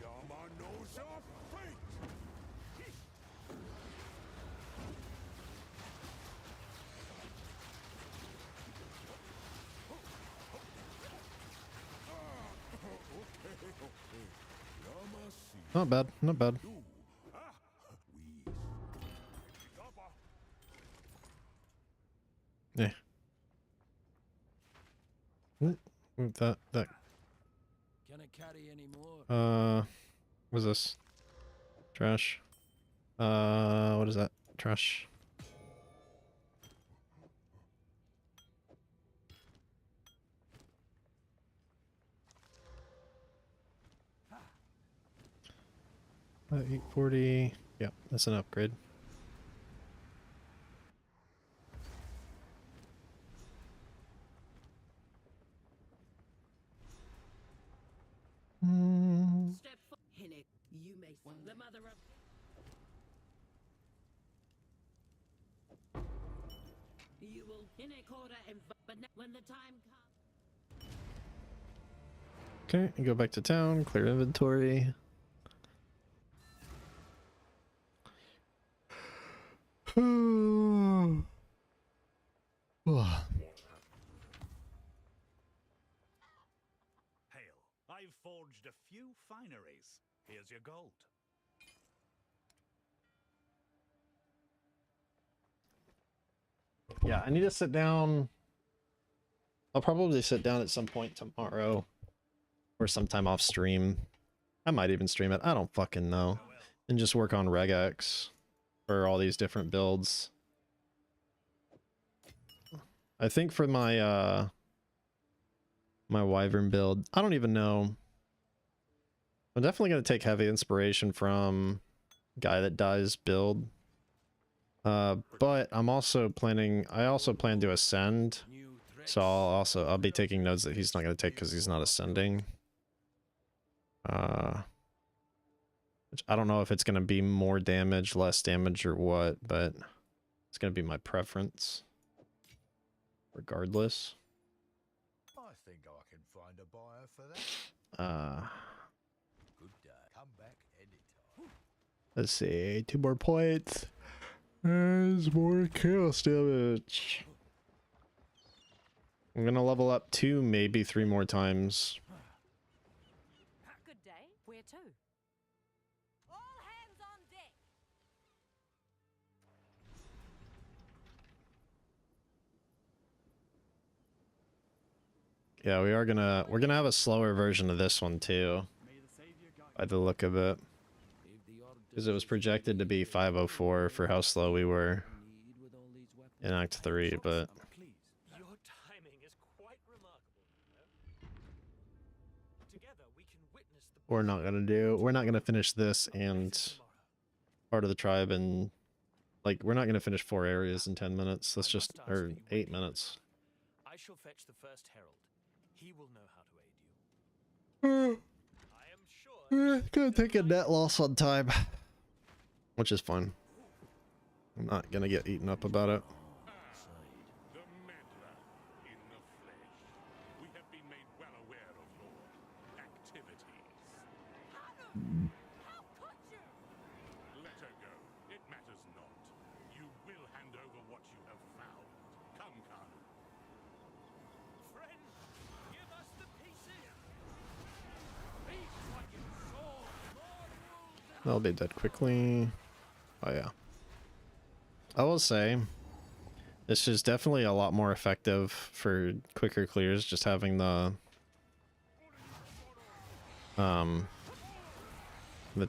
Yama knows your fate! Okay. Yamasi. Not bad, not bad. You. We. Kappa. Yeah. Move that. Can I carry any more? What's this? Trash. What is that? Trash. Uh, 840. Yep, that's an upgrade. Step Hinek, you may the mother of. You will Hinekora and but when the time comes. Okay, and go back to town, clear inventory. Hail. I've forged a few fineries. Here's your gold. Yeah, I need to sit down. I'll probably sit down at some point tomorrow or sometime off stream. I might even stream it. I don't fucking know. And just work on regex for all these different builds. I think for my My wyvern build. I don't even know. I'm definitely gonna take heavy inspiration from Guy That Dies build. But I'm also planning. I also plan to ascend. So I'll be taking notes that he's not gonna take because he's not ascending. Which I don't know if it's gonna be more damage, less damage, or what, but it's gonna be my preference. Regardless. I think I can find a buyer for that. Good day. Come back anytime. Let's see, 2 more points. There's more chaos damage. I'm gonna level up 2, maybe 3 more times. Good day. Where to? All hands on deck. Yeah, we're gonna have a slower version of this one too, by the look of it. Because it was projected to be 504 for how slow we were in Act 3, but Your timing is quite remarkable. Together we can witness the we're not gonna finish this and part of the tribe and we're not gonna finish 4 areas in 10 minutes. That's just, or 8 minutes. I shall fetch the first herald. He will know how to aid you. I am sure Gonna take a net loss on time, which is fine. I'm not gonna get eaten up about it. The meddler in the flesh. We have been made well aware of your activities. How could you? Let her go. It matters not. You will hand over what you have found. Come, Kanu. friend, give us the pieces. Eat what you saw. More wolves. They'll be dead quickly. Oh yeah. I will say, this is definitely a lot more effective for quicker clears, just having the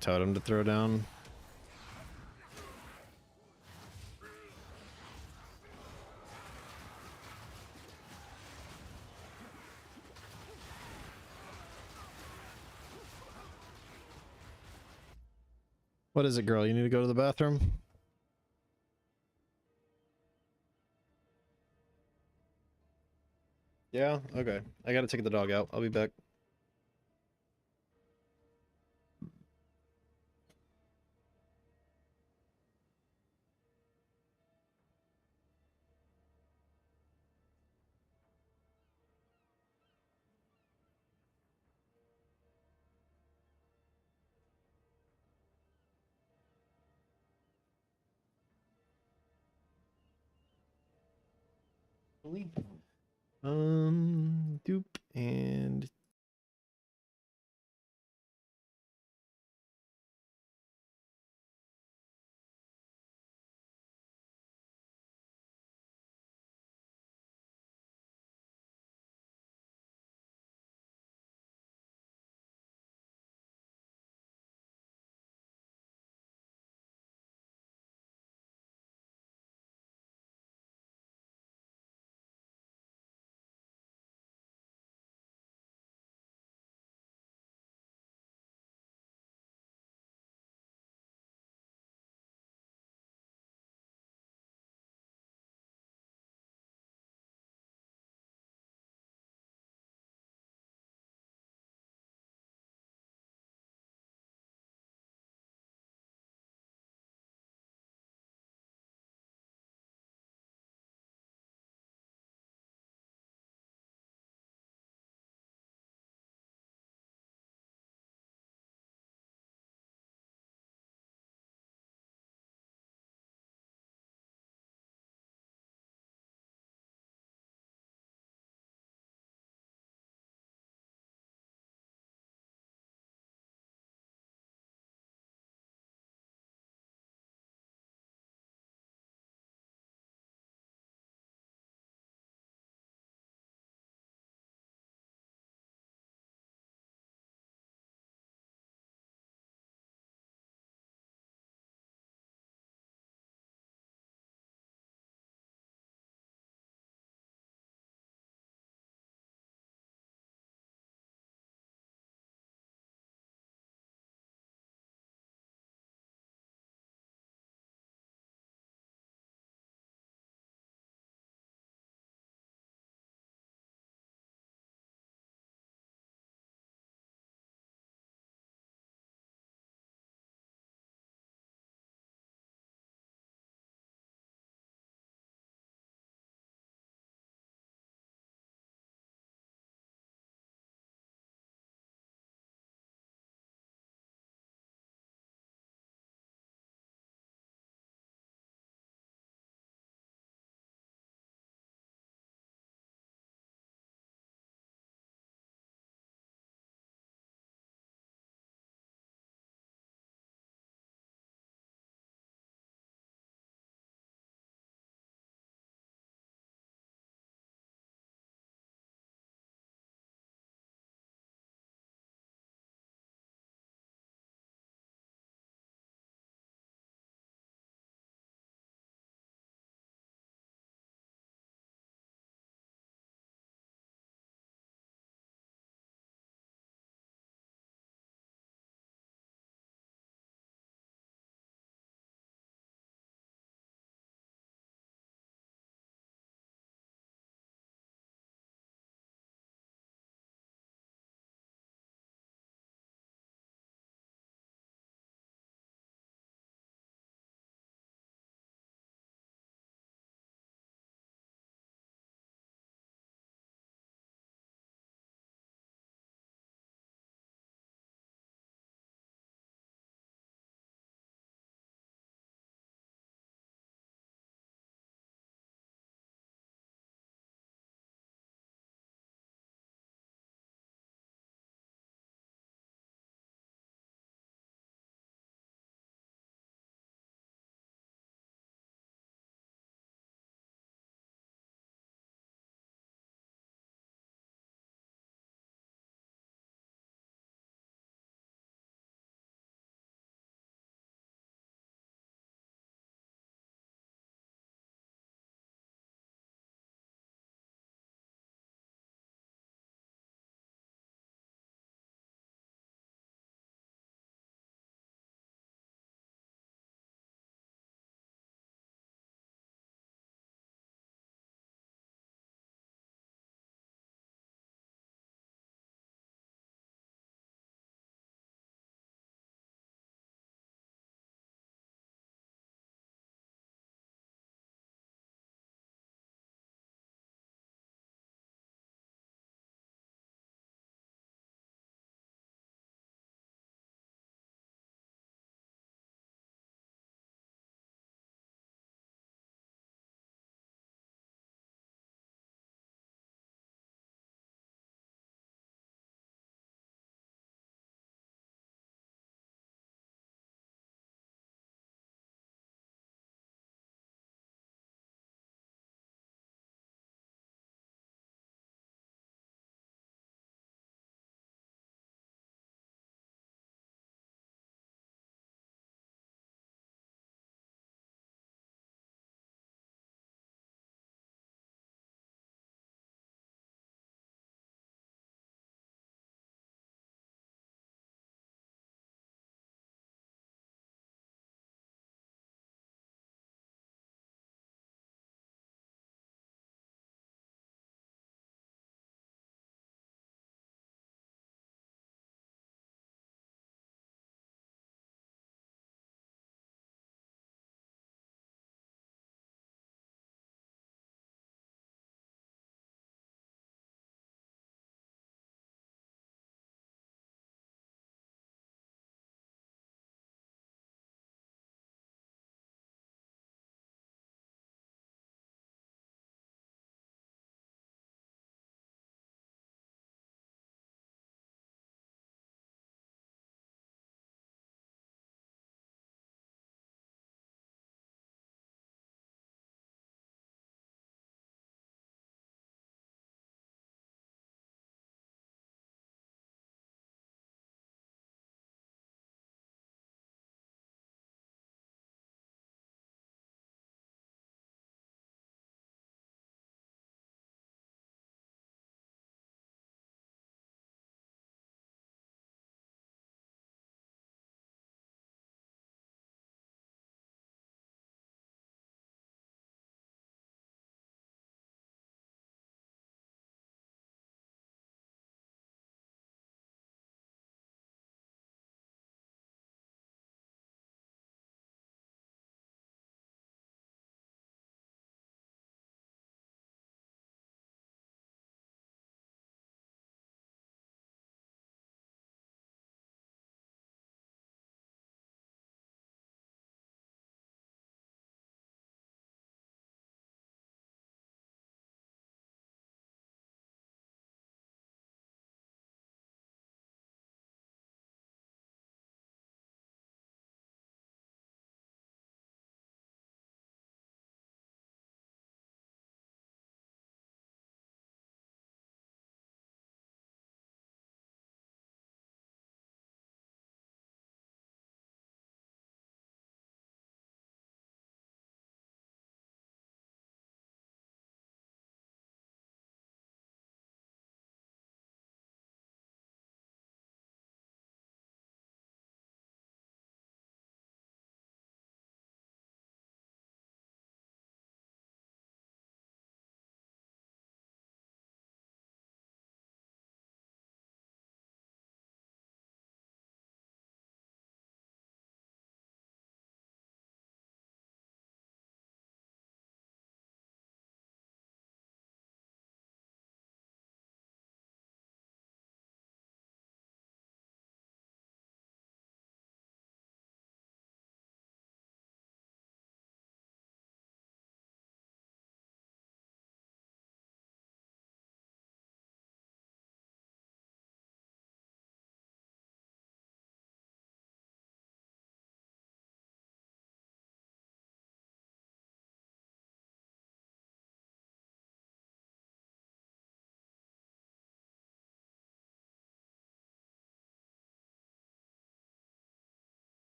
totem to throw down. What is it, girl? You need to go to the bathroom? Yeah? Okay. I gotta take the dog out. I'll be back. Doop and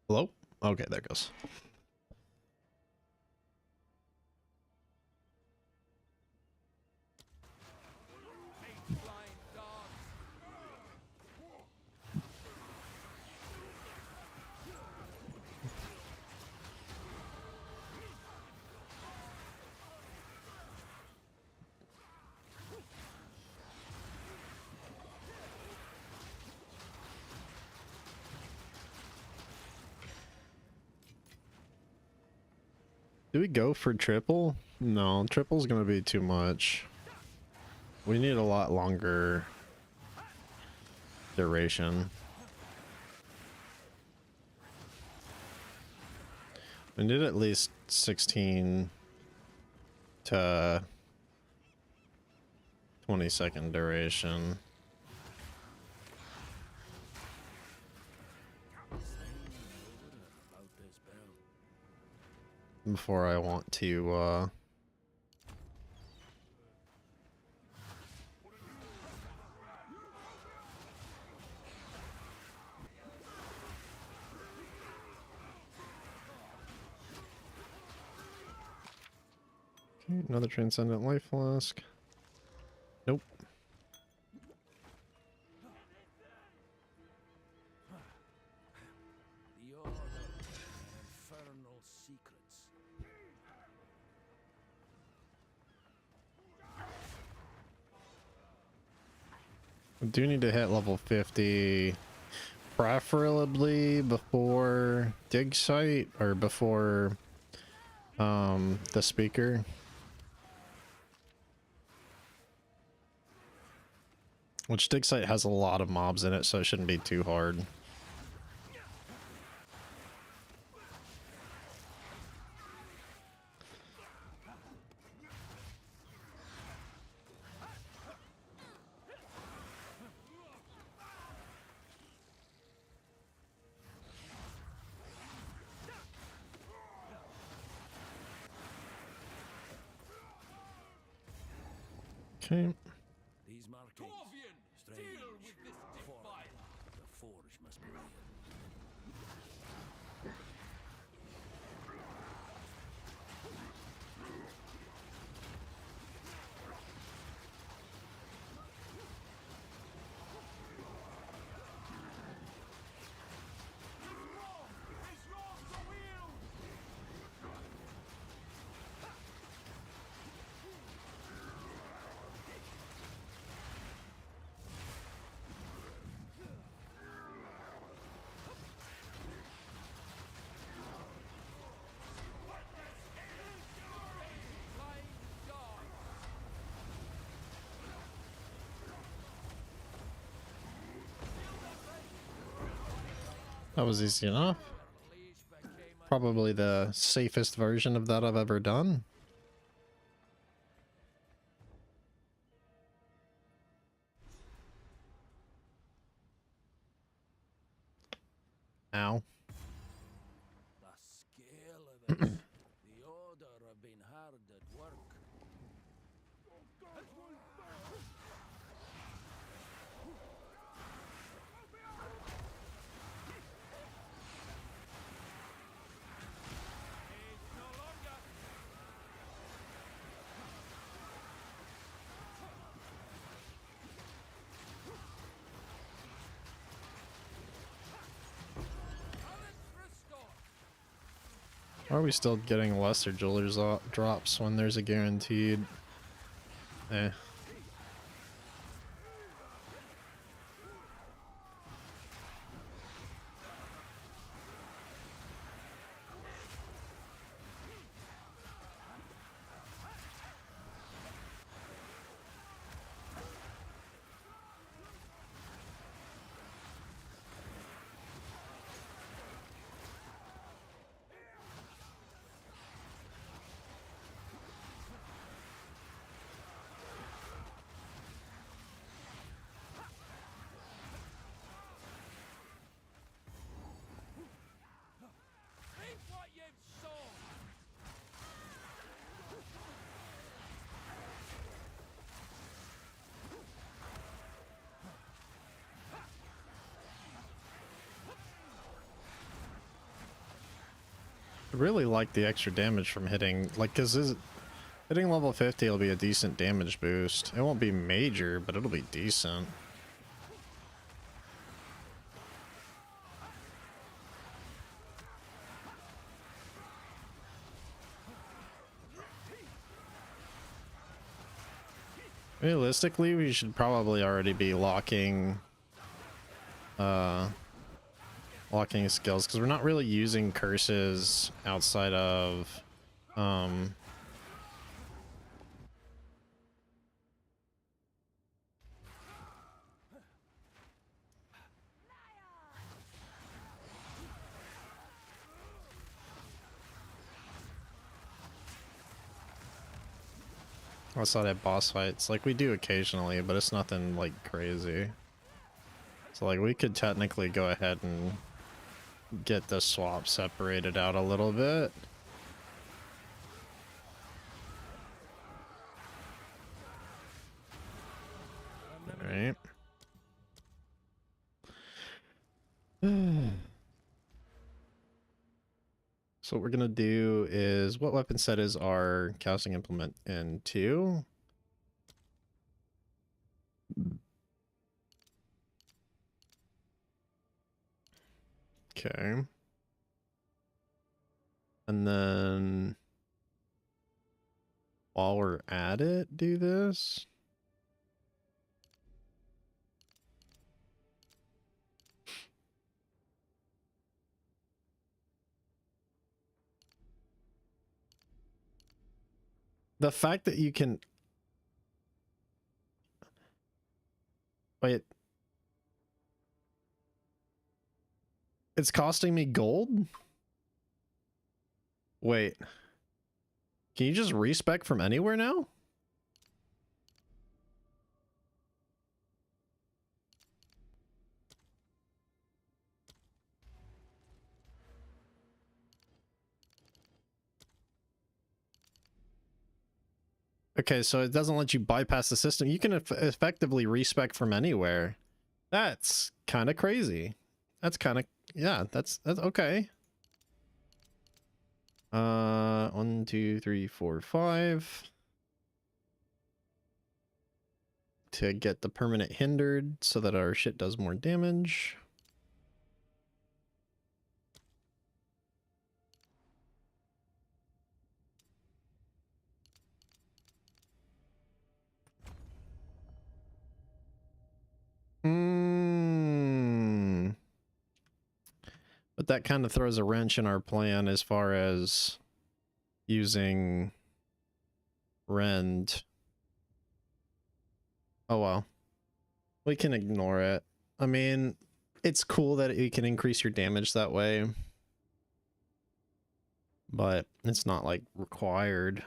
Hello? Okay, there it goes. Do we go for triple? No, triple's gonna be too much. We need a lot longer duration. We need at least 16 to 20-second duration. Before I want to, okay, another Transcendent Life Flask. Nope. The Order and Infernal Secrets. I do need to hit level 50, preferably before dig site or before the speaker. Which dig site has a lot of mobs in it, so it shouldn't be too hard. Okay. These markings. Strange. Foreign. The forge must be real. That was easy enough. Probably the safest version of that I've ever done. Ow. The scale of this. The Order have been hard at work. Why are we still getting lesser jewelers drops when there's a guaranteed? Eh. I really like the extra damage from hitting, like, cause hitting level 50 will be a decent damage boost. It won't be major, but it'll be decent. Realistically, we should probably already be locking skills because we're not really using curses outside of outside of boss fights. Like we do occasionally, but it's nothing like crazy. So like we could technically go ahead and get the swap separated out a little bit. All right. So what we're gonna do is, what weapon set is our casting implement in 2? Okay. And then while we're at it, do this. The fact that you can... Wait. It's costing me gold? Wait. Can you just respec from anywhere now? Okay, so it doesn't let you bypass the system. You can effectively respec from anywhere. That's kind of crazy. That's kind of... Yeah, that's okay. 1, 2, 3, 4, 5. To get the permanent hindered so that our shit does more damage. But that kind of throws a wrench in our plan as far as using Rend. Oh well. We can ignore it. I mean, it's cool that you can increase your damage that way. But it's not like required.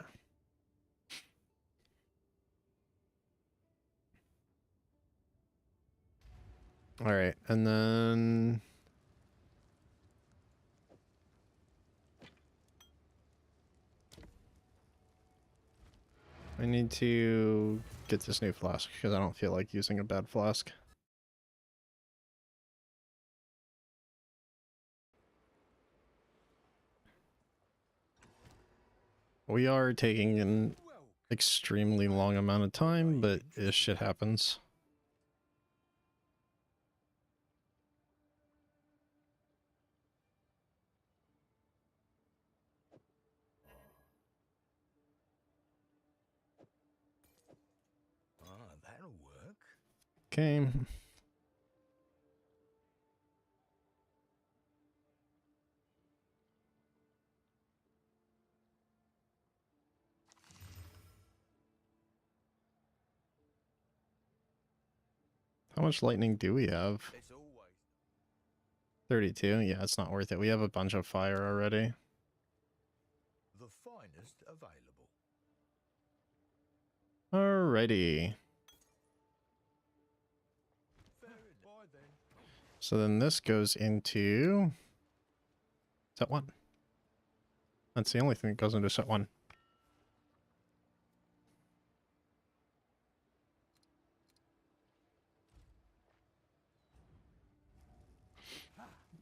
Alright, and then... I need to get this new flask because I don't feel like using a bad flask. We are taking an extremely long amount of time, but this shit happens. That'll work. Okay. How much lightning do we have? It's always 32? Yeah, it's not worth it. We have a bunch of fire already. the finest available. Alrighty. Fair enough. Bye then. So then this goes into... set 1. That's the only thing that goes into set 1.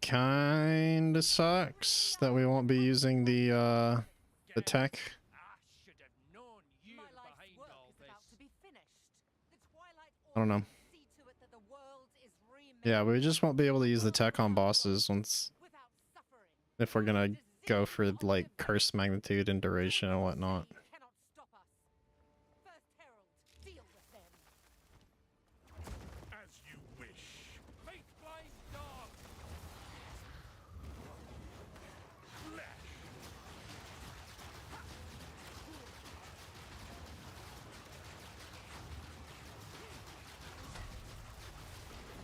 kinda sucks that we won't be using the tech. I should have known you My were life's behind work all is about this. to be finished. The Twilight I don't know. Order will see to it that the world is remade Yeah, we just won't be able to use the tech on bosses once without suffering. if we're gonna go Disease for of like the curse magnitude and duration and whatnot. Chain cannot stop us. First Herald, deal with them. As you wish. Fate blind dog! Flesh.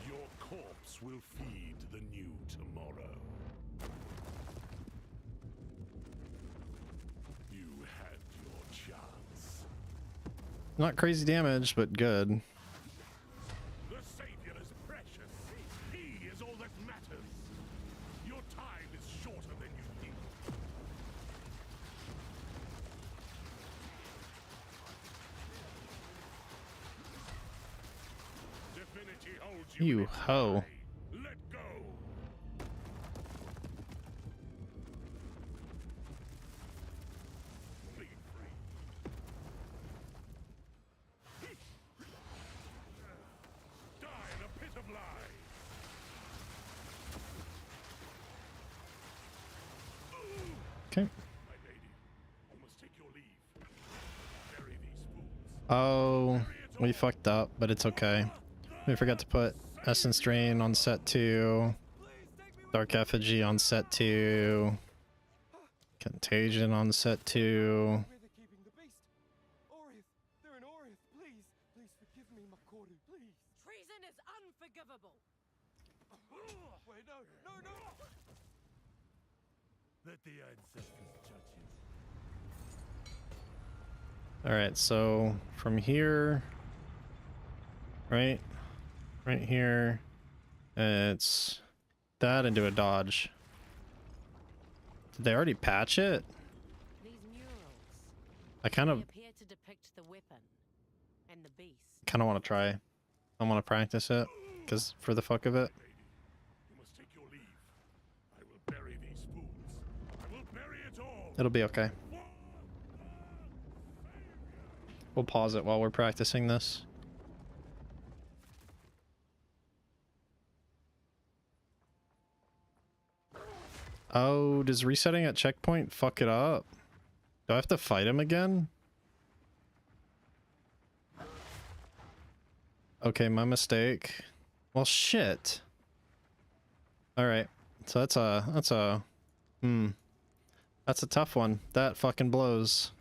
Your corpse will feed the new tomorrow. You had your chance. Not crazy damage, but good. The Savior is precious. He is all that matters. Your time is shorter than you think. Divinity holds you. You in its hoe. eye. Let go. Be free. Die in a pit of lies. Okay. My lady, you must take your leave. Bury these fools. Oh, we fucked up, but it's okay. We forgot to put Essence Drain on set 2, Dark Effigy on set 2, Contagion on set 2. Where they're keeping the beast. Orith, they're in Orith. Please, please forgive me, Makoru, please. Treason is unforgivable. Wait, no, no, no. Let the ancestors judge you. Alright, so from here, right here, it's that into a dodge. Did they already patch it? These murals. I kind They of appear to depict the weapon and the beast. want to try. I want to practice it, because for the fuck of it. You must take your leave. I will bury these fools. I will bury it all. It'll be okay. We'll pause it while we're practicing this. Oh, does resetting at checkpoint fuck it up? Do I have to fight him again? Okay, my mistake. Well, shit. Alright, so that's a tough one. That fucking blows.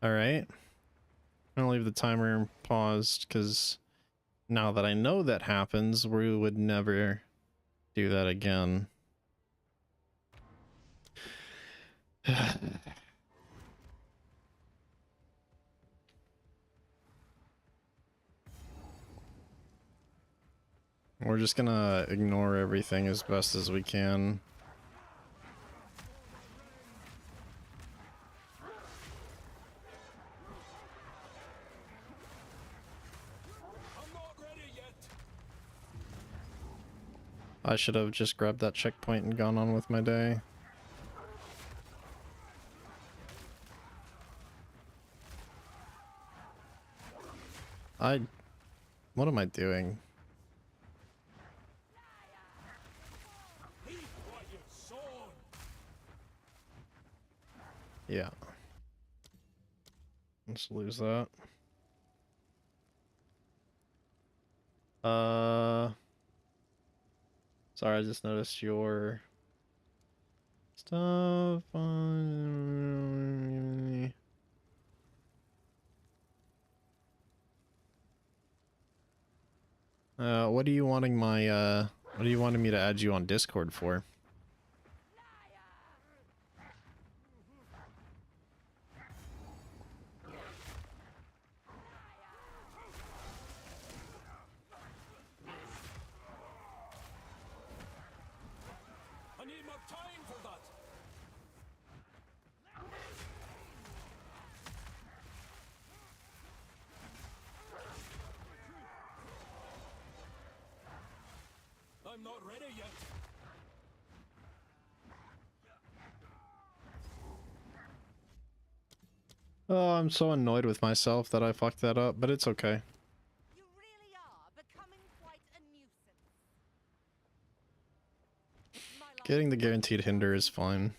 Alright. I'm gonna leave the timer paused, because now that I know that happens, we would never do that again. We're just gonna ignore everything as best as we can. I'm not ready yet. I should have just grabbed that checkpoint and gone on with my day. What am I doing? Yeah. Let's lose that. Sorry, I just noticed your stuff on. What are you wanting me to add you on Discord for? I need more time for that. I'm I'm not ready yet. Oh, I'm so annoyed with myself that I fucked that up, but it's okay. You really are becoming quite a nuisance. My life Getting the guaranteed hinder is fine.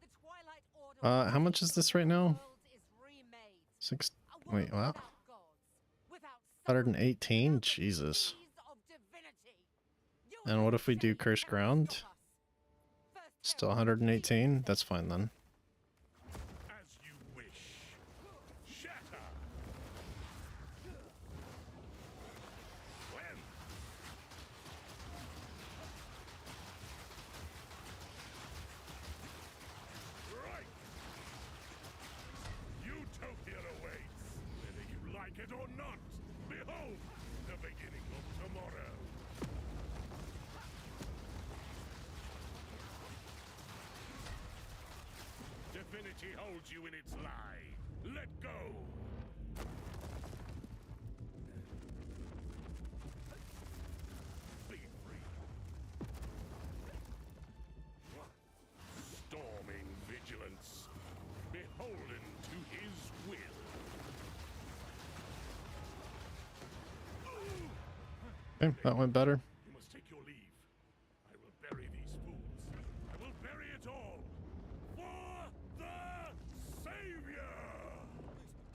The Twilight Order How much is this right now? world is remade. Six. A world Wait, what? without gods, without suffering, 118? without the Jesus. keys of divinity. You And what if we do yourself cursed cannot ground? stop us. First Still Herald, 118? That's fine then. As you wish. Shatter! When? Right! Utopia awaits, whether you like it or not. Behold, the beginning of tomorrow. Divinity holds you in its lie. Let go! Be free. Storming vigilance, beholden to his will. Okay, that went better. You must take your leave. I will bury these fools. I will bury it all. For the Savior!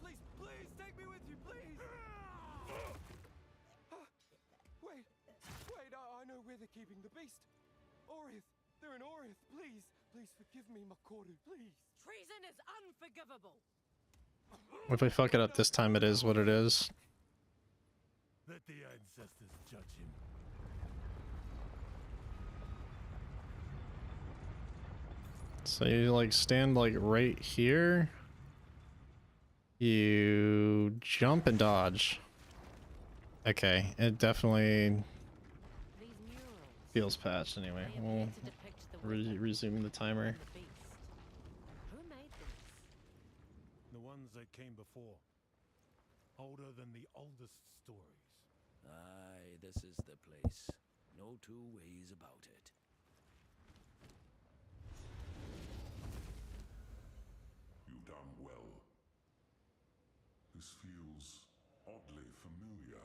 Please, please, take me with you, please! Wait, I know where they're keeping the beast. Orith, they're in Orith, please. Please forgive me, Makoru, please. Treason is unforgivable. If I fuck it up this time, it is what it is. Let the ancestors judge him. So you like stand like right here. You jump and dodge. Okay, it definitely These murals. feels patched anyway. They We'll appear to depict the weapon resume the timer. and the beast. Who made these? The ones that came before. Older than the oldest stories. Aye, this is the place. No two ways about it. You've done well. This feels oddly familiar.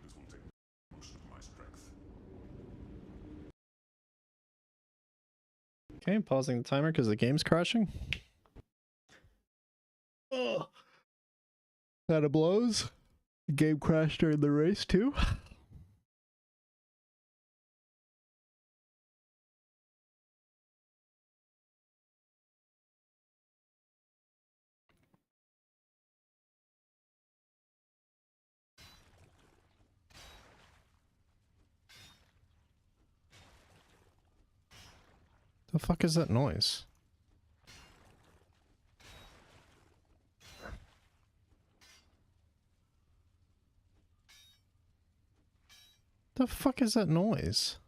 This will take most of my strength. Okay, pausing the timer because the game's crashing. Oh, that a blows. The game crashed during the race too. The fuck is that noise? The fuck is that noise?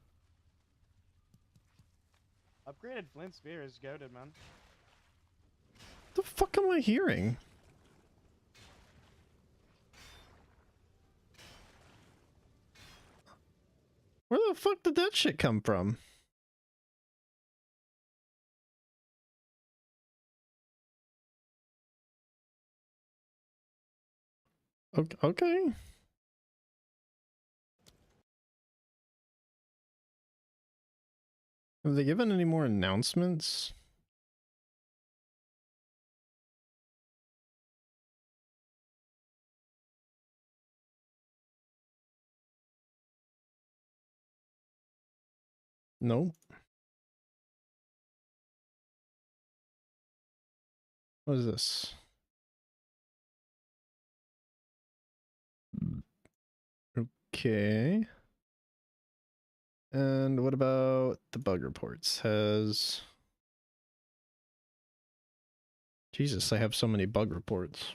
Upgraded flint spear is goated, man. The fuck am I hearing? Where the fuck did that shit come from? Okay. Have they given any more announcements? No. What is this? Okay. And what about the bug reports? Has... Jesus, I have so many bug reports.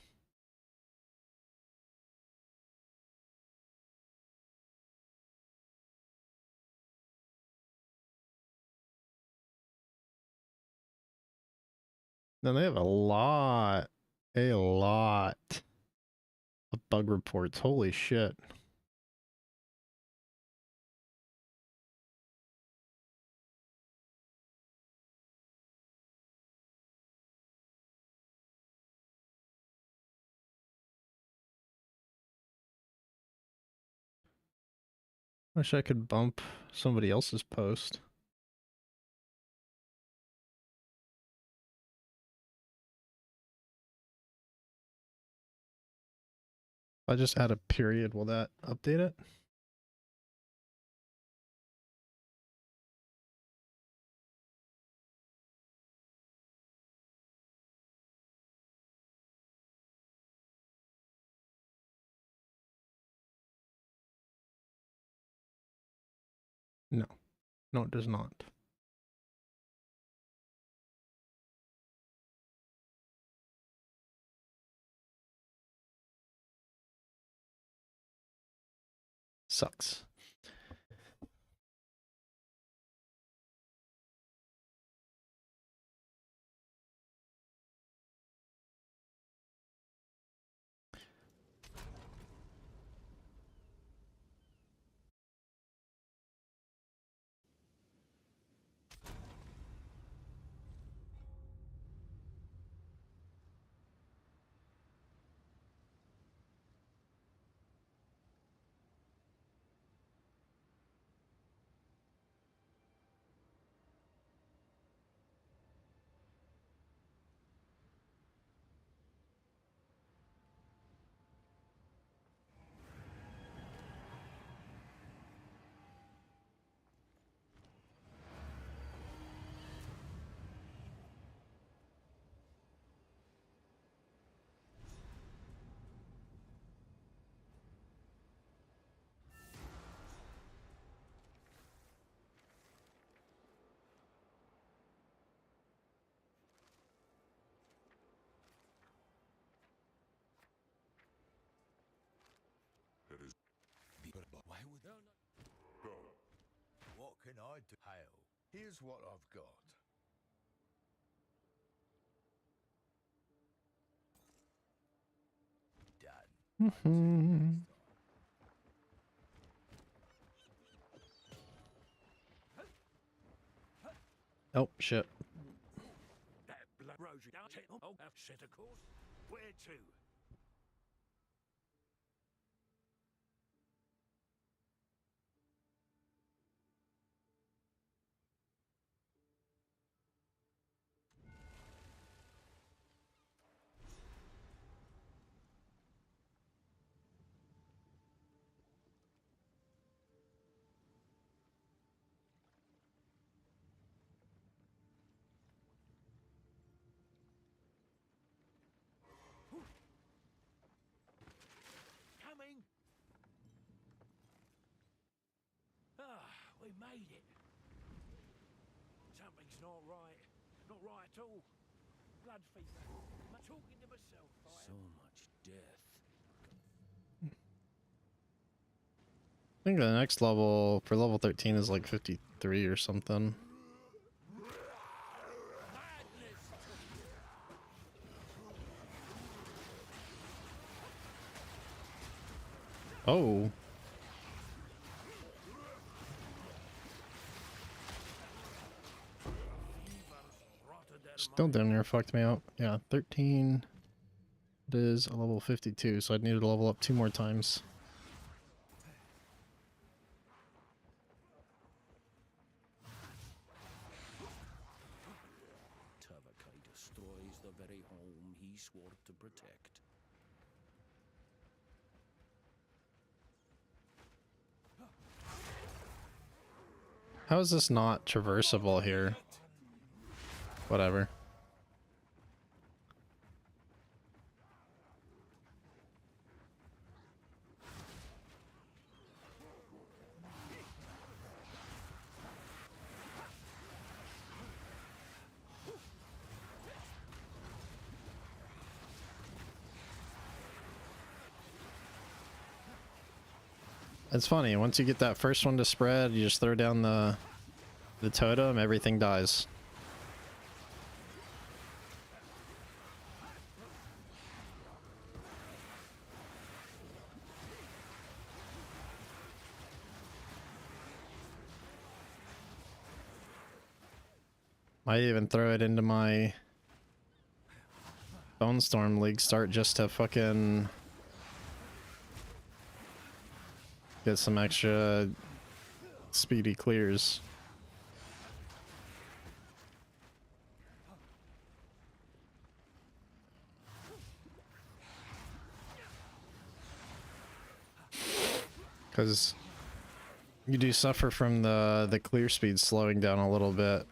No, they have a lot A lot of bug reports. Holy shit. Wish I could bump somebody else's post. If I just add a period, will that update it? No. No, it does not. Sucks. It is. Why would Go. What can I do? Hail. Here's what I've got. Mm-hmm. Oh, shit. That blood rose down. Oh, set a course. Where to? Coming. Ah, we made it. Something's not right. Not right at all. Blood fever. I'm talking to myself. So much death. I think the next level for level 13 is like 53 or something. Oh. Still damn near fucked me up. Yeah, 13. It is a level 52, so I'd need to level up 2 more times. Tavakay destroys the very home he swore to protect. How is this not traversable here? Whatever. It's funny, once you get that first one to spread, you just throw down the totem, everything dies. Might even throw it into my Bone Storm League start just to fucking get some extra speedy clears. Because you do suffer from the clear speed slowing down a little bit.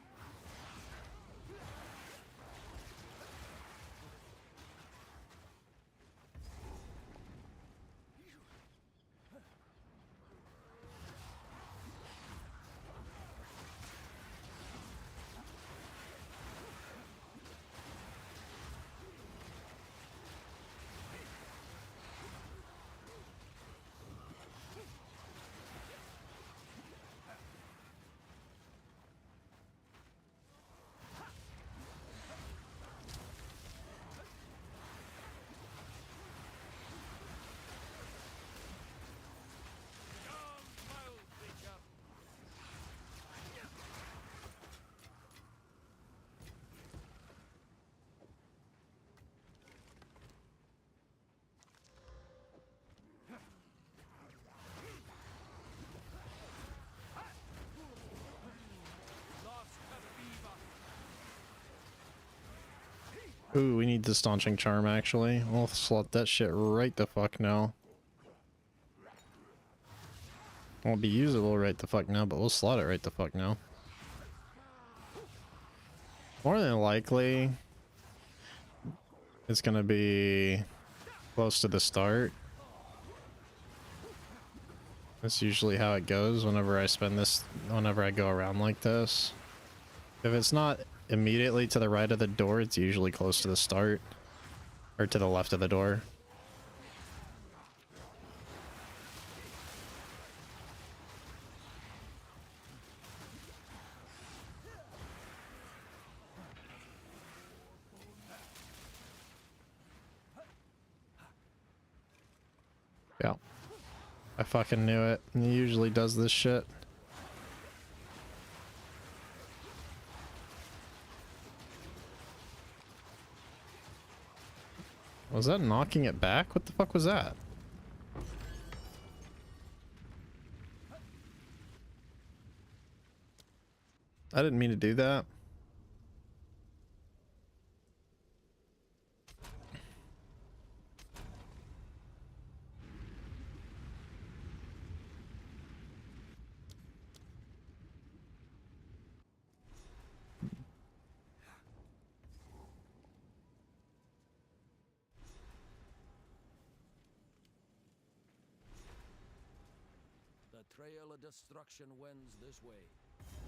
Ooh, we need the Staunching Charm, actually. We'll slot that shit right the fuck now. Won't be usable right the fuck now, but we'll slot it right the fuck now. More than likely, it's gonna be close to the start. That's usually how it goes whenever I spend this, whenever I go around like this. If it's not immediately to the right of the door, it's usually close to the start. Or to the left of the door. Yeah. I fucking knew it. He usually does this shit. Was that knocking it back? What the fuck was that? I didn't mean to do that. The trail of destruction wends this way.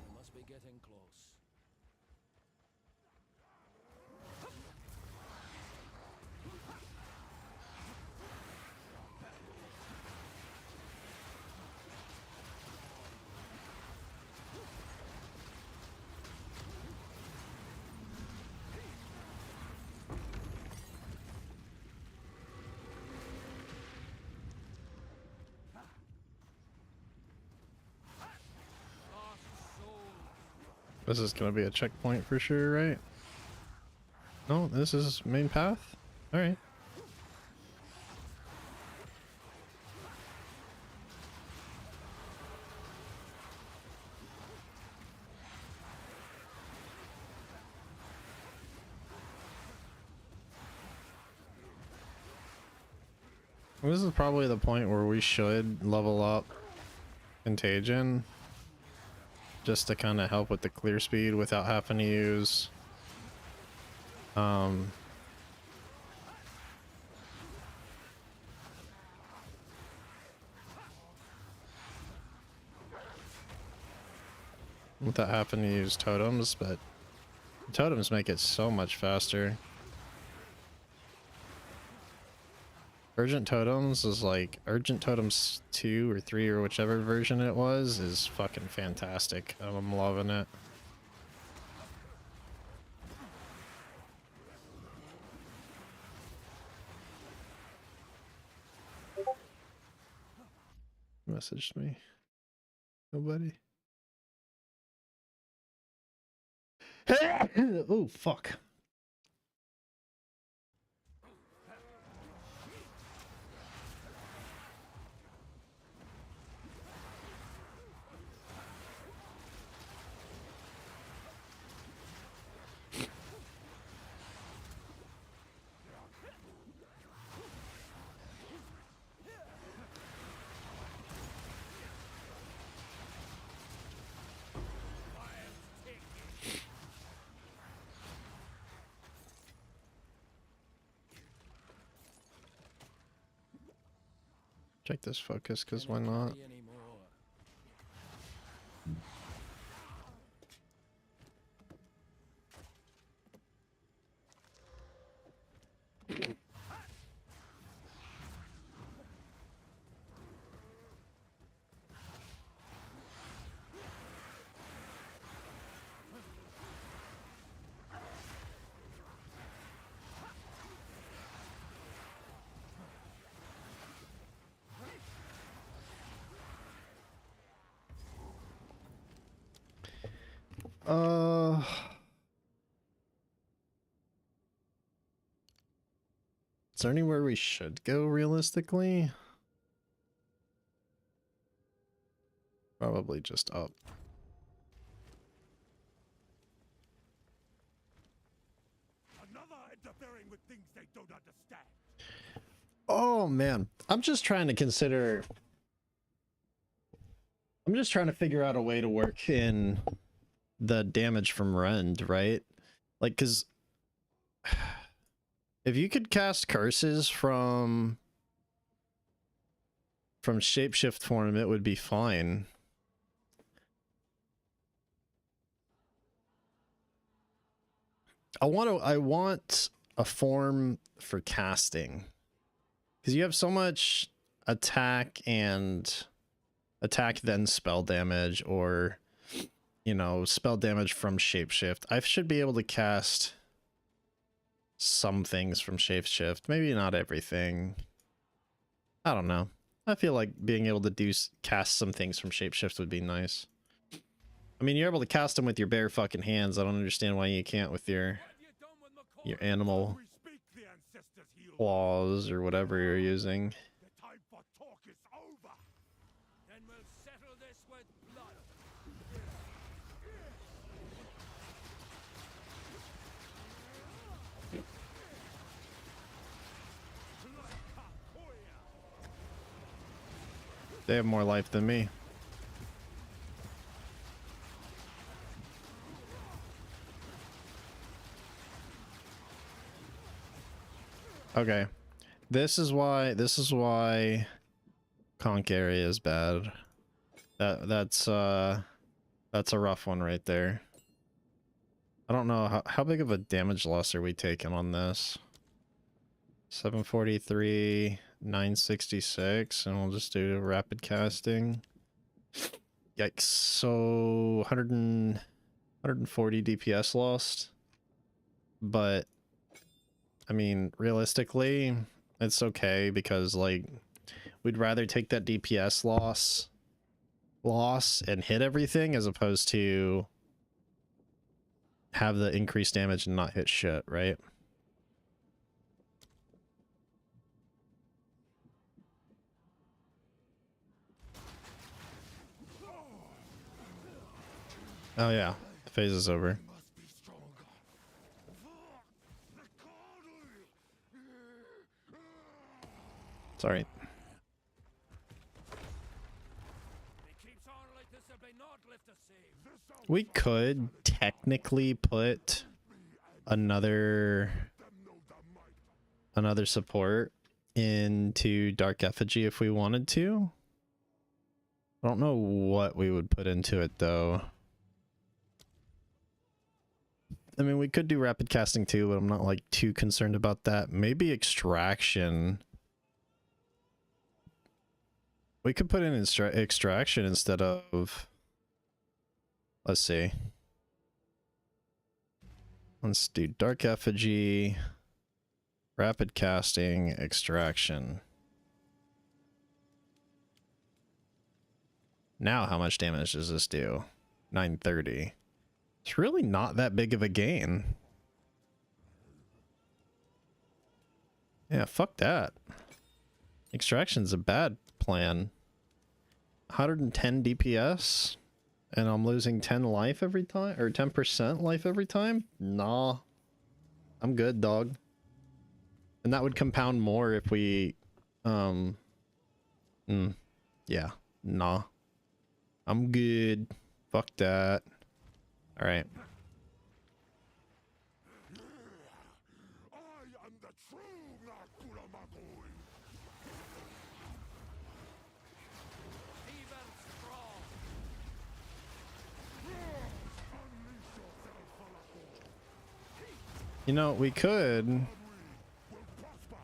We must be getting close. This is gonna be a checkpoint for sure, right? No, this is main path? Alright. This is probably the point where we should level up Contagion. Just to kind of help with the clear speed without having to use without having to use totems, but totems make it so much faster. Urgent Totems is like Urgent Totems 2 or 3 or whichever version it was is fucking fantastic. I'm loving it. Messaged me. Nobody. Oh, fuck. Check this focus, because why not? Is there anywhere we should go realistically? Probably just up. Another interfering with things they don't understand. Oh man, I'm just trying to consider. I'm just trying to figure out a way to work in the damage from rend, right? Like, cause if you could cast curses from shapeshift form, it would be fine. I want a form for casting, because you have so much attack and attack then spell damage, or you know, spell damage from shapeshift. I should be able to cast some things from shapeshift, maybe not everything. I don't know. I feel like being able to cast some things from shapeshift would be nice. I mean, you're able to cast them with your bare fucking hands. I don't understand why you can't with your animal claws or whatever you're using. The time for talk is over. Then we'll settle this with blood. They have more life than me. Okay. This is why conch area is bad. That's a rough one right there. I don't know how big of a damage loss are we taking on this? 743, 966, and we'll just do rapid casting. Yikes. So 140 DPS lost. But I mean, realistically, it's okay, because like we'd rather take that DPS loss and hit everything as opposed to have the increased damage and not hit shit, right? Oh yeah, the phase is over. Sorry. We could technically put another support into Dark Effigy if we wanted to. I don't know what we would put into it though. I mean, we could do rapid casting too, but I'm not like too concerned about that. Maybe extraction. We could put in extraction instead of... Let's see. Let's do Dark Effigy, rapid casting, extraction. Now how much damage does this do? 930. It's really not that big of a gain. Yeah, fuck that. Extraction's a bad plan. 110 DPS, and I'm losing 10 life every time, or 10% life every time? Nah. I'm good, dog. And that would compound more if we, yeah, nah. I'm good. Fuck that. Alright. I am the true Nakura Makoi. Even strong. Unleash yourself, Falako. You know, we could... Will prosper.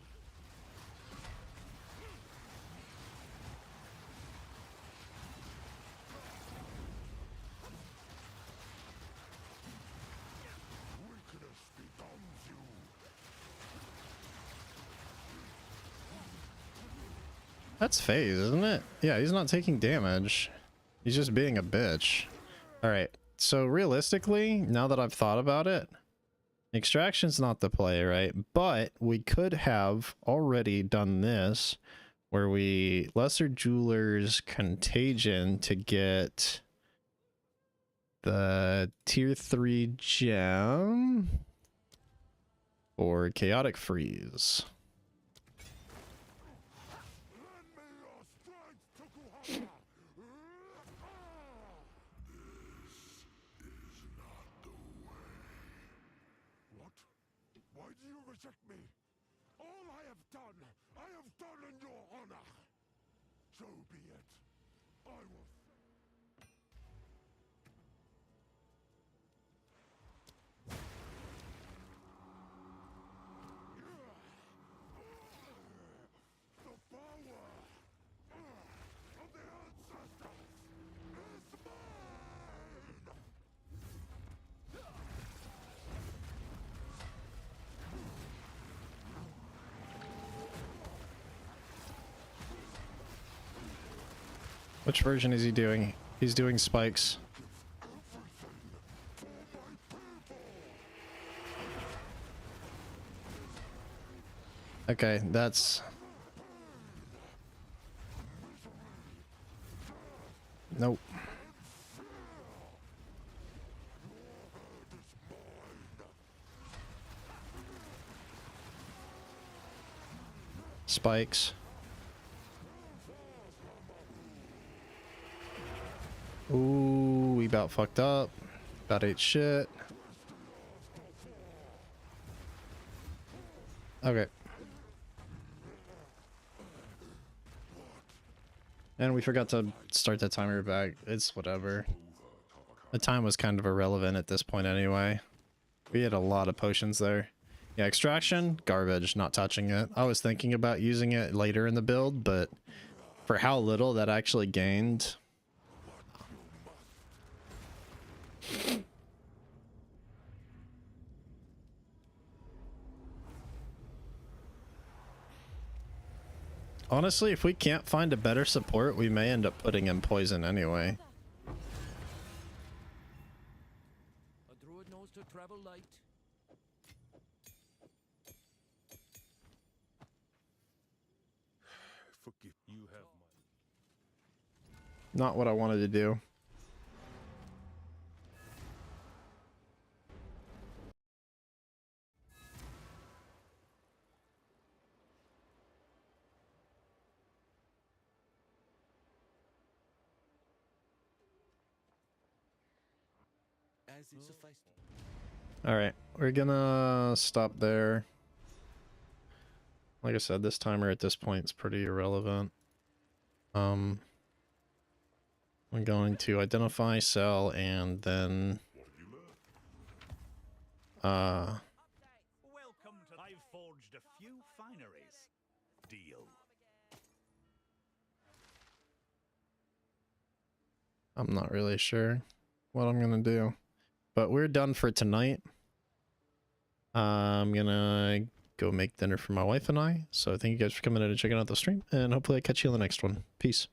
Weakness becomes you. That's phase, isn't it? Yeah, he's not taking damage. He's just being a bitch. Alright, so realistically, now that I've thought about it, extraction's not the play, right? But we could have already done this, where we Lesser Jeweler's Contagion to get the tier 3 gem or Chaotic Freeze. Lend me your strength, Tokuhama. This is not the way. What? Why do you reject me? All I have done in your honor. So be it. I will. The power of the ancestors is mine! Which version is he doing? He's doing spikes. Okay, that's... Nope. Spikes. Ooh, we about fucked up. About ate shit. Okay. And we forgot to start the timer back. It's whatever. The time was kind of irrelevant at this point anyway. We had a lot of potions there. Yeah, extraction, garbage, not touching it. I was thinking about using it later in the build, but for how little that actually gained... Honestly, if we can't find a better support, we may end up putting in poison anyway. A druid knows to travel light. Forgive You have my... Not what I wanted to do. As it sufficed. Alright, we're gonna stop there. Like I said, this timer at this point is pretty irrelevant. I'm going to identify, sell, and then... Welcome to... I've forged a few fineries. Deal. I'm not really sure what I'm gonna do. But we're done for tonight. I'm gonna go make dinner for my wife and I. So thank you guys for coming in and checking out the stream. And hopefully I catch you in the next one. Peace.